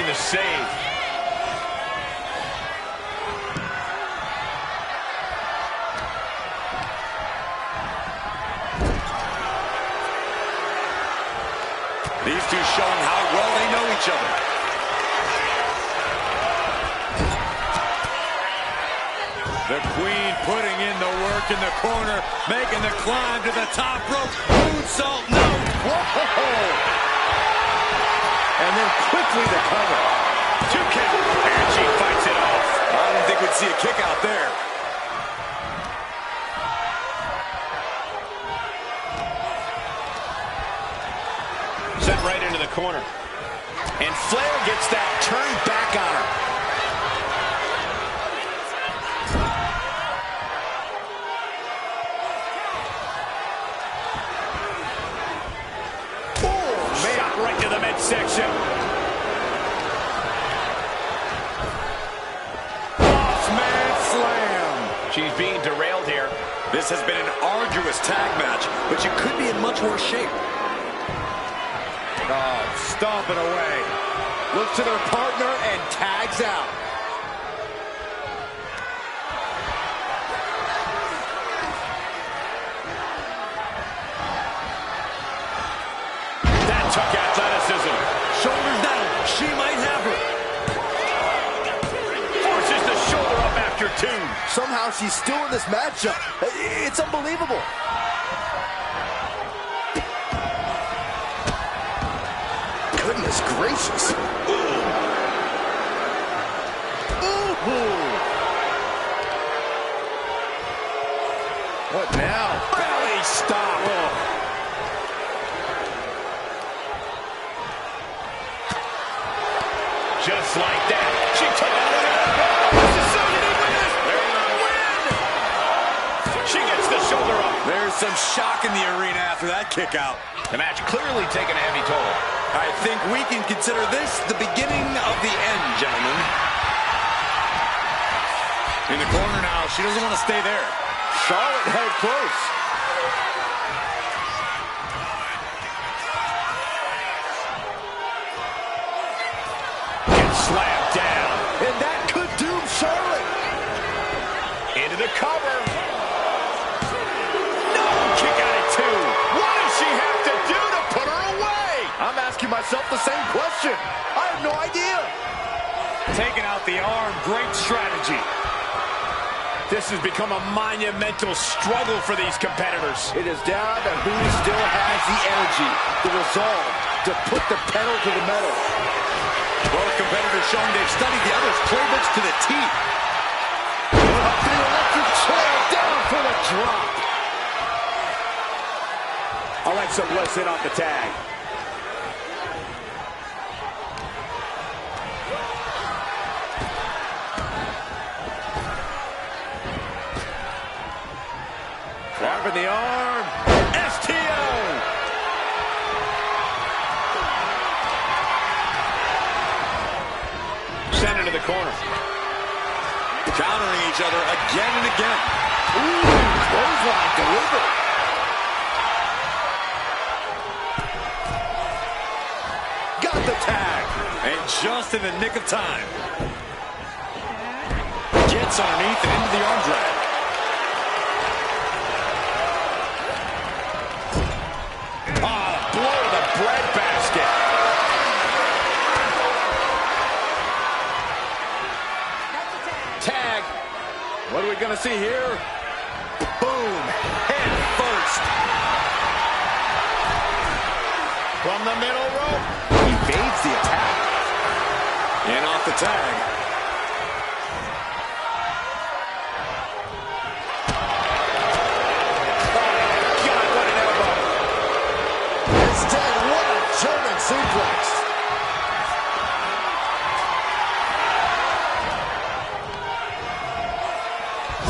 the save. These two showing how well they know each other. The Queen putting in the work in the corner, making the climb to the top rope. Moonsault, no. Whoa! And then quickly the cover. 2 count, and she fights it off. I didn't think we'd see a kick out there. Sent right into the corner. And Flair gets that turned back on her. Shot right to the midsection. Bossman slam. She's being derailed here. This has been an arduous tag match, but you could be in much worse shape. Oh, stomping away. Looks to their partner and tags out. That took athleticism. Shoulders down. She might have her. Forces the shoulder up after 2. Somehow she's still in this matchup. It's unbelievable. Goodness gracious. Ooh. Ooh. What now? Belly stop. Oh. Just like that. She took it. This is so unique with this. Win. She gets the shoulder up. There's some shock in the arena after that kick out. The match clearly taking a heavy toll. I think we can consider this the beginning of the end, gentlemen. In the corner now, she doesn't want to stay there. Charlotte held close. Gets slammed down. And that could doom Charlotte. Into the cover. No! Kick out at 2. What does she have to do to put her away? I'm asking myself the same question. I have no idea. Taking out the arm, great strategy. This has become a monumental struggle for these competitors. It is down to who still has the energy, the resolve to put the pedal to the metal. Both competitors showing they've studied the other's playbooks to the teeth. Up the electric chair, down for the drop. Alexa Bliss in off the tag. Grabbing the arm. STO. Sent into the corner. Countering each other again and again. Ooh, clothesline delivered. Got the tag. And just in the nick of time. Gets underneath and into the arm drag. Blow the breadbasket. Tag. What are we going to see here? Boom. Head first. From the middle rope. Evades the attack. And off the tag. German suplex.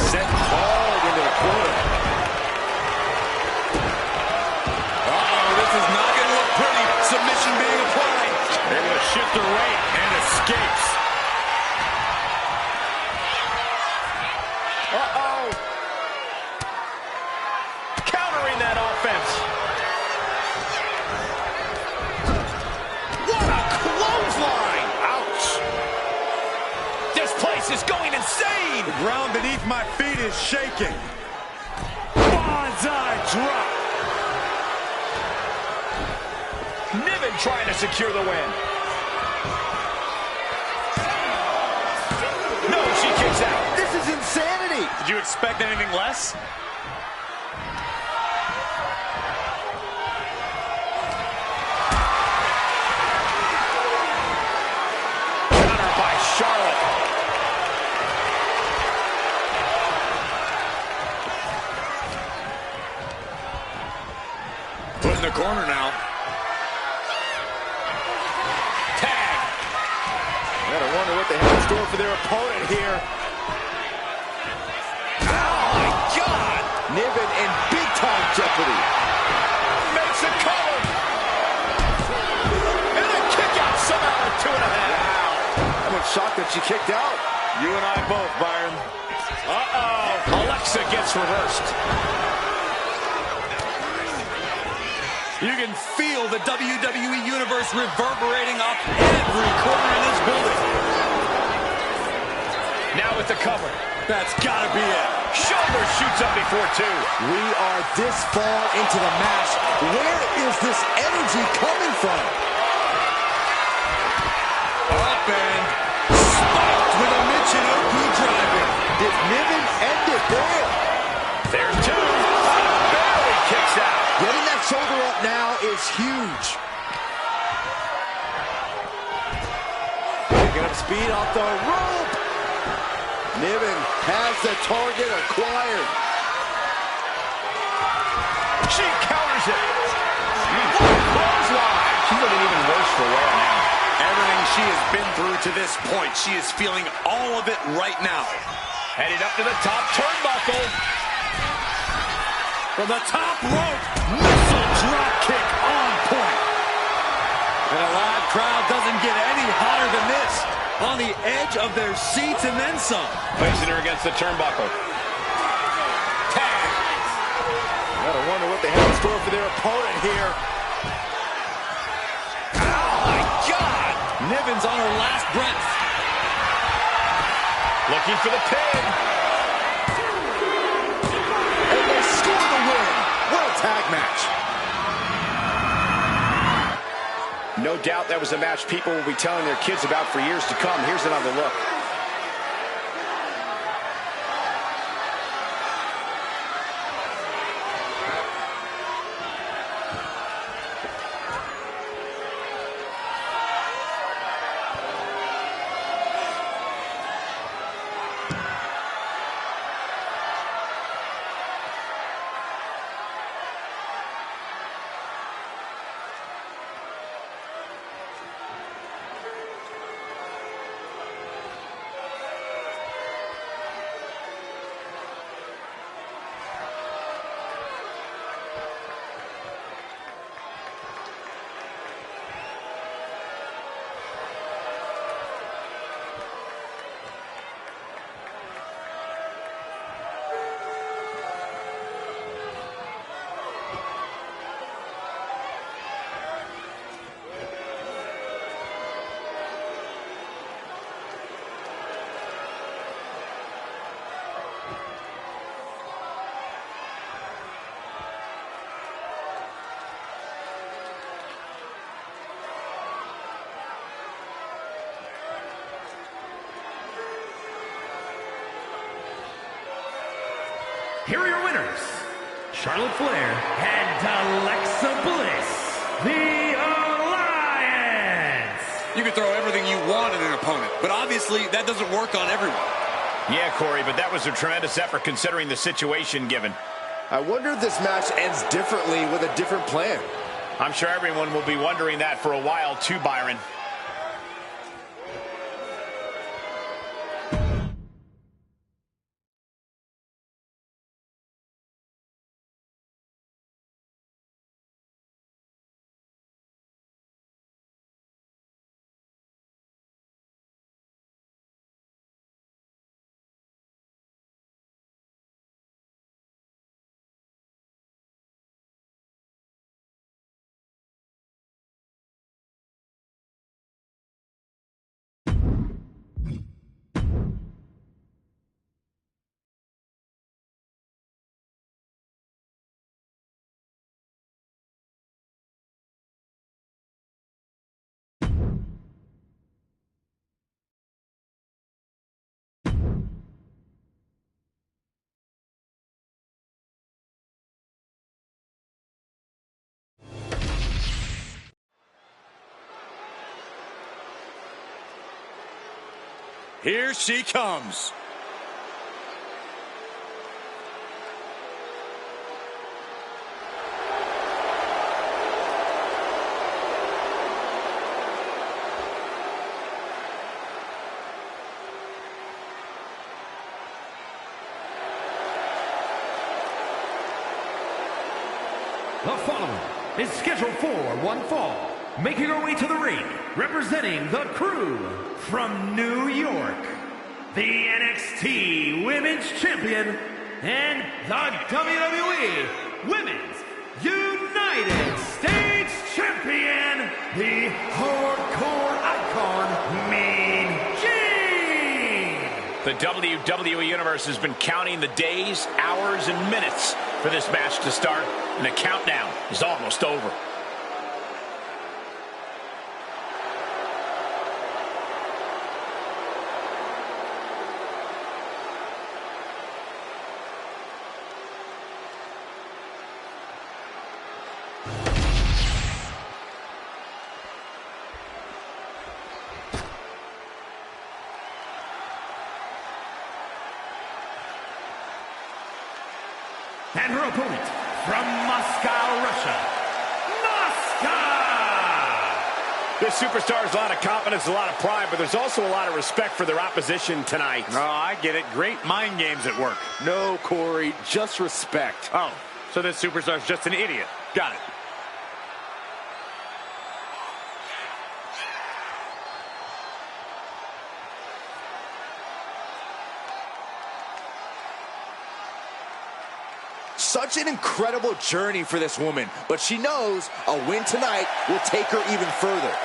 Set hard into the corner. Uh-oh, this is not going to look pretty. Submission being applied. Able to shift her weight and escapes. Uh-oh. Countering that offense. What a clothesline. Ouch. my feet is shaking. Bonsai drop. Niven trying to secure the win. No, she kicks out. This is insanity. Did you expect anything less? Counter by Charlotte. Put in the corner now. Tag. Gotta wonder what they have in store for their opponent here. Oh, my God. Niven in big-time jeopardy. Makes a cover. And a kick out somehow at 2.5. I'm in shock that she kicked out. You and I both, Byron. Uh-oh. Alexa gets reversed. You can feel the WWE Universe reverberating off every corner in this building. Now with the cover. That's gotta be it. Shoulder shoots up before 2. We are this far into the match. Where is this energy coming from? Up and spiked with a Michinoku driver. Did Niven end it there? There's 2. Barely kicks out. Getting that shoulder up now is huge. Picking up speed off the rope. Niven has the target acquired. She counters it. Clothesline. She's looking even worse for wear now. Everything she has been through to this point, she is feeling all of it right now. Headed up to the top turnbuckle. From the top rope, missile drop kick on point. And a loud crowd doesn't get any hotter than this. On the edge of their seats and then some. Placing her against the turnbuckle. Tag. Gotta wonder what they have in store for their opponent here. Oh, my God. Niven's on her last breath. Looking for the pin. And they score the win. What a tag match. No doubt that was a match people will be telling their kids about for years to come. Here's another look. Here are your winners, Charlotte Flair and Alexa Bliss, the Alliance. You can throw everything you want at an opponent, but obviously that doesn't work on everyone. Yeah, Corey, but that was a tremendous effort considering the situation given. I wonder if this match ends differently with a different plan. I'm sure everyone will be wondering that for a while too, Byron. Here she comes. The following is scheduled for one fall, making her way to the ring, representing the Crew from New York, the NXT Women's Champion and the WWE Women's United States Champion, the Hardcore Icon, Mean Gene. The WWE Universe has been counting the days, hours, and minutes for this match to start, and the countdown is almost over. And her opponent from Moscow, Russia, Moscow! This superstar has a lot of confidence, a lot of pride, but there's also a lot of respect for their opposition tonight. Oh, I get it. Great mind games at work. No, Corey, just respect. Oh, so this superstar's just an idiot. Got it. Such an incredible journey for this woman, but she knows a win tonight will take her even further.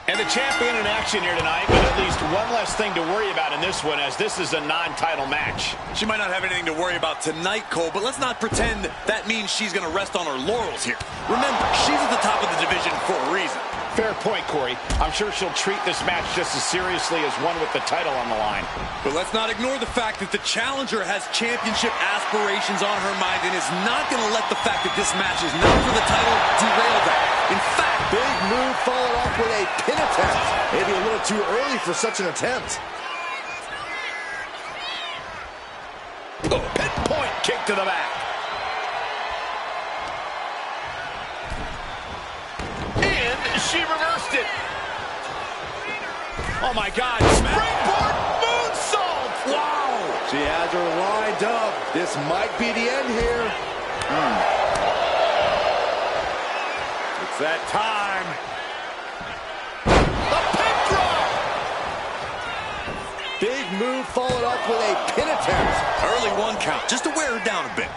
And the champion in action here tonight, but at least one less thing to worry about in this one, as this is a non-title match. She might not have anything to worry about tonight, Cole, but let's not pretend that means she's going to rest on her laurels here. Remember, she's at the top of the division for a reason. Fair point, Corey. I'm sure she'll treat this match just as seriously as one with the title on the line. But let's not ignore the fact that the challenger has championship aspirations on her mind and is not going to let the fact that this match is not for the title derail that. In fact, Big move followed up with a pin attempt. Maybe a little too early for such an attempt. Oh, pinpoint kick to the back. And she reversed it. Oh my God, springboard moonsault. Wow. She has her lined up. This might be the end here. It's that time. The pin drop! Big move followed up with a pin attempt. early 1 count, just to wear her down a bit.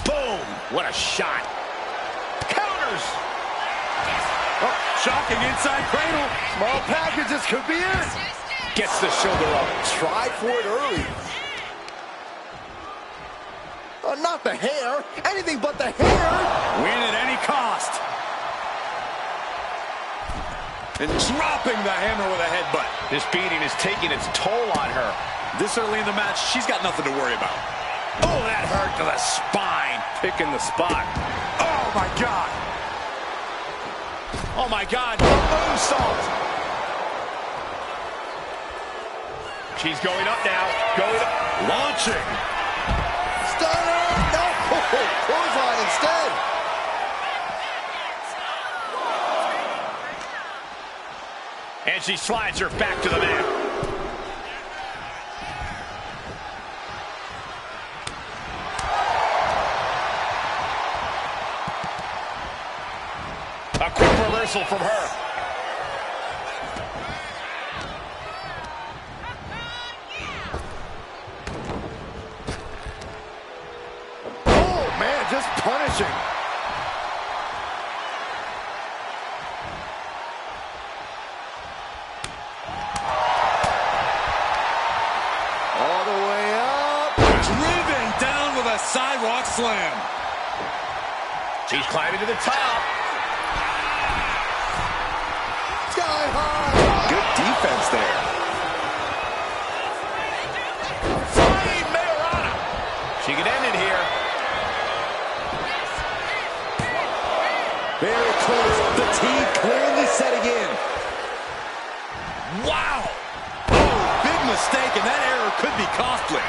Boom. What a shot. Counters. Oh, shocking inside cradle. Small packages could be it. Gets the shoulder up. Try for it early. Not the hair. Anything but the hair. Win at any cost. And dropping the hammer with a headbutt. This beating is taking its toll on her. This early in the match, she's got nothing to worry about. Oh, that hurt to the spine. Picking the spot. Oh, my God. Oh, my God. The moonsault. She's going up now. Going up. Launching. Stunner. No. Clothesline instead. And she slides her back to the mat. A quick reversal from her. Oh, man, just punishing. All the way up. Driven down with a sidewalk slam. She's climbing to the top. She's got Sky high. Good defense there. Flying Mayorana. She could end it here. Very close. Fatigue clearly setting in. Wow. Oh, big mistake, and that error could be costly.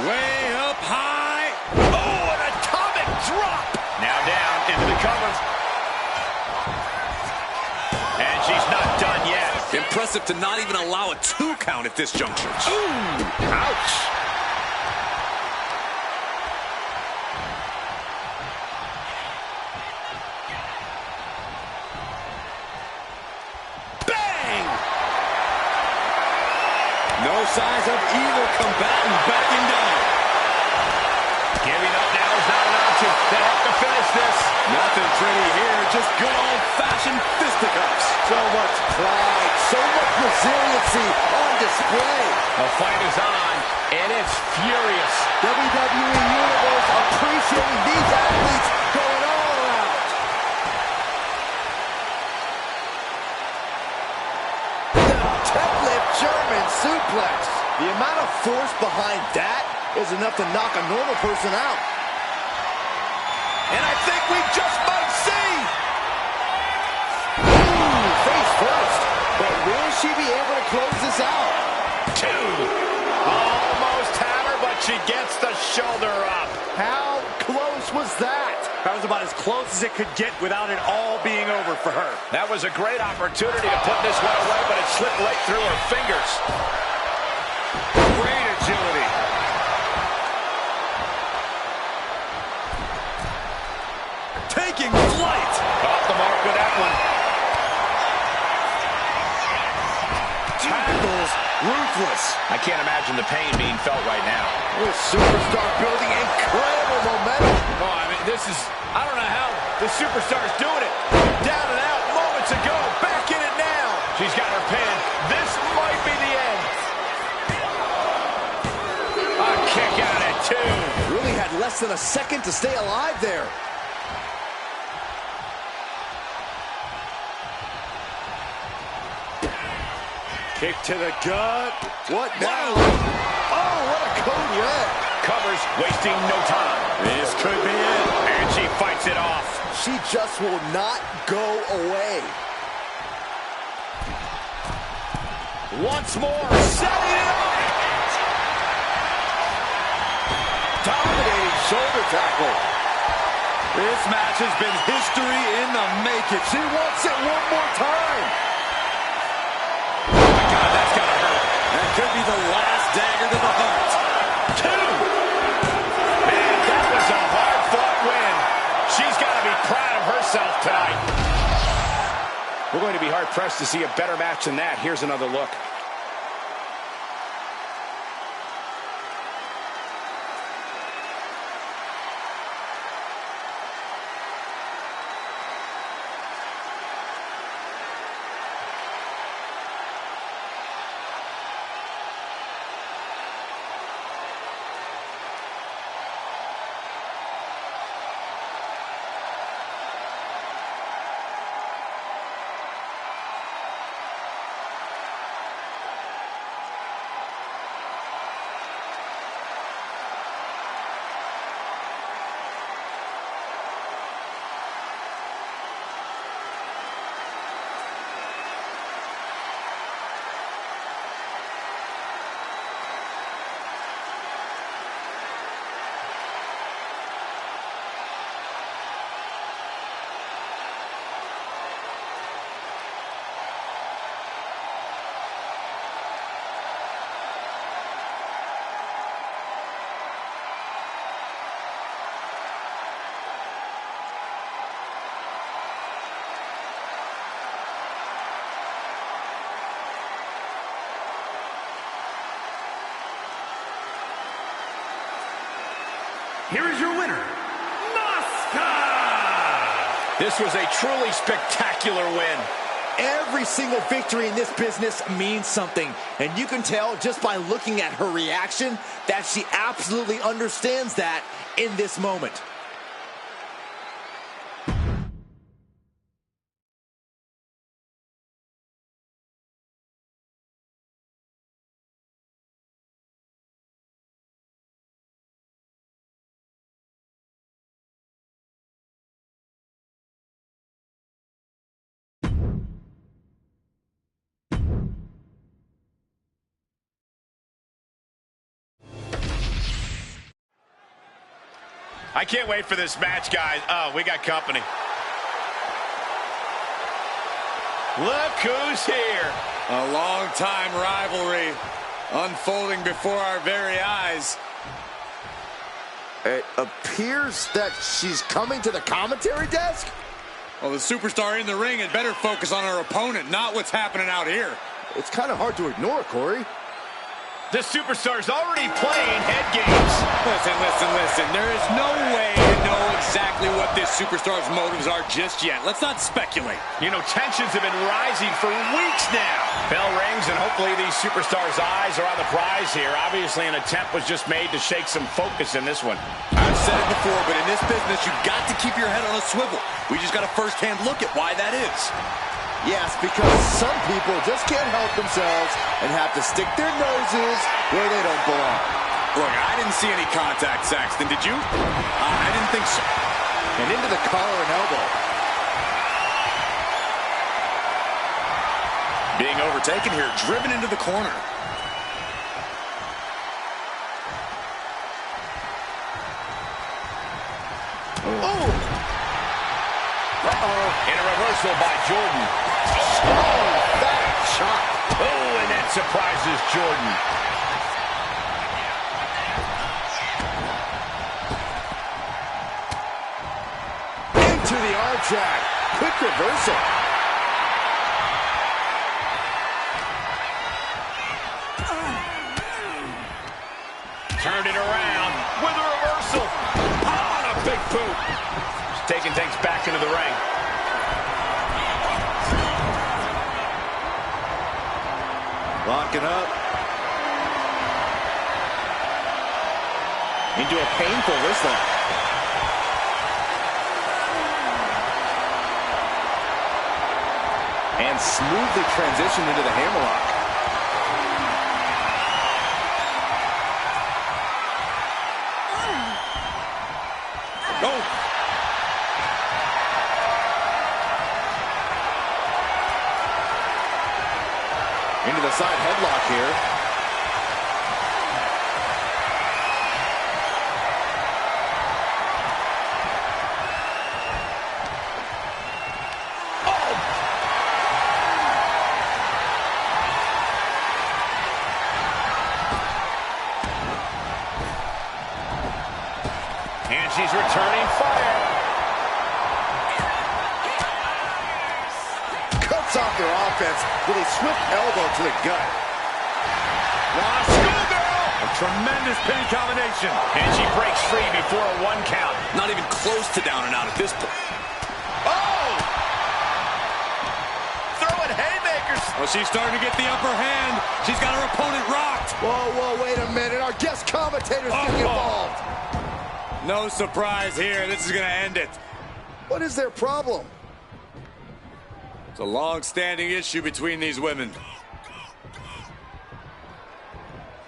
Way up high. Oh, an atomic drop. Now down into the cover. And she's not done yet. Impressive to not even allow a 2 count at this juncture. Ooh, ouch. Bang! No signs of either combatant backing down. Giving up now is not an option. They have to finish this. Nothing pretty here, just good old-fashioned fisticuffs. So much pride, so much resiliency on display. The fight is on, and it's furious. WWE Universe appreciating these athletes going all out. The deadlift German suplex. The amount of force behind that is enough to knock a normal person out. And I think we just might see. Ooh, face first. But will she be able to close this out? 2. Almost had her, but she gets the shoulder up. How close was that? That was about as close as it could get without it all being over for her. That was a great opportunity to put this one away, but it slipped right through her fingers. Great agility. Taking flight. Off the mark with that one. Tackles ruthless. I can't imagine the pain being felt right now. This superstar building incredible momentum. Oh, I mean, this is, I don't know how the superstar is doing it. Down and out moments ago, back in it now. She's got her pin. This might be the end. A kick out at 2. Really had less than a second to stay alive there. Kick to the gut. What now? Oh, what a code red. Covers, wasting no time. This could be it. And she fights it off. She just will not go away. Once more, setting it up. Dominating shoulder tackle. This match has been history in the making. She wants it one more time. Oh my God, that's gotta hurt. That could be the last dagger to the heart. 2. Man, that was a hard-fought win. She's got to be proud of herself tonight. We're going to be hard-pressed to see a better match than that. Here's another look. Here is your winner, Masca! This was a truly spectacular win. Every single victory in this business means something. And you can tell just by looking at her reaction that she absolutely understands that in this moment. I can't wait for this match, guys. Oh, we got company. Look who's here. A long-time rivalry unfolding before our very eyes. It appears that she's coming to the commentary desk. Well, the superstar in the ring had better focus on her opponent, not what's happening out here. It's kind of hard to ignore, Corey. The superstar's already playing head games. Listen. There is no way to know exactly what this superstar's motives are just yet. Let's not speculate. You know, tensions have been rising for weeks now. Bell rings, and hopefully these superstars' eyes are on the prize here. Obviously, an attempt was just made to shake some focus in this one. I've said it before, but in this business, you've got to keep your head on a swivel. We just got a first-hand look at why that is. Yes, because some people just can't help themselves and have to stick their noses where they don't belong. Look, I didn't see any contact, Saxton. Did you? I didn't think so. And into the collar and elbow. Being overtaken here, driven into the corner. In a reversal by Jordan. Oh, that shot. Oh, and that surprises Jordan. Into the arm drag. Quick reversal. Turned it around with a reversal. On a big boot. Taking things back into the ring. Locking up. Into a painful wristlock. And smoothly transitioned into the hammerlock. Oh! Into the side headlock here. Oh! And she's returning fire. Cuts off their offense with a swift elbow to the gut. Schoolgirl! A tremendous pin combination. And she breaks free before a 1 count. Not even close to down and out at this point. Oh! Throwing haymakers. Well, she's starting to get the upper hand. She's got her opponent rocked. Whoa, wait a minute. Our guest commentator's getting involved. No surprise here. This is going to end it. What is their problem? It's a long-standing issue between these women.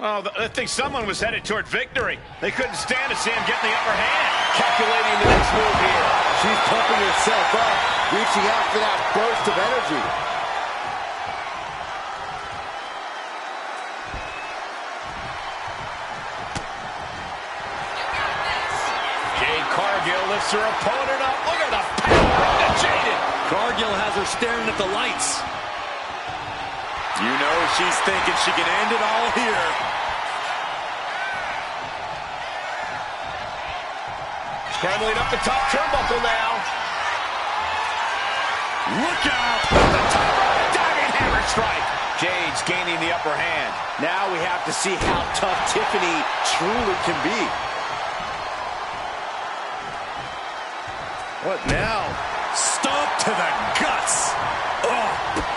Oh, I think someone was headed toward victory. They couldn't stand to see him get the upper hand. Calculating the next move here. She's pumping herself up, reaching out for that burst of energy. Jade Cargill lifts her opponent up. Look at the power of the Jaded. Cargill has her staring at the lights. You know she's thinking she can end it all here. Scrambling up the top turnbuckle now. Look out! The top rope, diving hammer strike. Jade's gaining the upper hand. Now we have to see how tough Tiffany truly can be. What now? Stomp to the guts. Oh,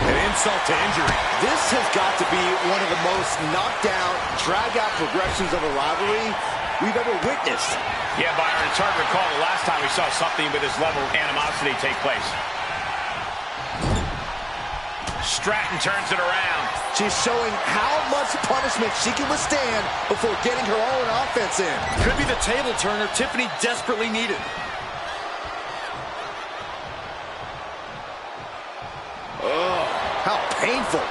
an insult to injury. This has got to be one of the most knockdown, drag-out progressions of a rivalry we've ever witnessed. Yeah, Byron, it's hard to recall the last time we saw something with this level of animosity take place. Stratton turns it around. She's showing how much punishment she can withstand before getting her own offense in. Could be the table turner Tiffany desperately needed. Oh, how painful.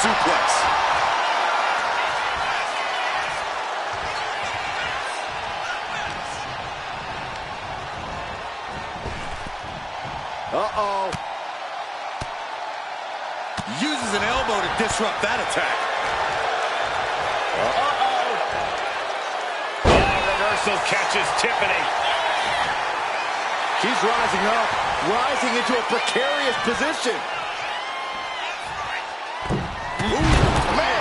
suplex. Uh-oh. Uses an elbow to disrupt that attack. Uh-oh. Oh, reversal catches Tiffany. She's rising up, rising into a precarious position. Ooh, man.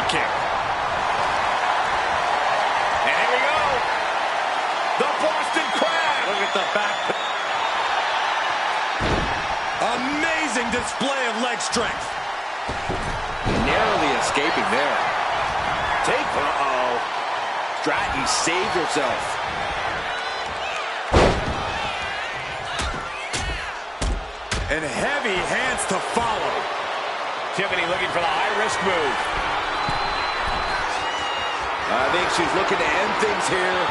Kick. And here we go. The Boston Crab. Look at the back. Amazing display of leg strength. Narrowly escaping there. Take. Uh-oh. Stratton saved herself. And heavy hands to follow. Tiffany looking for the high-risk move. I think she's looking to end things here.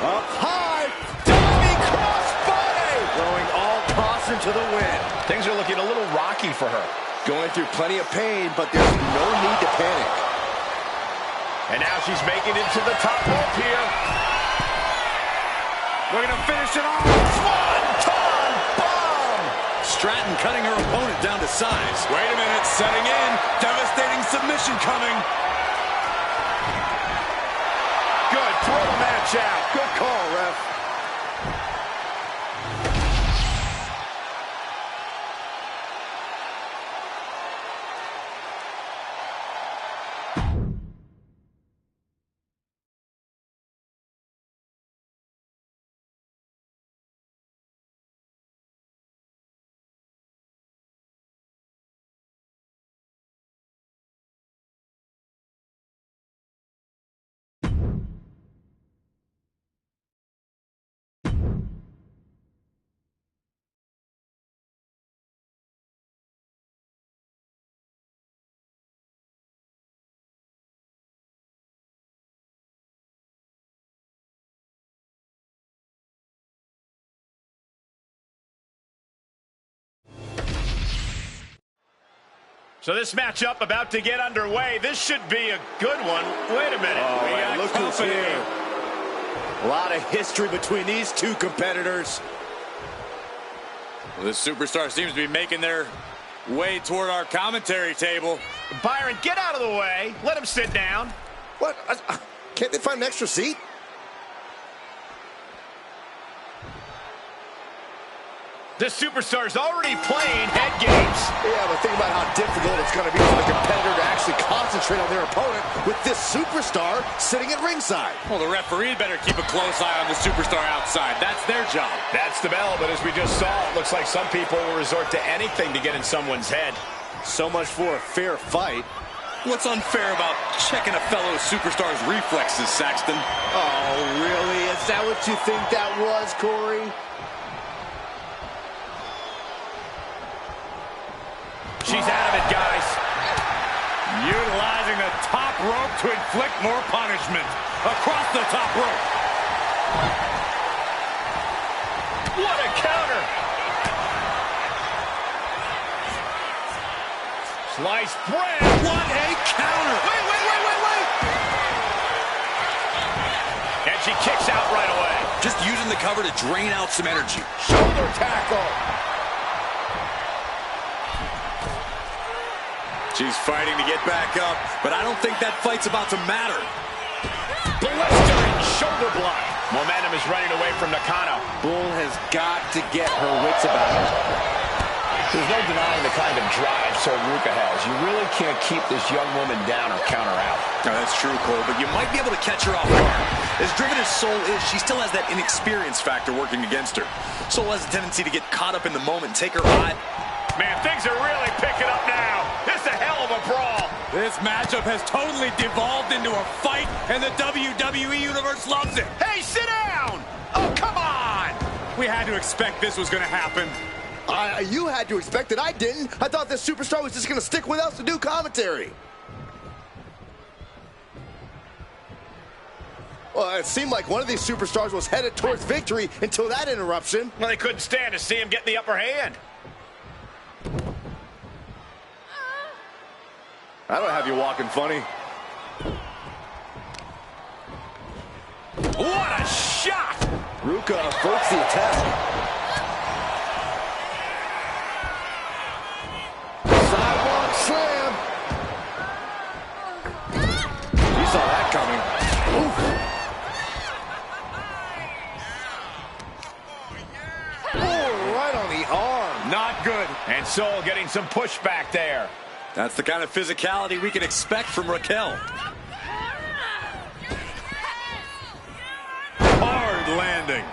Up high, diving crossbody, throwing all caution to the wind. Things are looking a little rocky for her. Going through plenty of pain, but there's no need to panic. And now she's making it to the top rope here. Looking to finish it off. Swanton bomb. Stratton cutting her opponent down to size. Wait a minute, setting in. Devastating submission coming. Good, throw the match out. Good call, ref. So this matchup about to get underway. This should be a good one. Wait a minute. Oh, we got look who's company here. A lot of history between these two competitors. Well, this superstar seems to be making their way toward our commentary table. Byron, get out of the way. Let him sit down. What? Can't they find an extra seat? This superstar's already playing head games. Yeah, but think about how difficult it's going to be for the competitor to actually concentrate on their opponent with this superstar sitting at ringside. Well, the referee better keep a close eye on the superstar outside. That's their job. That's the bell, but as we just saw, it looks like some people will resort to anything to get in someone's head. So much for a fair fight. What's unfair about checking a fellow superstar's reflexes, Saxton? Oh, really? Is that what you think that was, Corey? She's out of it, guys. Utilizing the top rope to inflict more punishment. Across the top rope. What a counter. Sliced bread. What a counter! Wait. And she kicks out right away. Just using the cover to drain out some energy. Shoulder tackle. She's fighting to get back up, but I don't think that fight's about to matter. Blistering shoulder block. Momentum is running away from Nakano. Bull has got to get her wits about her. There's no denying the kind of drive Soruka has. You really can't keep this young woman down or count her out. No, that's true, Cole, but you might be able to catch her off guard. As driven as Soul is, she still has that inexperience factor working against her. Soul has a tendency to get caught up in the moment, take her high. Man, things are really picking up now. This is a hell of a brawl. This matchup has totally devolved into a fight, and the WWE Universe loves it. Hey, sit down! Oh, come on! We had to expect this was going to happen. You had to expect it. I didn't. I thought this superstar was just going to stick with us to do commentary. Well, it seemed like one of these superstars was headed towards victory until that interruption. Well, they couldn't stand to see him get the upper hand. I don't have you walking funny. What a shot! Ruka averts the attack. Sidewalk slam. You saw that coming. Oof. Oh, right on the arm. Not good. And Soul getting some pushback there. That's the kind of physicality we can expect from Raquel. Hard landing.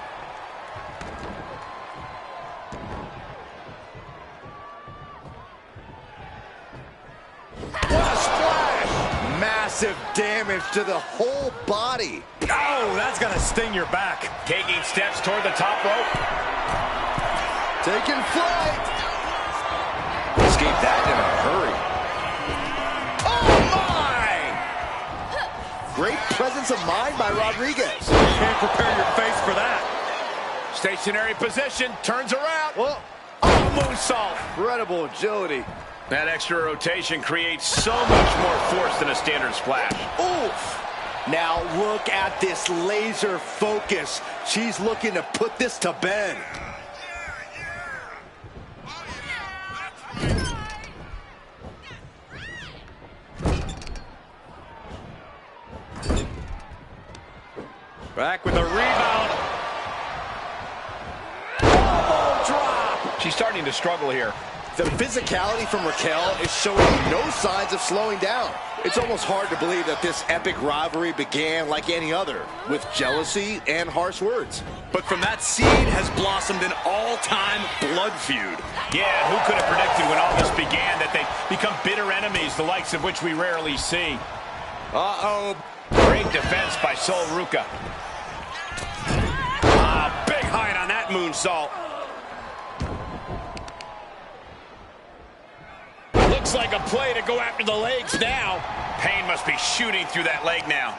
What a splash! Massive damage to the whole body. Oh, that's gonna sting your back. Taking steps toward the top rope. Taking flight. Escaped that in a hurry. Oh, my! Great presence of mind by Rodriguez. Can't prepare your face for that. Stationary position, turns around. Well, Oh, moonsault. incredible agility. That extra rotation creates so much more force than a standard splash. Oof! Now look at this laser focus. She's looking to put this to bed. Back with a rebound. Elbow drop! She's starting to struggle here. The physicality from Raquel is showing no signs of slowing down. It's almost hard to believe that this epic rivalry began like any other, with jealousy and harsh words. But from that seed has blossomed an all-time blood feud. Yeah, who could have predicted when all this began that they'd become bitter enemies, the likes of which we rarely see. Uh-oh. Great defense by Sol Ruca. Big height on that moonsault. Looks like a play to go after the legs now. Pain must be shooting through that leg now.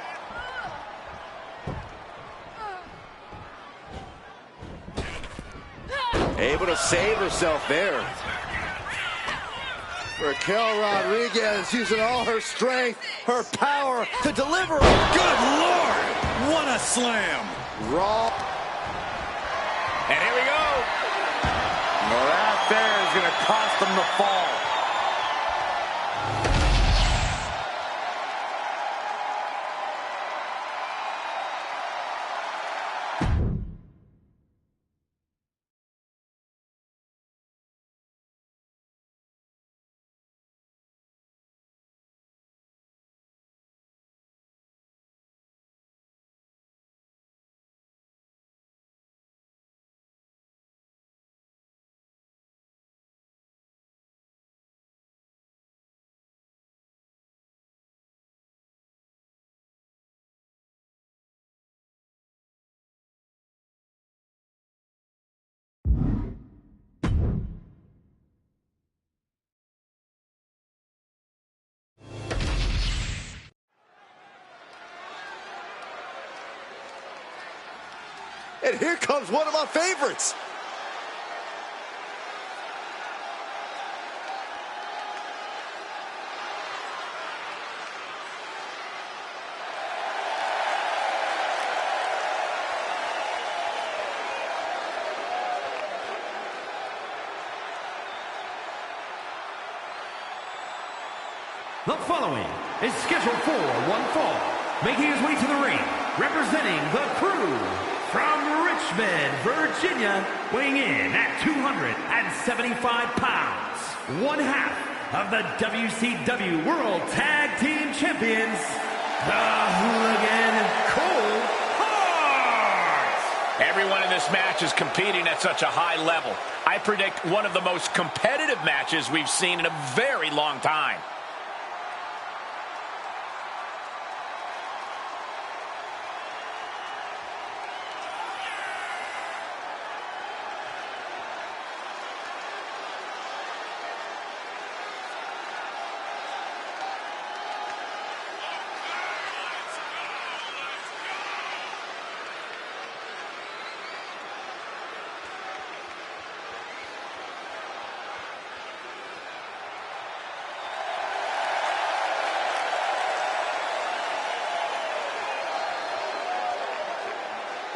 Able to save herself there. Raquel Rodriguez using all her strength, her power to deliver. Good Lord! What a slam! Raw. And here we go. Well, that there is going to cost them the fall. And here comes one of my favorites. The following is scheduled for one fall, making his way to the ring, representing the Crew from Richmond, Virginia, weighing in at 275 pounds, one half of the WCW World Tag Team Champions, the Hooligan Cole Hart. Everyone in this match is competing at such a high level. I predict one of the most competitive matches we've seen in a very long time.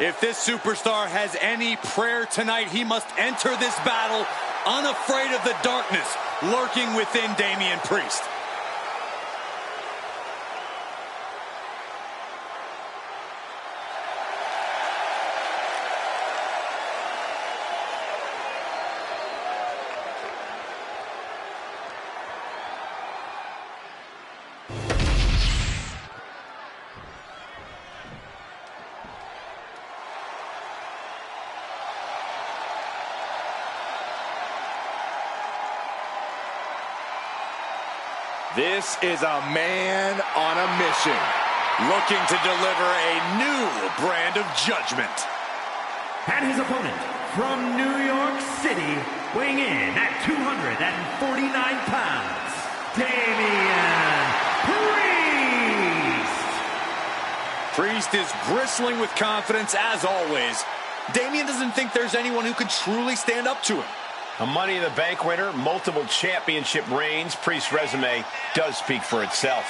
If this superstar has any prayer tonight, he must enter this battle unafraid of the darkness lurking within Damian Priest. This is a man on a mission, looking to deliver a new brand of judgment. And his opponent from New York City, weighing in at 249 pounds, Damian Priest. Priest is bristling with confidence as always. Damian doesn't think there's anyone who could truly stand up to him. A Money in the Bank winner, multiple championship reigns. Priest's resume does speak for itself.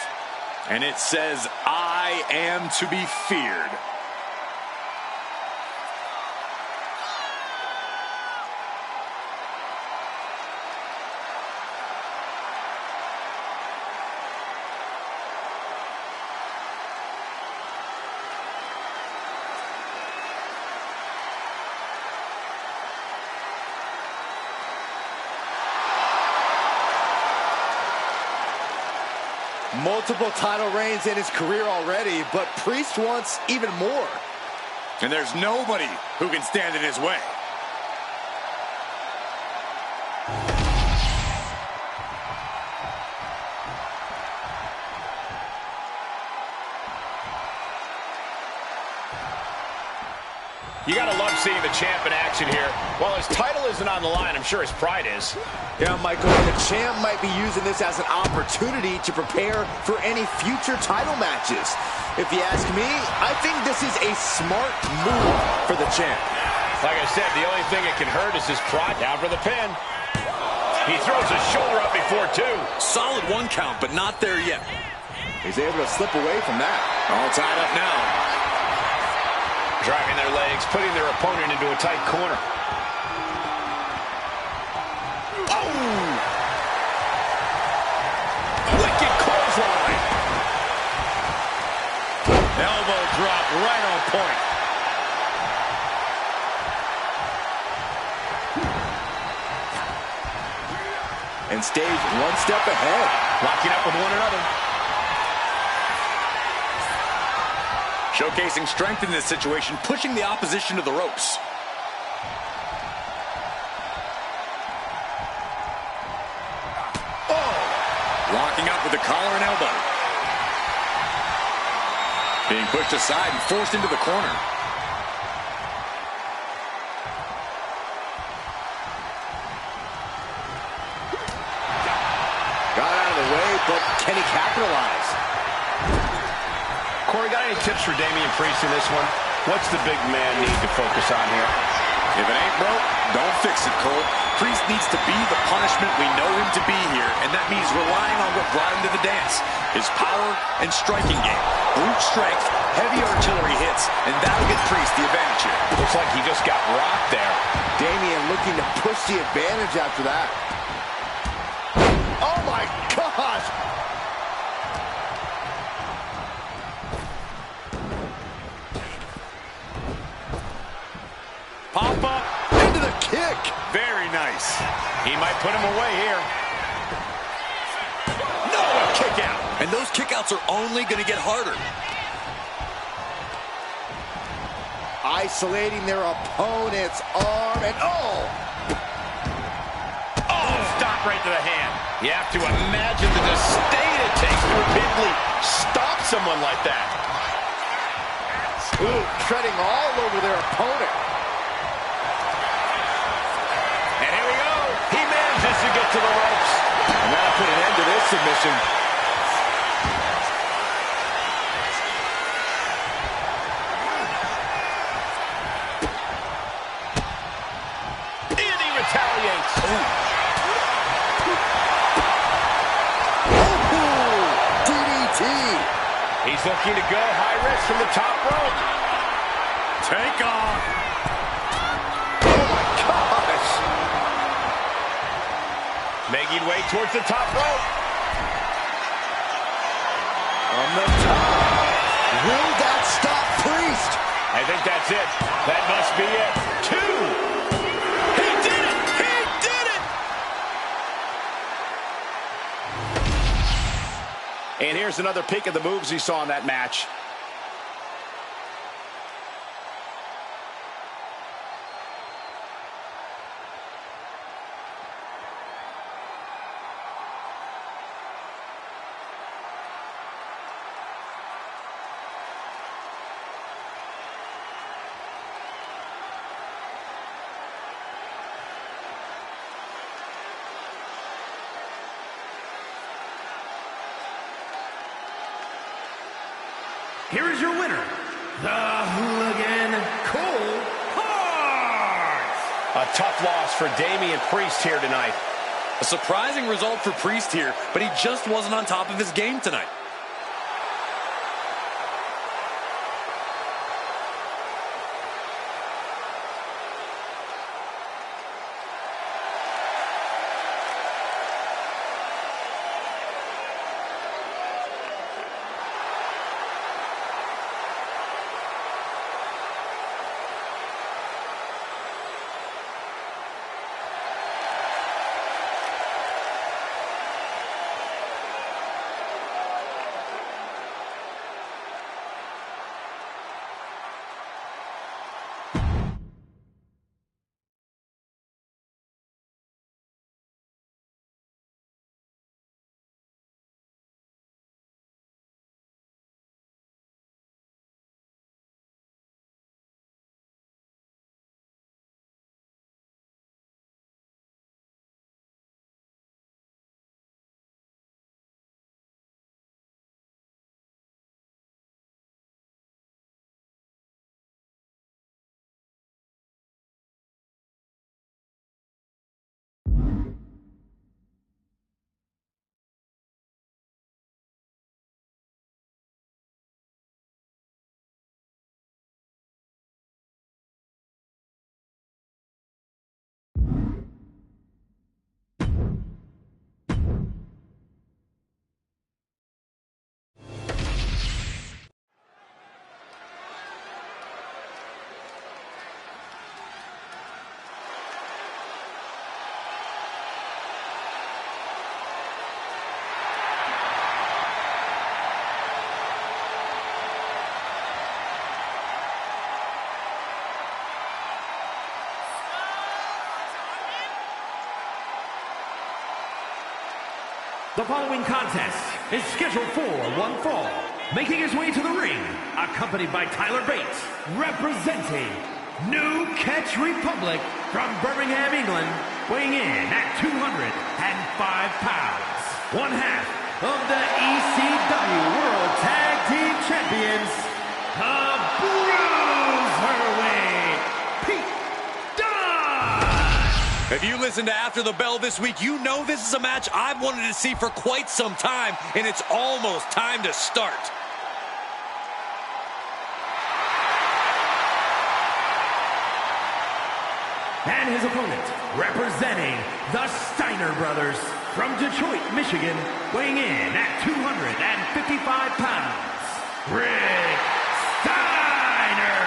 And it says, I am to be feared. multiple title reigns in his career already, but Priest wants even more. And there's nobody who can stand in his way. You gotta love seeing the champ in action here. While his title isn't on the line, I'm sure his pride is. Yeah, Michael, the champ might be using this as an opportunity to prepare for any future title matches. If you ask me, I think this is a smart move for the champ. Like I said, the only thing that can hurt is his pride. Down for the pin. He throws his shoulder up before two. Solid one count, but not there yet. He's able to slip away from that. All tied up now. Driving their legs, putting their opponent into a tight corner. Oh! Wicked clothesline. Elbow drop right on point. And stays one step ahead. Locking up with one another. Showcasing strength in this situation, pushing the opposition to the ropes. Oh! Locking up with the collar and elbow. Being pushed aside and forced into the corner. Got out of the way, but can he capitalize? Corey, got any tips for Damian Priest in this one? What's the big man need to focus on here? If it ain't broke, don't fix it, Cole. Priest needs to be the punishment we know him to be here, and that means relying on what brought him to the dance. His power and striking game. Brute strength, heavy artillery hits, and that'll get Priest the advantage here. Looks like he just got rocked there. Damian looking to push the advantage after that. Oh my gosh! Pop up Into the kick! very nice. He might put him away here. No, a kick out. And those kickouts are only going to get harder. Isolating their opponent's arm, and oh! Oh, stop right to the hand. You have to imagine the disdain it takes to repeatedly stop someone like that. Ooh, treading all over their opponent. And here we go. He manages to get to the ropes. And that'll put an end to this submission. And he retaliates. DDT. He's looking to go high risk from the top rope. takeoff. Oh, my gosh. Making way towards the top rope. On the top. Will that stop Priest? I think that's it. That must be it. 2. He did it! He did it! And here's another peek at the moves he saw in that match. Here is your winner, the Hooligan Cole Hart. A tough loss for Damian Priest here tonight. A surprising result for Priest here, but he just wasn't on top of his game tonight. The following contest is scheduled for one fall. Making his way to the ring, accompanied by Tyler Bates, representing New Catch Republic from Birmingham, England, weighing in at 205 pounds. One half of the ECW World Tag Team Champions, the Bruiserweight, Pete Dunne. If you listen to After the Bell this week, you know this is a match I've wanted to see for quite some time, and it's almost time to start. And his opponent, representing the Steiner Brothers from Detroit, Michigan, weighing in at 255 pounds, Rick Steiner.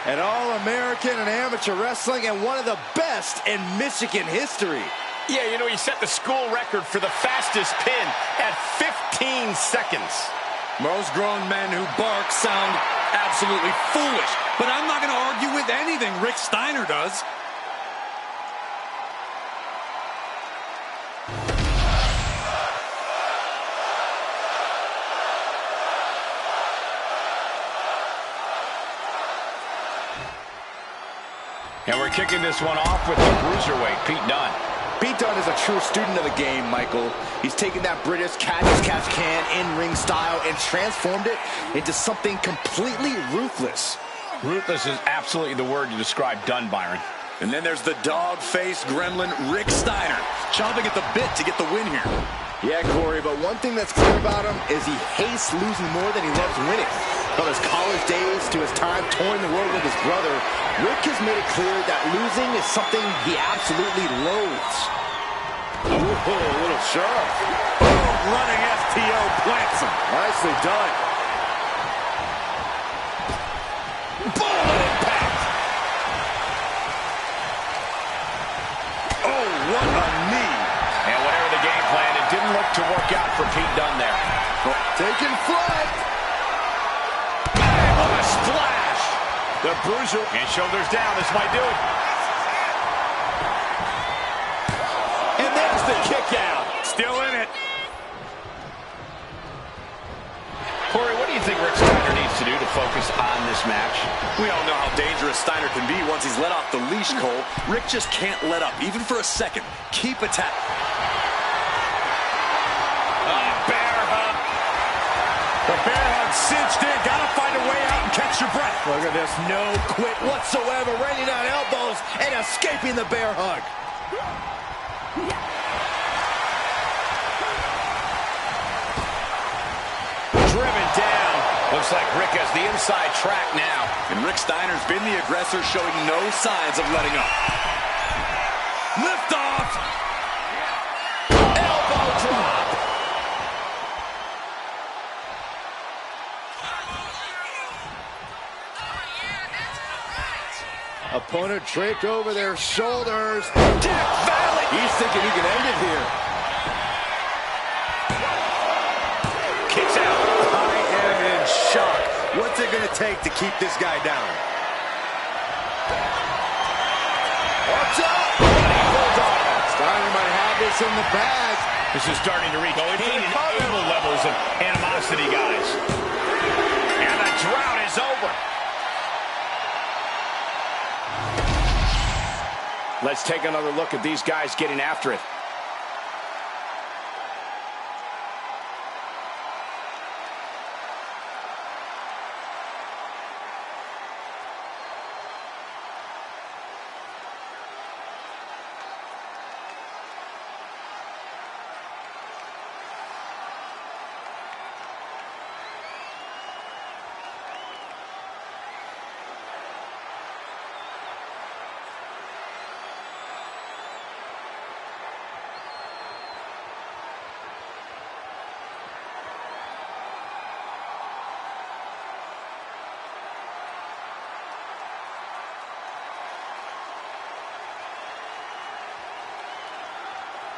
An All-American in amateur wrestling and one of the best in Michigan history. Yeah, you know, he set the school record for the fastest pin at 15 seconds. Most grown men who bark sound absolutely foolish, but I'm not going to argue with anything Rick Steiner does. And we're kicking this one off with the Bruiserweight, Pete Dunne. Pete Dunne is a true student of the game, Michael. He's taken that British catch-as-catch-can in-ring style and transformed it into something completely ruthless. Ruthless is absolutely the word to describe Dunne, Byron. And then there's the dog-faced gremlin Rick Steiner, chomping at the bit to get the win here. Yeah, Corey, but one thing that's clear about him is he hates losing more than he loves winning. From his college days to his time touring the world with his brother, Rick has made it clear that losing is something he absolutely loathes. Ooh, a little shove. Boom, running STO plants him. Nicely done. Boom, what impact. Oh, what a knee. And whatever the game plan, it didn't look to work out for Pete Dunne there. Taking flight. What a splash. The bruiser and shoulders down. This might do it. And there's the kick out. Still in it. Corey, what do you think Rick Steiner needs to do to focus on this match? We all know how dangerous Steiner can be once he's let off the leash, Cole. Rick just can't let up, even for a second. Keep attacking. Bear hug. The bear hug cinched in. Gotta find a way out and catch your breath. Look at this, no quit whatsoever, raining down elbows and escaping the bear hug. Driven down. Looks like Rick has the inside track now. And Rick Steiner's been the aggressor, showing no signs of letting up. Lift off. Elbow drop. Opponent draped over their shoulders. Death Valley. He's thinking he can end it here. Kicks out. I am in shock. What's it going to take to keep this guy down? What's up? Steiner might have this in the bag. This is starting to reach Cain and Abel levels of animosity, guys. And the drought is over. Let's take another look at these guys getting after it.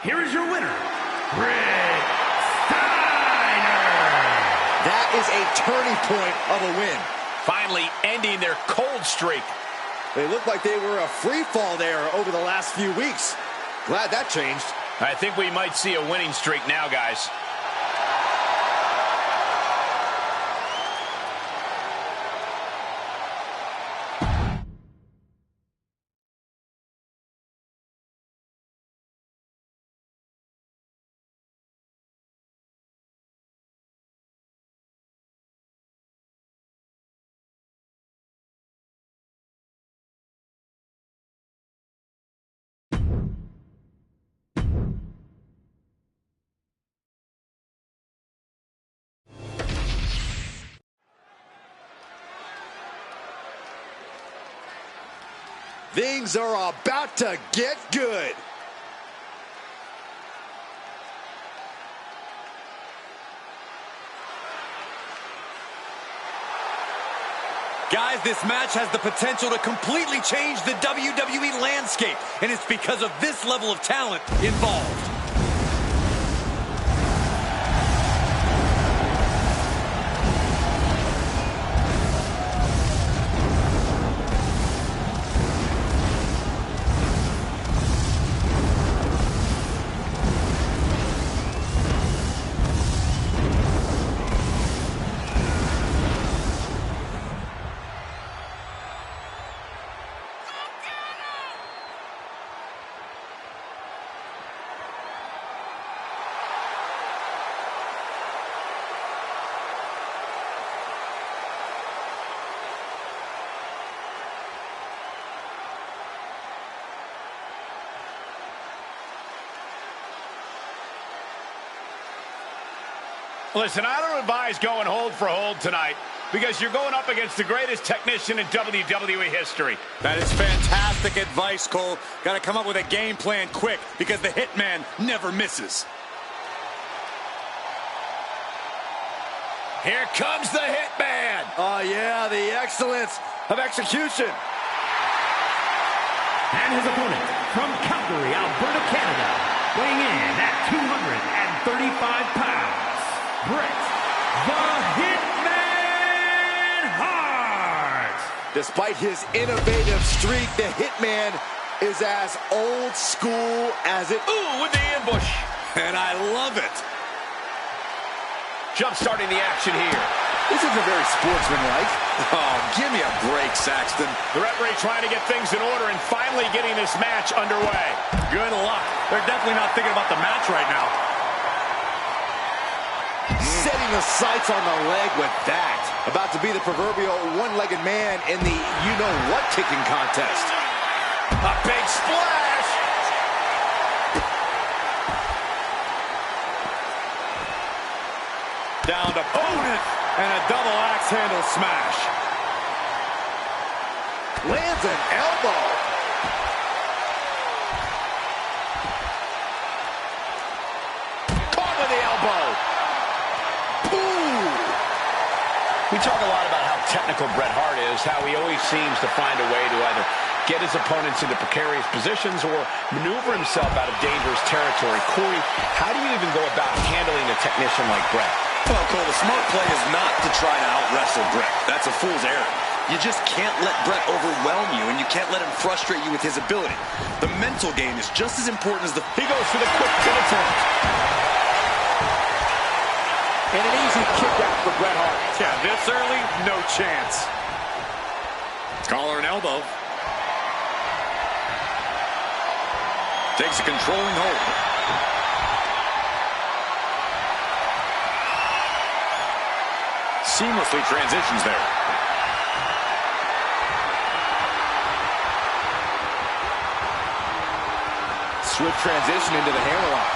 Here is your winner, Rick Steiner. That is a turning point of a win. Finally ending their cold streak. They looked like they were a free fall there over the last few weeks. Glad that changed. I think we might see a winning streak now, guys. Things are about to get good. Guys, this match has the potential to completely change the WWE landscape, and it's because of this level of talent involved. Listen, I don't advise going hold for hold tonight. because you're going up against the greatest technician in WWE history. That is fantastic advice, Cole. Got to come up with a game plan quick because the Hitman never misses. Here comes the Hitman. Oh, yeah, the excellence of execution. And his opponent from Calgary, Alberta, Canada, weighing in at 235 pounds, Bret the Hitman Hart. Despite his innovative streak, the Hitman is as old school as it... Ooh, with the ambush. And I love it. Jump starting the action here. This isn't very sportsmanlike. Oh, give me a break, Saxton. The referee trying to get things in order and finally getting this match underway. Good luck. They're definitely not thinking about the match right now. Setting the sights on the leg with that. About to be the proverbial one-legged man in the you-know-what kicking contest. A big splash. Down to opponent and a double axe handle smash. Lands an elbow. Caught with the elbow. Ooh. We talk a lot about how technical Bret Hart is, how he always seems to find a way to either get his opponents into precarious positions or maneuver himself out of dangerous territory. Corey, how do you even go about handling a technician like Bret? Well, Cole, the smart play is not to try to out-wrestle Bret. That's a fool's errand. You just can't let Bret overwhelm you, and you can't let him frustrate you with his ability. The mental game is just as important as the... He goes for the quick pin attempt. And an easy kick out for Bret Hart. Yeah, this early, no chance. Collar and elbow. Takes a controlling hold. Seamlessly transitions there. Swift transition into the hammerlock.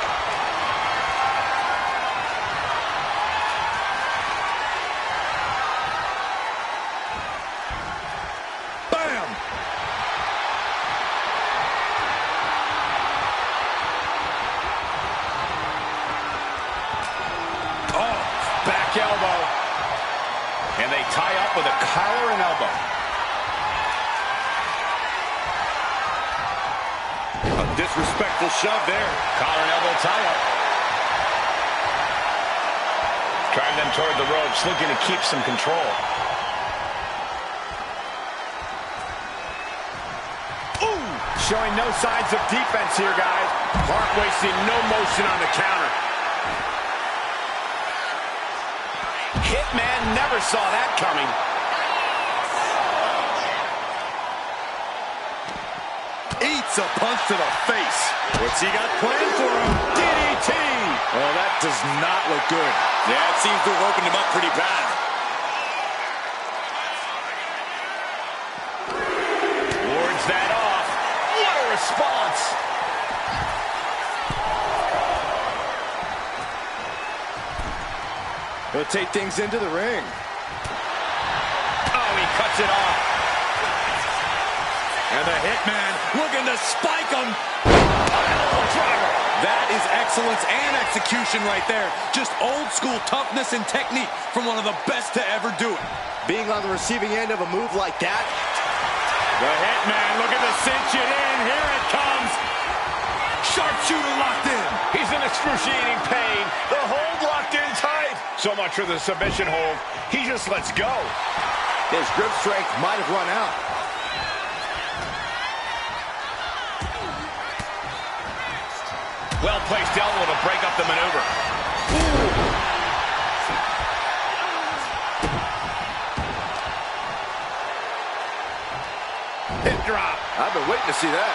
Bam! Oh, back elbow. And they tie up with a collar and elbow. A disrespectful shove there. Collar and elbow tie up. Driving them toward the ropes, looking to keep some control. Ooh! Showing no signs of defense here, guys. Hart wasting no motion on the counter. Hitman never saw that coming. Eats a punch to the face. What's he got planned for him? DDT! Oh, that does not look good. Yeah, it seems to have opened him up pretty bad. Wards that off. What a response. He'll take things into the ring. Oh, he cuts it off. And the Hitman looking to spike him. That is excellence and execution right there. Just old school toughness and technique from one of the best to ever do it. Being on the receiving end of a move like that. The Hitman looking to cinch it in. Here it comes. Sharpshooter locked in. He's in excruciating pain. The hold locked in tight. So much for the submission hold. He just lets go. His grip strength might have run out. Well-placed elbow to break up the maneuver. Hip drop. I've been waiting to see that.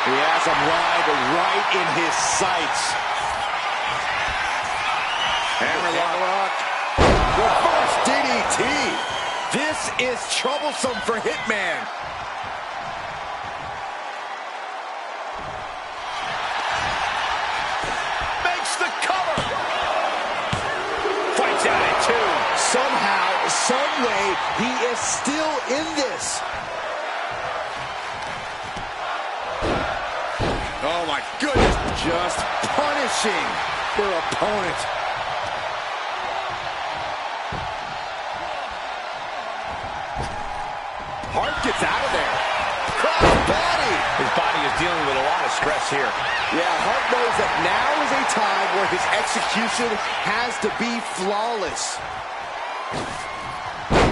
He has him right in his sights. Hammerlock. Reverse DDT. This is troublesome for Hitman. Makes the cover. Fights out at 2. Somehow some way, he is still in this. Oh my goodness. Just punishing their opponent. Hart gets out of there. Cross body. His body is dealing with a lot of stress here. Yeah, Hart knows that now is a time where his execution has to be flawless.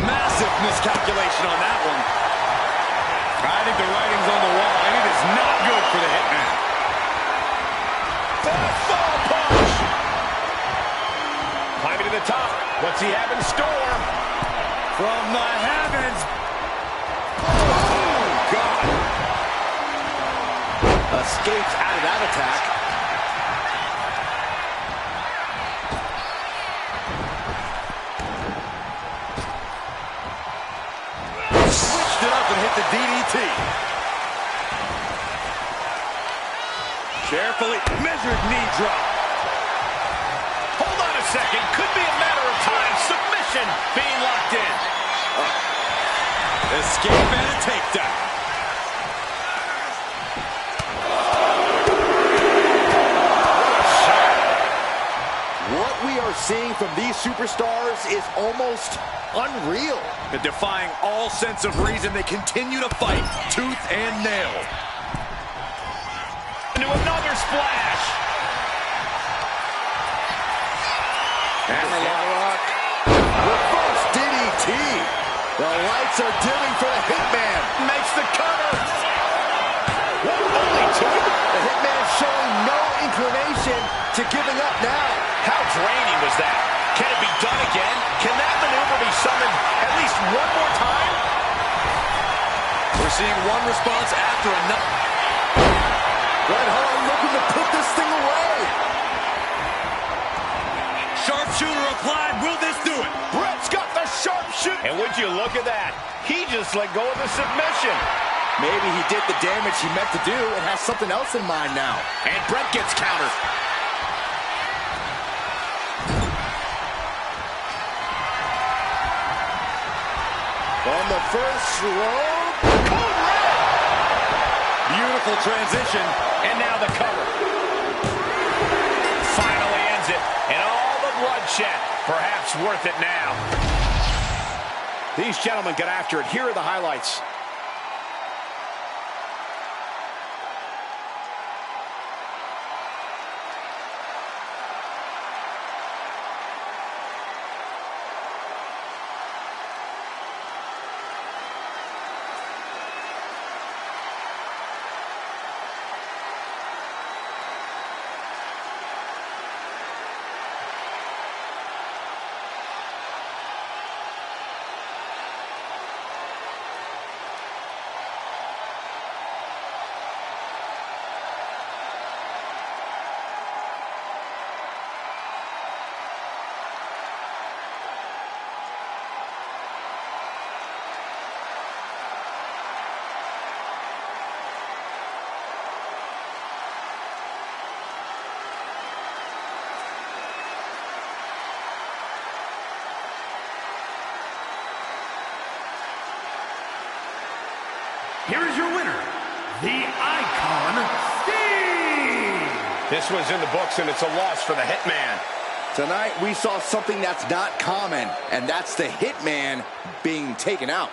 Massive miscalculation on that one. I think the writing's on the wall, and it is not good for the Hitman. Fastball punch. Climbing to the top. What's he have in store? From the heavens. Oh, God. Escapes out of that attack. Switched it up and hit the DDT. Carefully measured knee drop. Hold on a second. Could be a matter of time. Submission being locked in. Escape and a takedown. What we are seeing from these superstars is almost unreal. But defying all sense of reason, they continue to fight tooth and nail. Into another splash. Hammerlock. Reverse DDT. The lights are dimming for the Hitman. Makes the cover. Only two. The Hitman showing no inclination to giving up now. How draining was that? Can it be done again? Can that maneuver be summoned at least one more time? We're seeing one response after another. Red Hart looking to put this thing away. Sharpshooter applied. Will this do it? Brett's got the sharpshooter. And would you look at that? He just let go of the submission. Maybe he did the damage he meant to do and has something else in mind now. And Brett gets countered. On the first rope. Code red. Beautiful transition. And now the cover. Finally ends it. And all the bloodshed. Perhaps worth it now. These gentlemen get after it. Here are the highlights. Here is your winner, the Icon, Sting! This was in the books, and it's a loss for the Hitman. Tonight we saw something that's not common, and that's the Hitman being taken out.